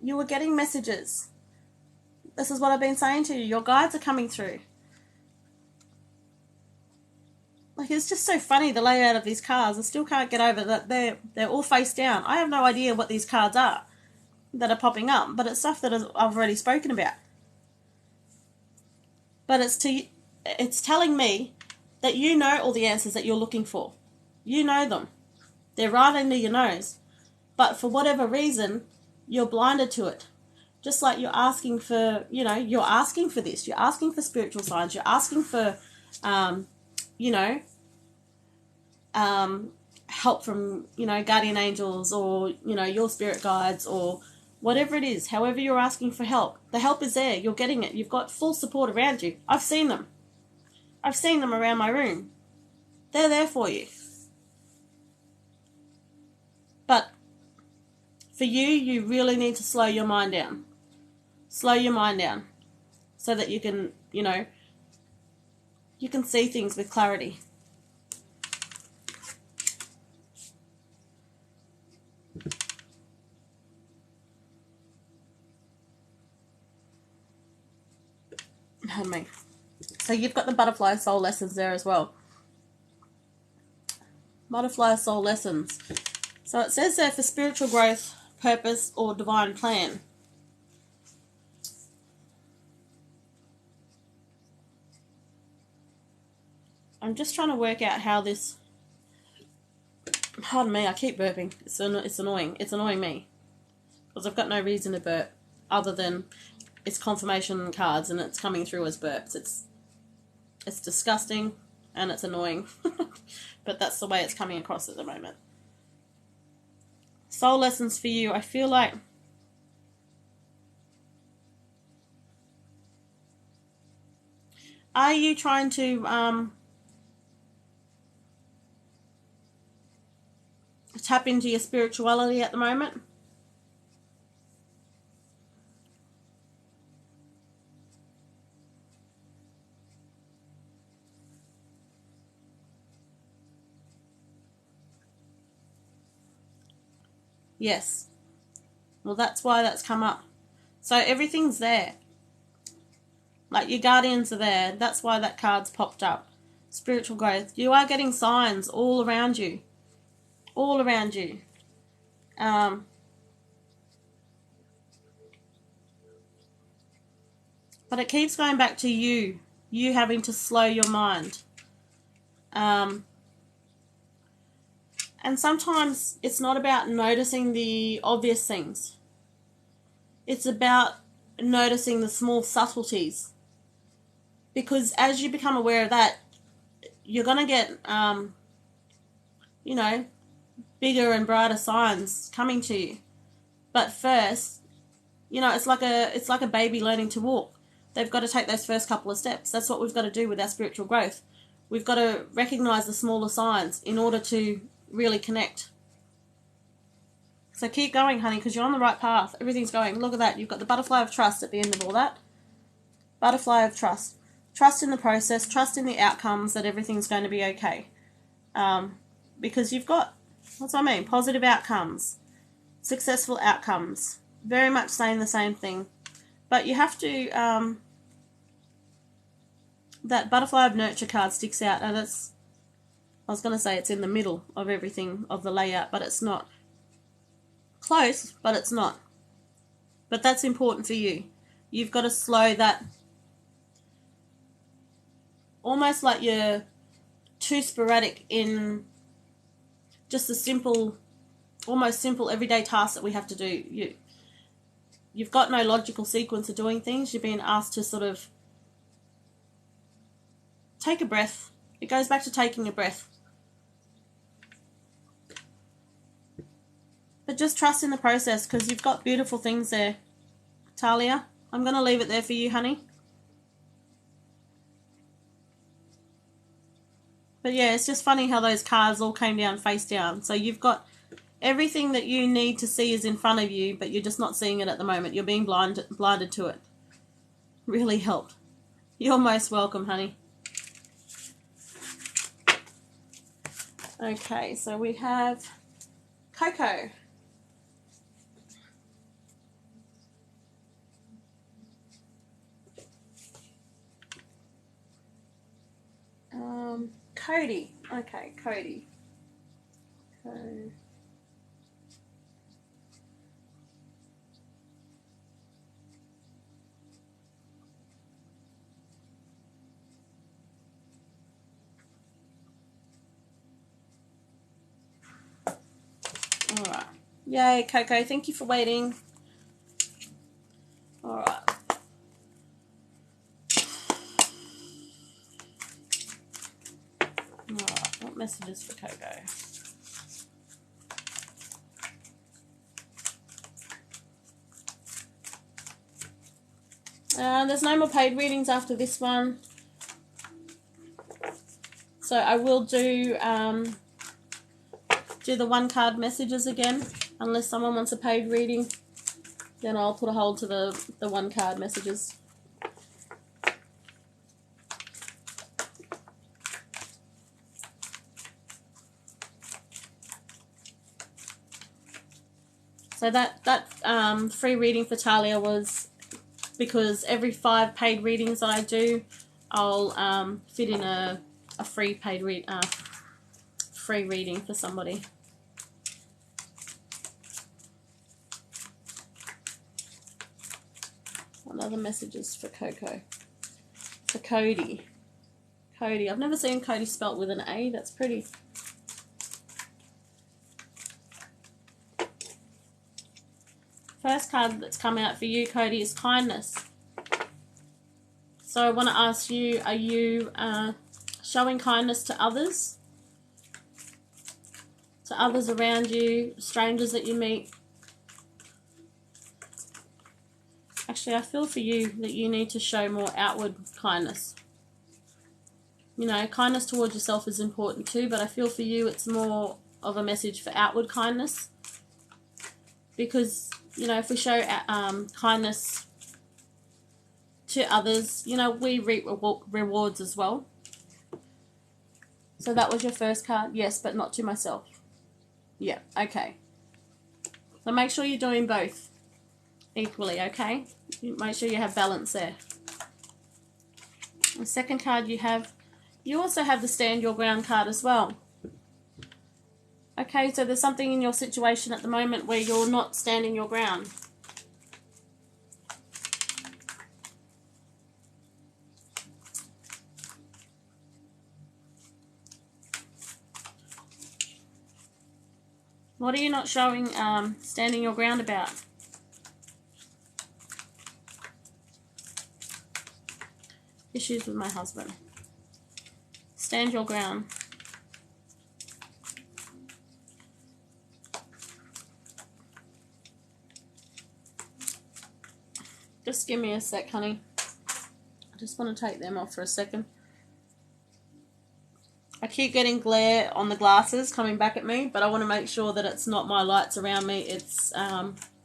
You were getting messages. This is what I've been saying to you. Your guides are coming through. Like, it's just so funny, the layout of these cards. I still can't get over that they're all face down. I have no idea what these cards are that are popping up, but it's stuff that I've already spoken about. But it's telling me that you know all the answers that you're looking for. You know them. They're right under your nose. But for whatever reason, you're blinded to it. Just like you're asking for, you know, you're asking for this. You're asking for spiritual signs. You're asking for, you know, help from, you know, guardian angels or, you know, your spirit guides or whatever it is. However you're asking for help. The help is there. You're getting it. You've got full support around you. I've seen them. I've seen them around my room. They're there for you. But for you, you really need to slow your mind down. Slow your mind down so that you can, you know, you can see things with clarity. Pardon me. So you've got the butterfly soul lessons there as well. Butterfly soul lessons. So it says there for spiritual growth, purpose, or divine plan. I'm just trying to work out how this... Pardon me, I keep burping. It's annoying. It's annoying me. Because I've got no reason to burp other than it's confirmation cards and it's coming through as burps. It's disgusting and it's annoying. But that's the way it's coming across at the moment. Soul lessons for you. I feel like are you trying to tap into your spirituality at the moment? Yes. Well, that's why that's come up. So everything's there. Like your guardians are there. That's why that card's popped up. Spiritual growth. You are getting signs all around you. All around you. But it keeps going back to you. You having to slow your mind. And sometimes it's not about noticing the obvious things. It's about noticing the small subtleties. Because as you become aware of that, you're going to get, you know, bigger and brighter signs coming to you. But first, you know, it's like a baby learning to walk. They've got to take those first couple of steps. That's what we've got to do with our spiritual growth. We've got to recognize the smaller signs in order to really connect. So keep going, honey, because you're on the right path. Everything's going. Look at that. You've got the butterfly of trust at the end of all that. Butterfly of trust. Trust in the process. Trust in the outcomes, that everything's going to be okay. Because you've got, what's what I mean? Positive outcomes. Successful outcomes. Very much saying the same thing. But you have to, that butterfly of nurture card sticks out, and it's, I was going to say it's in the middle of everything, of the layout, but it's not. Close, but it's not. But that's important for you. You've got to slow that, almost like you're too sporadic in just the simple, almost simple everyday tasks that we have to do. You've got no logical sequence of doing things. You're being asked to sort of take a breath. It goes back to taking a breath. But just trust in the process, because you've got beautiful things there, Talia. I'm going to leave it there for you, honey. But yeah, it's just funny how those cards all came down face down. So you've got everything that you need to see is in front of you, but you're just not seeing it at the moment. You're being blinded to it. Really helped. You're most welcome, honey. Okay, so we have Coco. Cody. Okay, Cody. Okay. All right. Yay, Coco. Thank you for waiting. All right. Alright, what messages for Coco? There's no more paid readings after this one. So I will do the one card messages again. Unless someone wants a paid reading, then I'll put a hold to the one card messages. So that free reading for Talia was because every 5 paid readings that I do, I'll fit in a free paid free reading for somebody. What other messages for Coco? For Cody. Cody. I've never seen Cody spelt with an A. That's pretty. First card that's come out for you, Cody, is kindness. So I want to ask you, are you showing kindness to others? To others around you, strangers that you meet? Actually, I feel for you that you need to show more outward kindness. You know, kindness towards yourself is important too, but I feel for you it's more of a message for outward kindness. Because, you know, if we show kindness to others, you know, we reap rewards as well. So that was your first card? Yes, but not to myself. Yeah, okay. So make sure you're doing both equally, okay? Make sure you have balance there. The second card you also have the Stand Your Ground card as well. Okay, so there's something in your situation at the moment where you're not standing your ground. What are you not showing standing your ground about? Issues with my husband. Stand your ground. Just give me a sec, honey. I just want to take them off for a second. I keep getting glare on the glasses coming back at me, but I want to make sure that it's not my lights around me. It's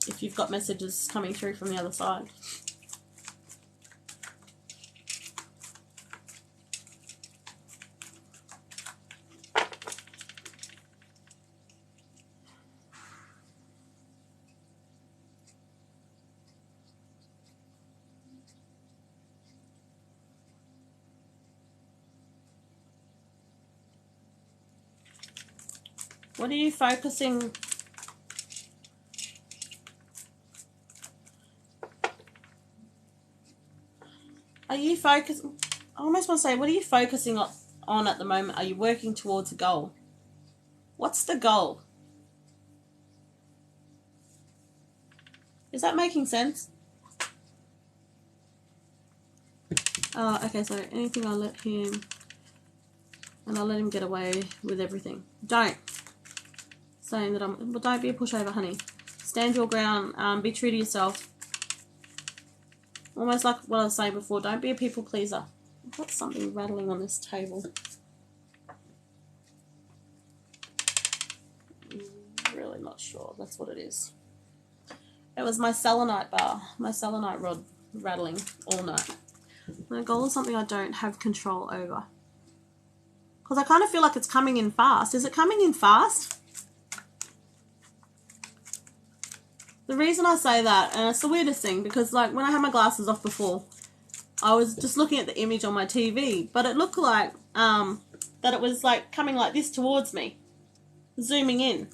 if you've got messages coming through from the other side. What are you focusing? Are you focusing? I almost want to say, what are you focusing on at the moment? Are you working towards a goal? What's the goal? Is that making sense? Okay, so anything I'll let him, and I'll let him get away with everything. Don't. Saying that well, don't be a pushover, honey. Stand your ground. Be true to yourself. Almost like what I was saying before. Don't be a people pleaser. I've got something rattling on this table. Really not sure. That's what it is. It was my selenite bar. My selenite rod rattling all night. My goal is something I don't have control over. Because I kind of feel like it's coming in fast. Is it coming in fast? The reason I say that, and it's the weirdest thing, because like when I had my glasses off before, I was just looking at the image on my TV, but it looked like that it was like coming like this towards me, zooming in.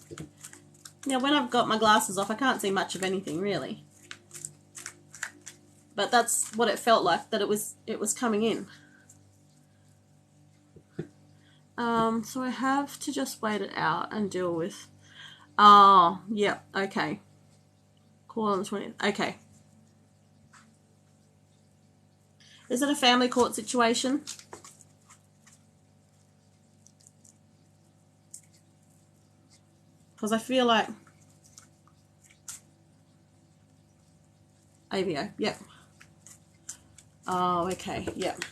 Now when I've got my glasses off, I can't see much of anything really, but that's what it felt like, that it was coming in. So I have to just wait it out and deal with. Oh, yeah, okay. Call on the 20th. Okay. Is it a family court situation? Because I feel like AVO. Yep. Oh, okay. Yep.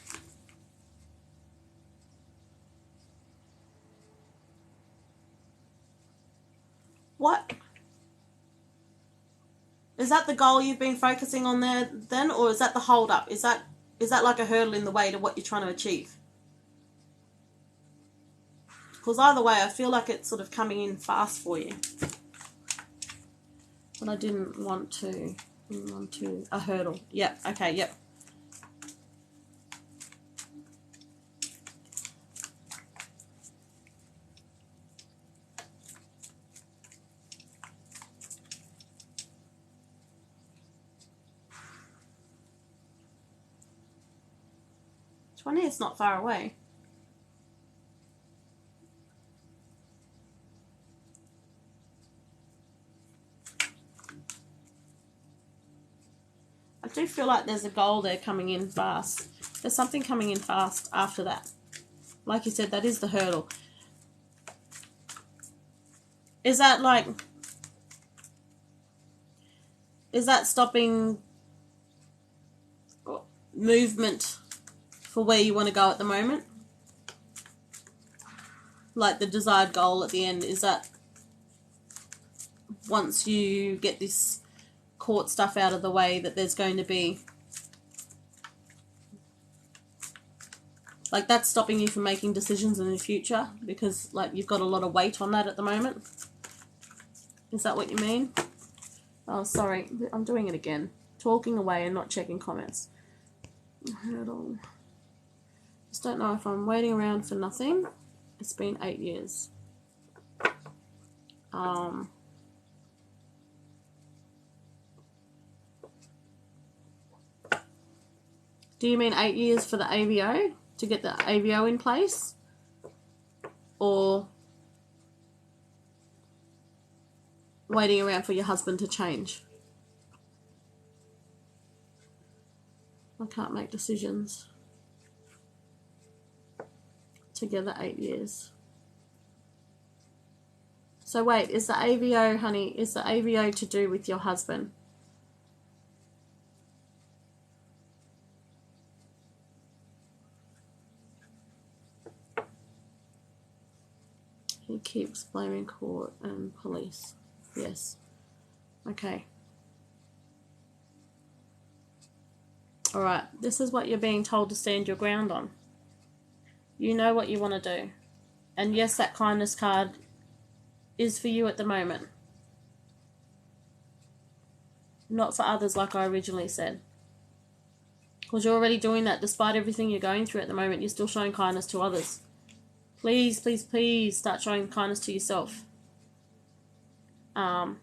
What? Is that the goal you've been focusing on there then, or is that the hold up? Is that like a hurdle in the way to what you're trying to achieve? Because either way, I feel like it's sort of coming in fast for you. But I didn't want to a hurdle. Yep, okay, yep. It's not far away. I do feel like there's a goal there coming in fast. There's something coming in fast after that. Like you said, that is the hurdle. Is that like... Is that stopping movement for where you want to go at the moment? Like the desired goal at the end, is that once you get this court stuff out of the way, that there's going to be... Like that's stopping you from making decisions in the future because like you've got a lot of weight on that at the moment? Is that what you mean? Oh, sorry. I'm doing it again. Talking away and not checking comments. Hurdle. Just don't know if I'm waiting around for nothing. It's been 8 years. Do you mean 8 years for the AVO? To get the AVO in place? Or... waiting around for your husband to change. I can't make decisions. Together 8 years. So wait, is the AVO, honey, is the AVO to do with your husband? He keeps blaming court and police. Yes. Okay. Alright, this is what you're being told to stand your ground on. You know what you want to do. And yes, that kindness card is for you at the moment. Not for others, like I originally said. Because you're already doing that. Despite everything you're going through at the moment, you're still showing kindness to others. Please, please, please start showing kindness to yourself. The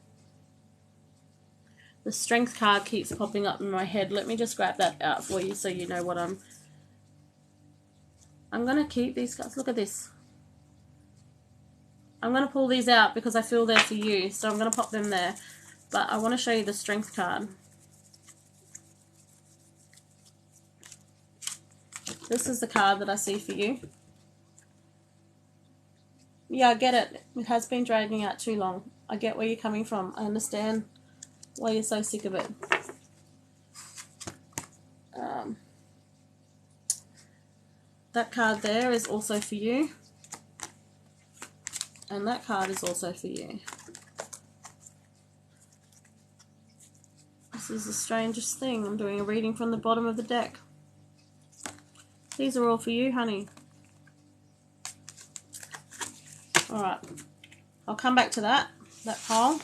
strength card keeps popping up in my head. Let me just grab that out for you so you know what I'm going to keep these cards. Look at this. I'm going to pull these out because I feel they're for you. So I'm going to pop them there. But I want to show you the strength card. This is the card that I see for you. Yeah, I get it. It has been dragging out too long. I get where you're coming from. I understand why you're so sick of it. That card there is also for you. And that card is also for you. This is the strangest thing. I'm doing a reading from the bottom of the deck. These are all for you, honey. Alright. I'll come back to that pile.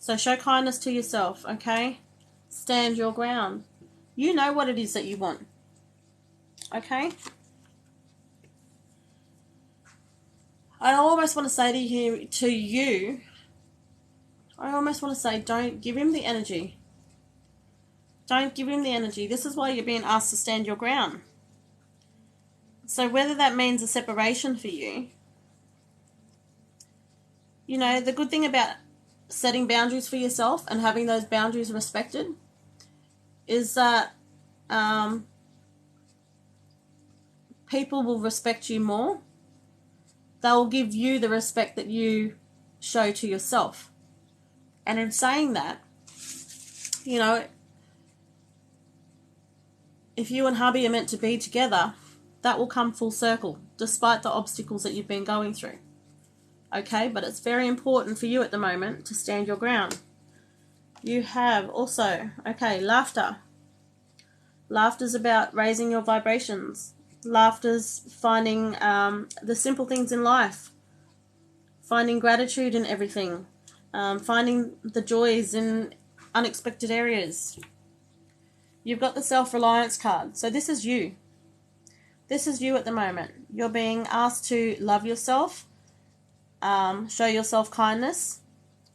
So show kindness to yourself, okay? Stand your ground. You know what it is that you want. Okay? I almost want to say to you, I almost want to say, don't give him the energy. Don't give him the energy. This is why you're being asked to stand your ground. So whether that means a separation for you, you know, the good thing about setting boundaries for yourself and having those boundaries respected is that people will respect you more. They'll give you the respect that you show to yourself. And in saying that, you know, if you and hubby are meant to be together, that will come full circle, despite the obstacles that you've been going through. Okay, but it's very important for you at the moment to stand your ground. You have also, okay, laughter. Laughter's about raising your vibrations. Laughter's finding the simple things in life. Finding gratitude in everything. Finding the joys in unexpected areas. You've got the self-reliance card. So this is you. This is you at the moment. You're being asked to love yourself. Show yourself kindness.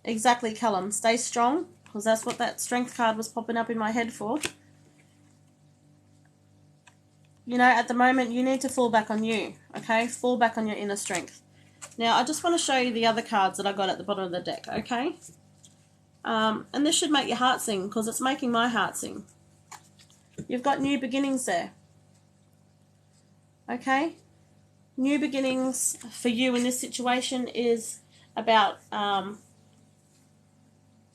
Exactly, Callum. Stay strong, because that's what that strength card was popping up in my head for. You know, at the moment, you need to fall back on you, okay? Fall back on your inner strength. Now, I just want to show you the other cards that I got at the bottom of the deck, okay? And this should make your heart sing, because it's making my heart sing. You've got new beginnings there, okay? New beginnings for you in this situation is about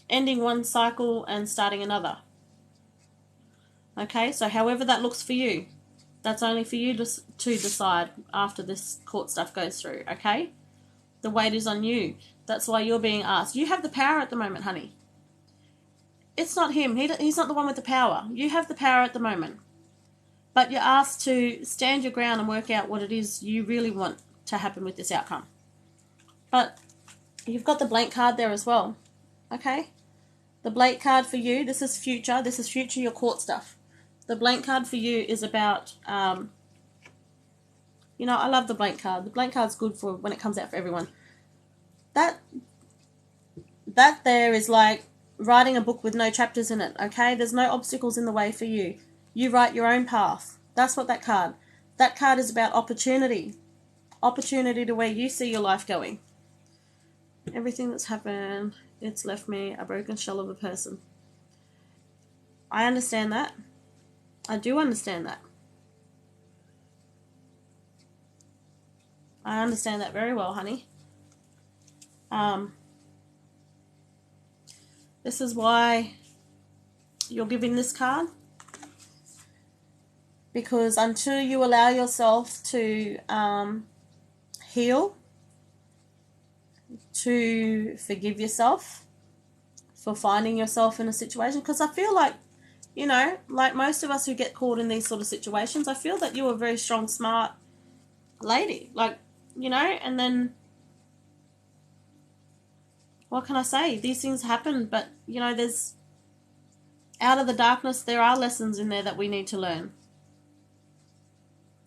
ending one cycle and starting another. Okay, so however that looks for you, that's only for you to decide after this court stuff goes through, okay? The weight is on you. That's why you're being asked. You have the power at the moment, honey. It's not him. He's not the one with the power. You have the power at the moment. But you're asked to stand your ground and work out what it is you really want to happen with this outcome. But you've got the blank card there as well, okay? The blank card for you, this is future. This is future, your court stuff. The blank card for you is about, you know, I love the blank card. The blank card's good for when it comes out for everyone. That there is like writing a book with no chapters in it, okay? There's no obstacles in the way for you. You write your own path. That's what that card is about, opportunity. Opportunity to where you see your life going. Everything that's happened, it's left me a broken shell of a person. I understand that. I do understand that. I understand that very well, honey. This is why you're giving this card. Because until you allow yourself to heal, to forgive yourself for finding yourself in a situation, because I feel like, you know, like most of us who get caught in these sort of situations, I feel that you're a very strong, smart lady. Like, you know, and then what can I say? These things happen, but, you know, there's, out of the darkness, there are lessons in there that we need to learn.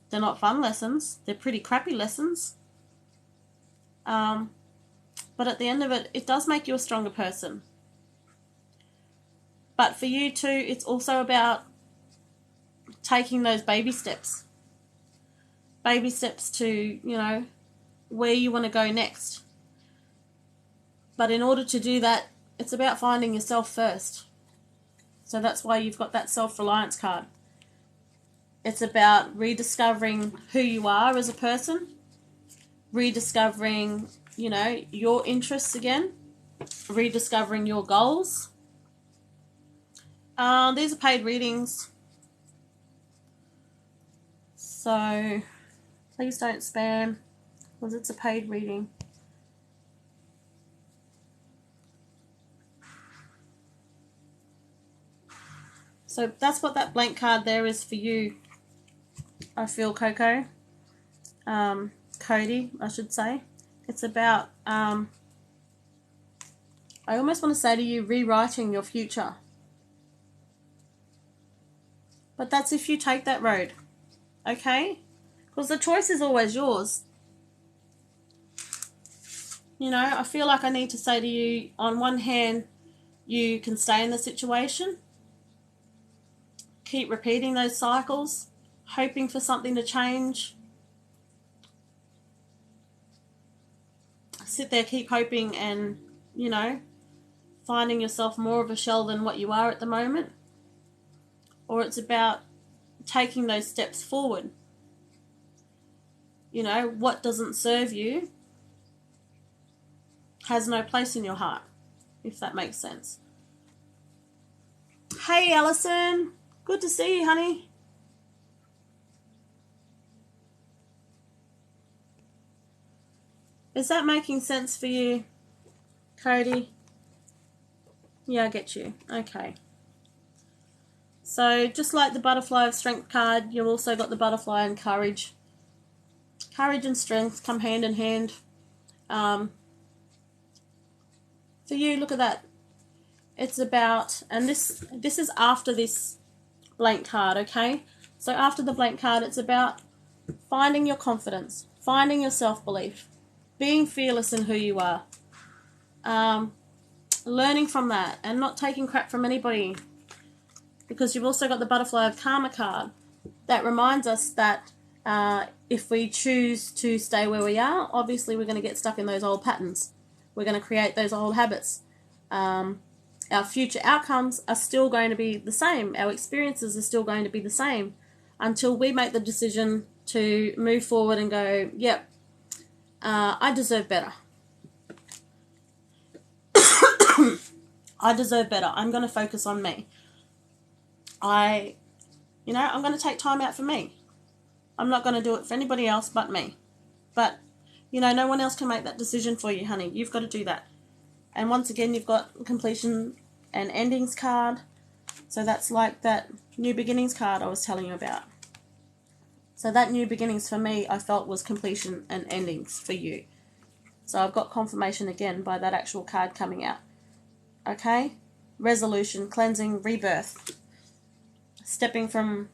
They're not fun lessons. They're pretty crappy lessons. But at the end of it, it does make you a stronger person. But for you too, it's also about taking those baby steps. Baby steps to, you know, where you want to go next. But in order to do that, it's about finding yourself first. So that's why you've got that self-reliance card. It's about rediscovering who you are as a person, rediscovering, you know, your interests again, rediscovering your goals. These are paid readings, so please don't spam, because it's a paid reading. So that's what that blank card there is for you. I feel, Coco. Cody, I should say. It's about, I almost want to say to you, rewriting your future. But that's if you take that road, okay? Because the choice is always yours. You know, I feel like I need to say to you, on one hand, you can stay in the situation, keep repeating those cycles, hoping for something to change. Sit there, keep hoping, and, you know, finding yourself more of a shell than what you are at the moment. Or it's about taking those steps forward. You know, what doesn't serve you has no place in your heart, if that makes sense. Hey, Alison. Good to see you, honey. Is that making sense for you, Cody? Yeah, I get you. Okay. So just like the Butterfly of Strength card, you've also got the Butterfly and Courage. Courage and strength come hand in hand. For you, look at that. It's about, and this is after this blank card, okay? So after the blank card, it's about finding your confidence, finding your self-belief, being fearless in who you are, learning from that, and not taking crap from anybody. Because you've also got the Butterfly of Karma card that reminds us that if we choose to stay where we are, obviously we're going to get stuck in those old patterns. We're going to create those old habits. Our future outcomes are still going to be the same. Our experiences are still going to be the same until we make the decision to move forward and go, yep, I deserve better. I deserve better. I'm going to focus on me. I'm going to take time out for me. I'm not going to do it for anybody else but me. But, no one else can make that decision for you, honey. You've got to do that. And once again, you've got completion and endings card. So that's like that new beginnings card I was telling you about. So that new beginnings for me, I felt was completion and endings for you. So I've got confirmation again by that actual card coming out. Okay? Resolution, cleansing, rebirth. Stepping from,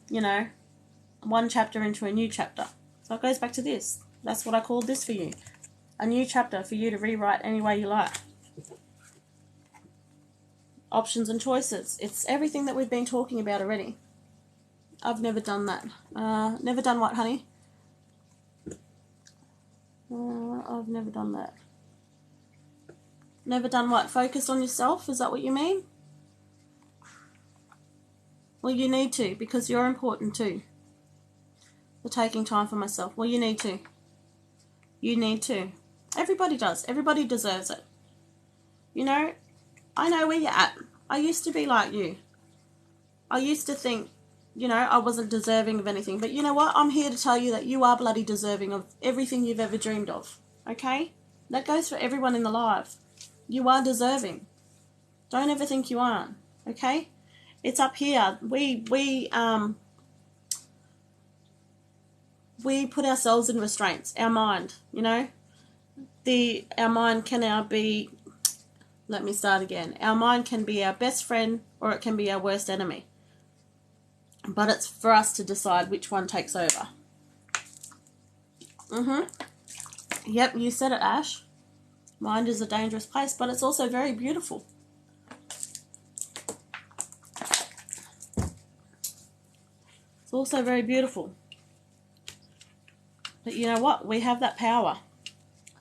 one chapter into a new chapter. So it goes back to this. That's what I called this for you. A new chapter for you to rewrite any way you like. Options and choices. It's everything that we've been talking about already. I've never done that. Never done what, honey? I've never done that. Never done what? Focused on yourself? Is that what you mean? Well, you need to, because you're important too. For taking time for myself. Well, you need to. You need to. Everybody does. Everybody deserves it. You know, I know where you're at. I used to be like you. I used to think, you know, I wasn't deserving of anything. But you know what? I'm here to tell you that you are bloody deserving of everything you've ever dreamed of. Okay? That goes for everyone in the life. You are deserving. Don't ever think you aren't. Okay? It's up here. We put ourselves in restraints. Our mind, you know? Our mind can now be, let me start again. Our mind can be our best friend or it can be our worst enemy. But it's for us to decide which one takes over. Yep, you said it, Ash. Mind is a dangerous place, but it's also very beautiful. It's also very beautiful. But you know what? We have that power.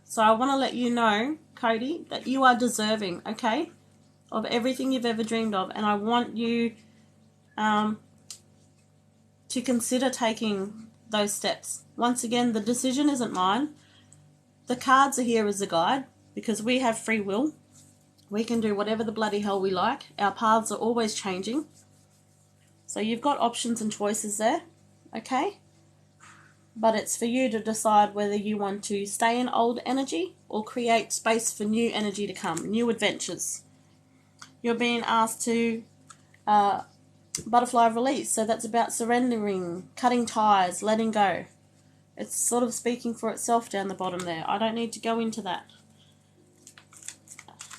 So I want to let you know, Cody, that you are deserving, okay, of everything you've ever dreamed of. And I want you to consider taking those steps. Once again, the decision isn't mine. The cards are here as a guide because we have free will. We can do whatever the bloody hell we like. Our paths are always changing. So you've got options and choices there, okay? But it's for you to decide whether you want to stay in old energy or create space for new energy to come, new adventures. You're being asked to butterfly release, so that's about surrendering, cutting ties, letting go. It's sort of speaking for itself down the bottom there. I don't need to go into that.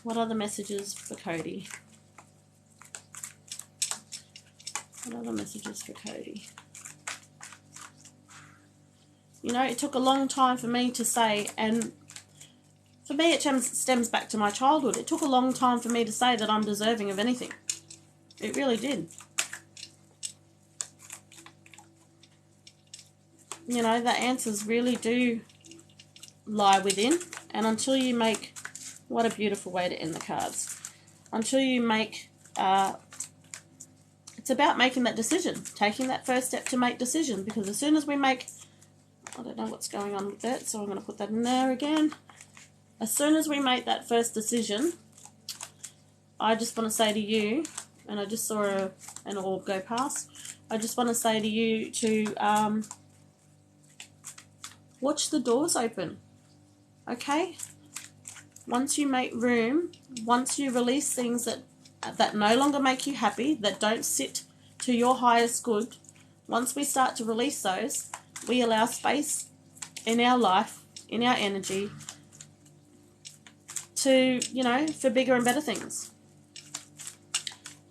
What are the messages for Cody? What are the messages for Cody? You know, it took a long time for me to say, and for me it stems back to my childhood. It took a long time for me to say that I'm deserving of anything. It really did. You know, the answers really do lie within. And until you make, what a beautiful way to end the cards. Until you make, it's about making that decision. Taking that first step to make decision. Because as soon as we make, I don't know what's going on with that, so I'm going to put that in there again. As soon as we make that first decision, I just want to say to you, and I just saw an orb go past, I just want to say to you to watch the doors open, okay? Once you make room, once you release things that no longer make you happy, that don't sit to your highest good, once we start to release those, we allow space in our life, in our energy, to, you know, for bigger and better things.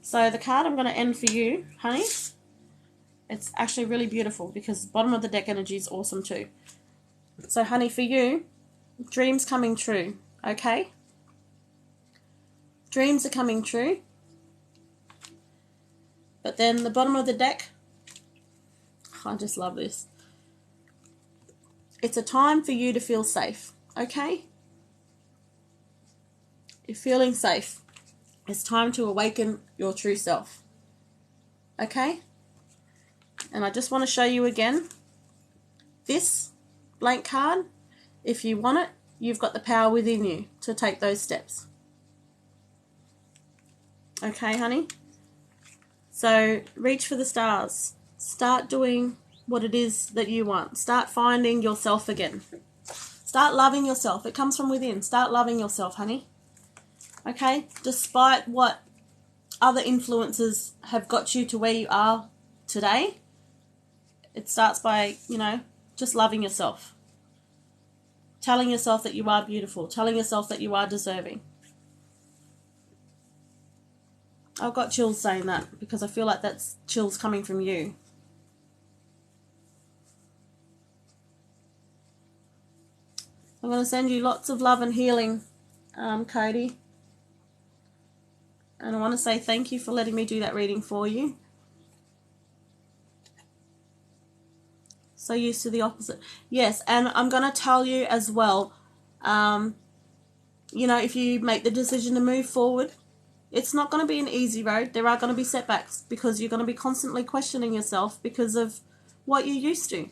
So the card I'm going to end for you, honey, it's actually really beautiful because bottom of the deck energy is awesome too. So, honey, for you, dreams coming true, okay? Dreams are coming true. But then the bottom of the deck, I just love this. It's a time for you to feel safe, okay? You're feeling safe. It's time to awaken your true self, okay? And I just want to show you again, this blank card, if you want it, you've got the power within you to take those steps. Okay, honey? So reach for the stars. Start doing what it is that you want. Start finding yourself again. Start loving yourself. It comes from within. Start loving yourself, honey. Okay? Despite what other influences have got you to where you are today, it starts by, you know, just loving yourself. Telling yourself that you are beautiful. Telling yourself that you are deserving. I've got chills saying that because I feel like that's chills coming from you. I'm going to send you lots of love and healing, Cody. And I want to say thank you for letting me do that reading for you. So used to the opposite. Yes, and I'm going to tell you as well, you know, if you make the decision to move forward, it's not going to be an easy road. There are going to be setbacks because you're going to be constantly questioning yourself because of what you're used to.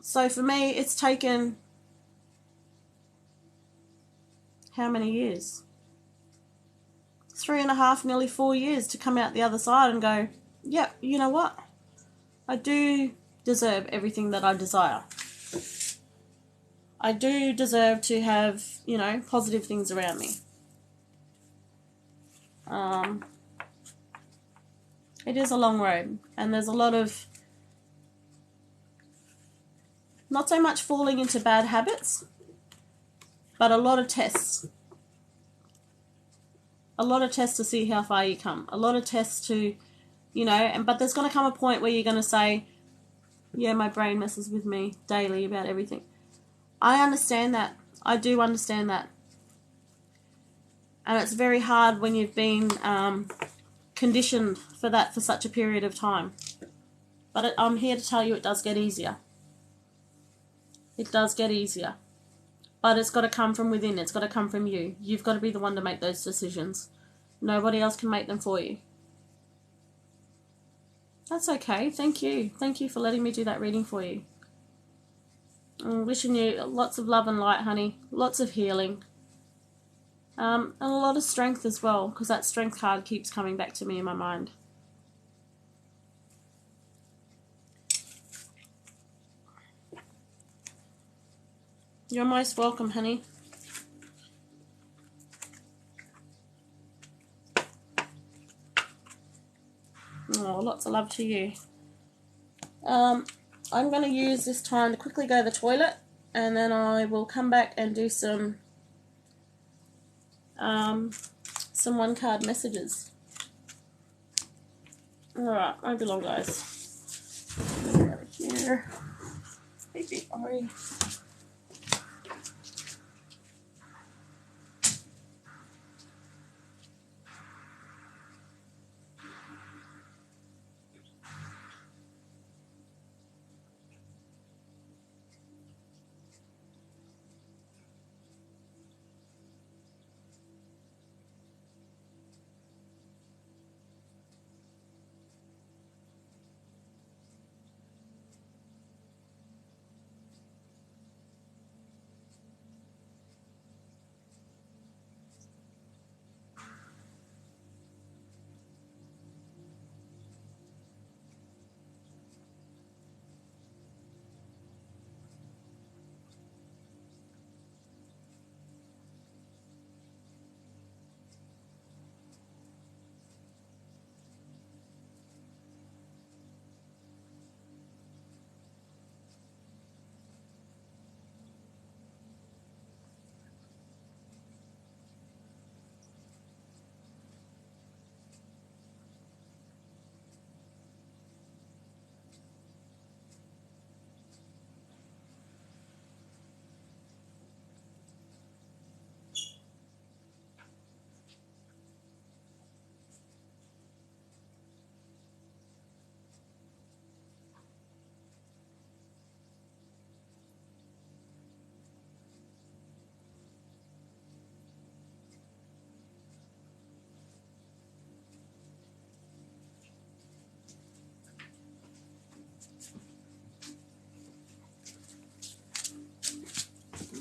So for me, it's taken how many years? 3.5, nearly 4 years to come out the other side and go, yep, you know what? I do deserve everything that I desire. I do deserve to have, you know, positive things around me. It is a long road, and there's a lot of, not so much falling into bad habits, but a lot of tests. A lot of tests to see how far you come. A lot of tests to, you know, but there's going to come a point where you're going to say, yeah, my brain messes with me daily about everything. I understand that. I do understand that. And it's very hard when you've been conditioned for that for such a period of time. But I'm here to tell you it does get easier. It does get easier. But it's got to come from within. It's got to come from you. You've got to be the one to make those decisions. Nobody else can make them for you. That's okay. Thank you. Thank you for letting me do that reading for you. I'm wishing you lots of love and light, honey. Lots of healing. And a lot of strength as well, because that strength card keeps coming back to me in my mind. You're most welcome, honey. Oh, lots of love to you. I'm going to use this time to quickly go to the toilet, and then I will come back and do some one-card messages. Alright, won't be long, guys. Get out of here. Baby, sorry.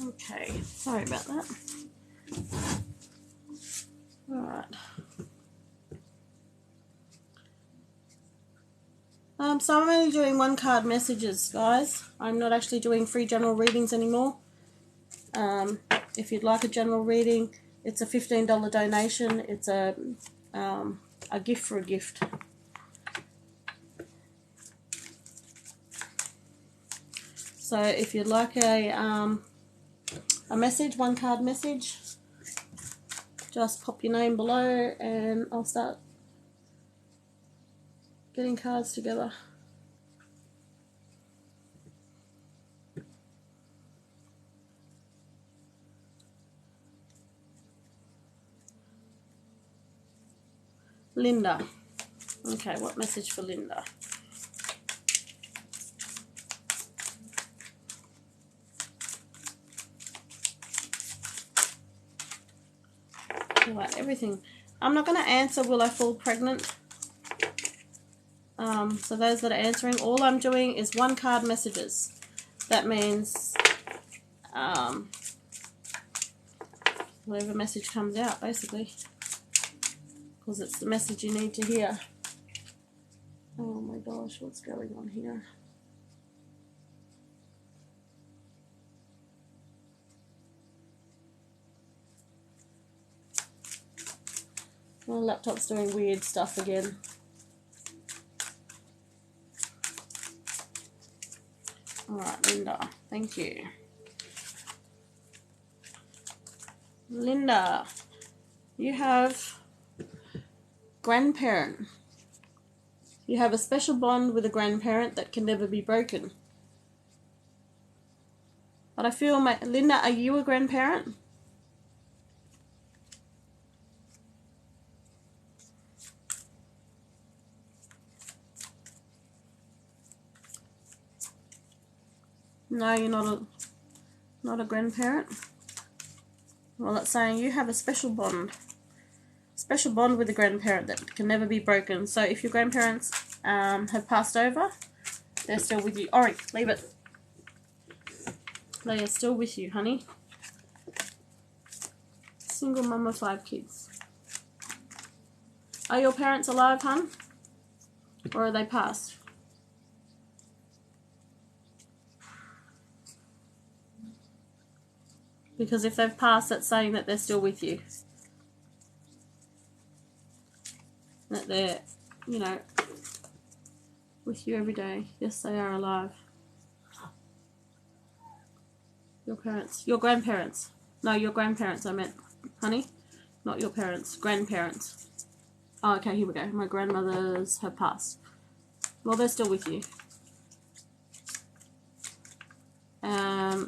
Okay, sorry about that. Alright. So I'm only doing one-card messages, guys. I'm not actually doing free general readings anymore. If you'd like a general reading, it's a $15 donation. It's a gift for a gift. So if you'd like a message, one-card message, just pop your name below and I'll start getting cards together. Linda. Okay, what message for Linda? about everything. I'm not going to answer will I fall pregnant. So those that are answering, all I'm doing is one card messages. That means whatever message comes out, basically, because it's the message you need to hear. Oh my gosh, what's going on here? My laptop's doing weird stuff again. Alright, Linda, thank you. Linda, you have grandparent. You have a special bond with a grandparent that can never be broken. But I feel, Linda, are you a grandparent? No, you're not a grandparent. Well, it's saying you have a special bond with a grandparent that can never be broken. So if your grandparents have passed over, they're still with you. Ori, leave it. They are still with you, honey. Single mum of 5 kids. Are your parents alive, hun? Or are they passed? Because if they've passed, that's saying that they're still with you. That they're, you know, with you every day. Yes, they are alive. Your parents. Your grandparents. No, your grandparents I meant, honey. Not your parents. Grandparents. Oh, okay, here we go. My grandmothers have passed. Well, they're still with you. I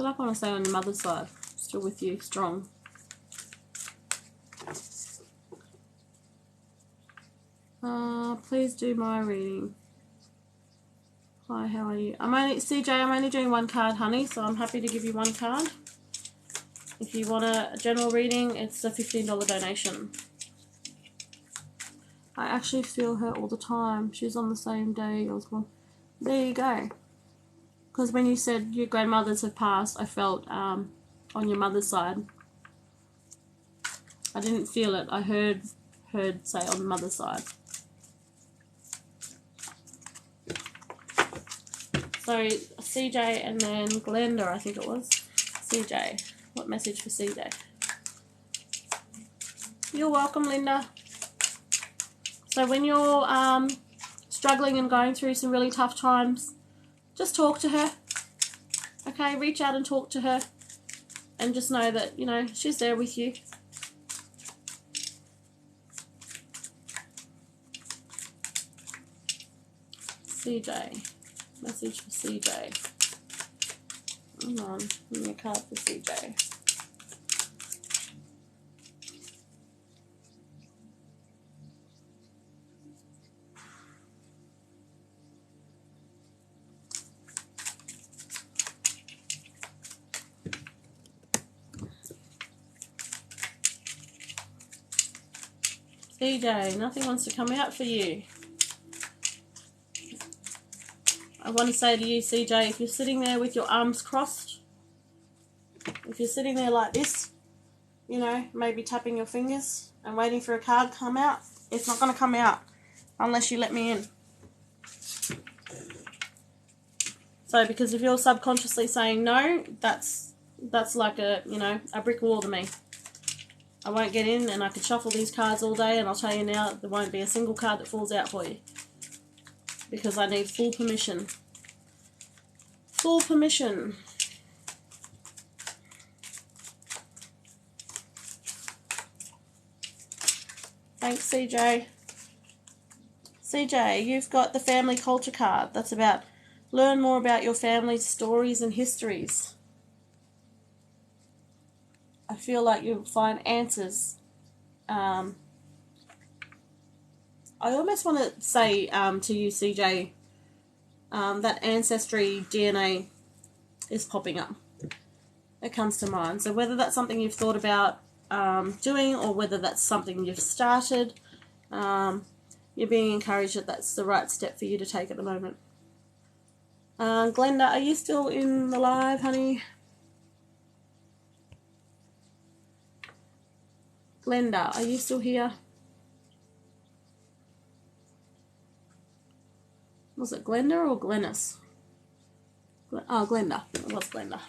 feel like I want to say on your mother's side. Still with you. Strong. Please do my reading. Hi, how are you? CJ, I'm only doing one card, honey, so I'm happy to give you one card. If you want a general reading, it's a $15 donation. I actually feel her all the time. She's on the same day as well. There you go. Because when you said your grandmothers have passed, I felt on your mother's side. I didn't feel it. I heard say on the mother's side. So CJ and then Glenda, I think it was. CJ. What message for CJ? You're welcome, Linda. So when you're struggling and going through some really tough times, just talk to her. Okay, reach out and talk to her. And just know that, you know, she's there with you. CJ. Message for CJ. Hang on. Give me a card for CJ. CJ, nothing wants to come out for you. I want to say to you, CJ, if you're sitting there with your arms crossed, if you're sitting there like this, you know, maybe tapping your fingers and waiting for a card to come out, it's not going to come out unless you let me in. So, because if you're subconsciously saying no, that's like a, you know, a brick wall to me. I won't get in, and I could shuffle these cards all day, and I'll tell you now, there won't be a single card that falls out for you. Because I need full permission. Full permission. Thanks, CJ. CJ, you've got the family culture card. That's about learn more about your family's stories and histories. I feel like you'll find answers. I almost want to say to you, CJ, that ancestry DNA is popping up. It comes to mind. So whether that's something you've thought about doing, or whether that's something you've started. You're being encouraged that that's the right step for you to take at the moment. Glenda, are you still in the live, honey? Glenda, are you still here? Was it Glenda or Glennis? Oh, Glenda. It was Glenda.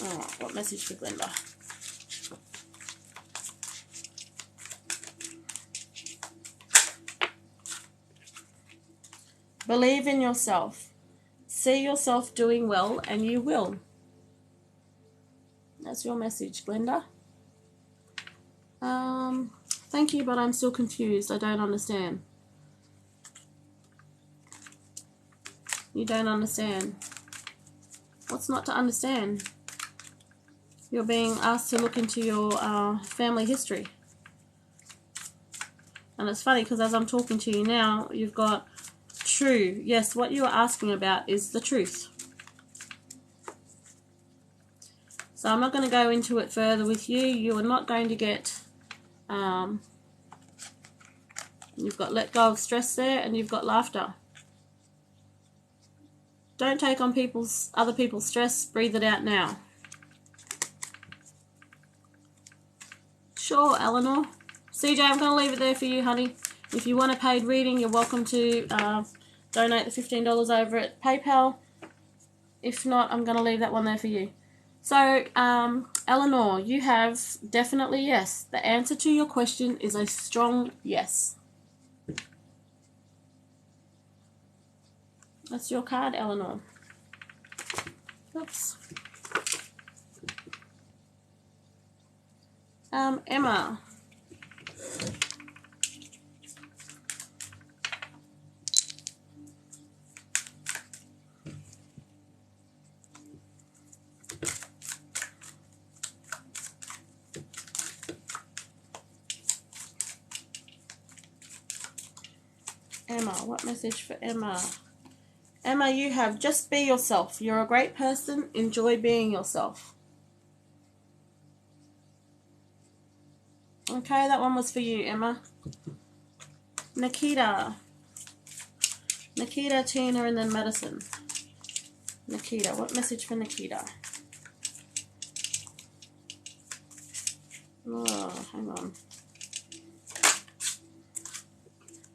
Alright, what message for Glenda? Believe in yourself. See yourself doing well, and you will. That's your message, Glenda. Thank you, but I'm still confused. I don't understand. You don't understand. What's not to understand? You're being asked to look into your family history. And it's funny because as I'm talking to you now, you've got true. Yes, what you are asking about is the truth. So I'm not going to go into it further with you. You are not going to get... you've got let go of stress there, and you've got laughter. Don't take on other people's stress. Breathe it out now. Sure, Eleanor. CJ, I'm going to leave it there for you, honey. If you want a paid reading, you're welcome to donate the $15 over at PayPal. If not, I'm going to leave that one there for you. So, Eleanor, you have definitely yes. The answer to your question is a strong yes. That's your card, Eleanor. Oops. Emma. Emma, what message for Emma? Emma, you have just be yourself. You're a great person. Enjoy being yourself. Okay, that one was for you, Emma. Nikita. Nikita, Tina, and then Madison. Nikita, what message for Nikita? Oh, hang on.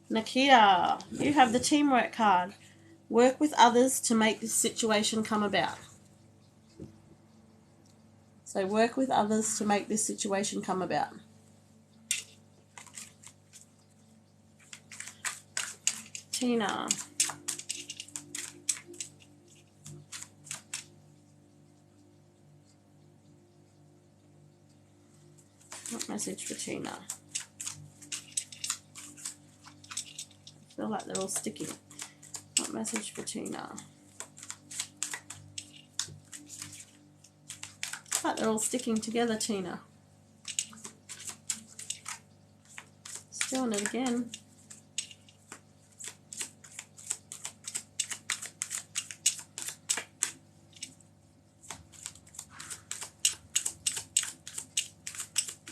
Nikita, you have the teamwork card. Work with others to make this situation come about. So work with others to make this situation come about. Tina. What message for Tina? I feel like they're all sticky. What message for Tina? I feel like they're all sticking together, Tina. Still it again.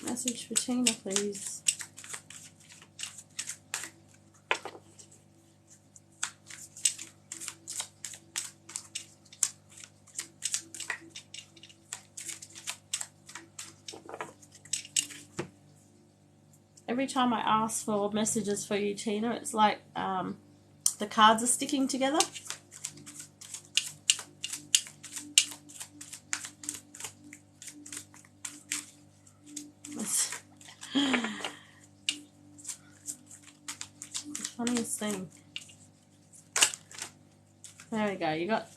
Message for Tina, please. Every time I ask for messages for you, Tina, it's like the cards are sticking together. Funniest thing. There we go. You got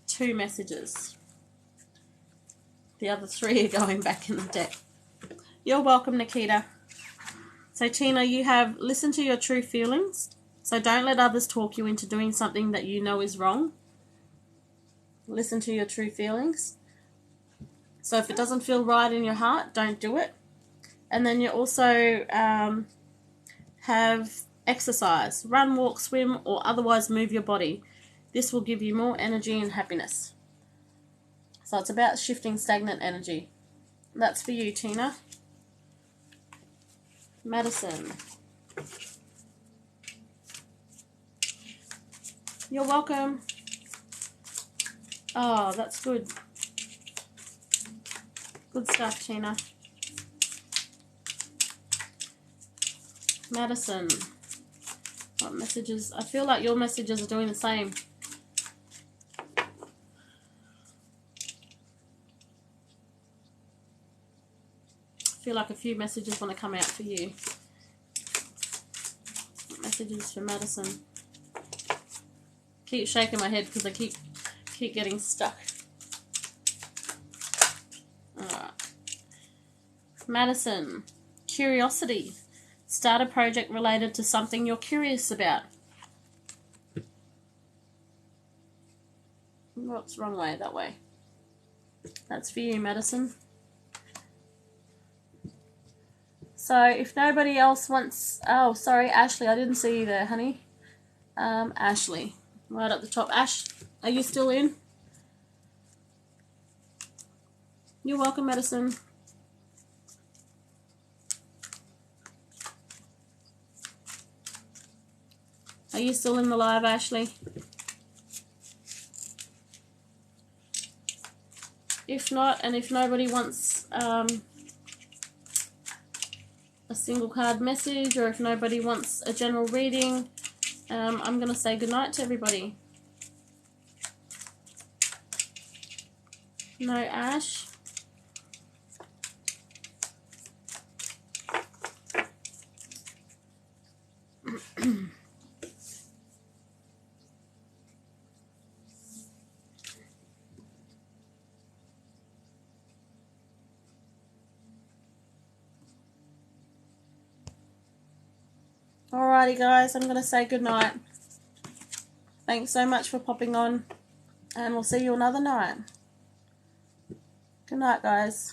2 messages. The other 3 are going back in the deck. You're welcome, Nikita. So, Tina, you have listened to your true feelings. So don't let others talk you into doing something that you know is wrong. Listen to your true feelings. So if it doesn't feel right in your heart, don't do it. And then you also have exercise. Run, walk, swim, or otherwise move your body. This will give you more energy and happiness. So it's about shifting stagnant energy. That's for you, Tina. Madison. You're welcome. Oh, that's good. Good stuff, Tina. Madison. What messages? I feel like your messages are doing the same. I feel like a few messages want to come out for you. Messages for Madison. Keep shaking my head because I keep getting stuck. Alright. Madison. Curiosity. Start a project related to something you're curious about. What's wrong way? That way. That's for you, Madison. So if nobody else wants... Oh, sorry, Ashley. I didn't see you there, honey. Ashley. Right at the top. Ash, are you still in? You're welcome, Madison. Are you still in the live, Ashley? If not, and if nobody wants a single card message, or if nobody wants a general reading, I'm going to say goodnight to everybody. No, Ash? Alrighty, guys, I'm going to say goodnight. Thanks so much for popping on, and we'll see you another night. Good night, guys.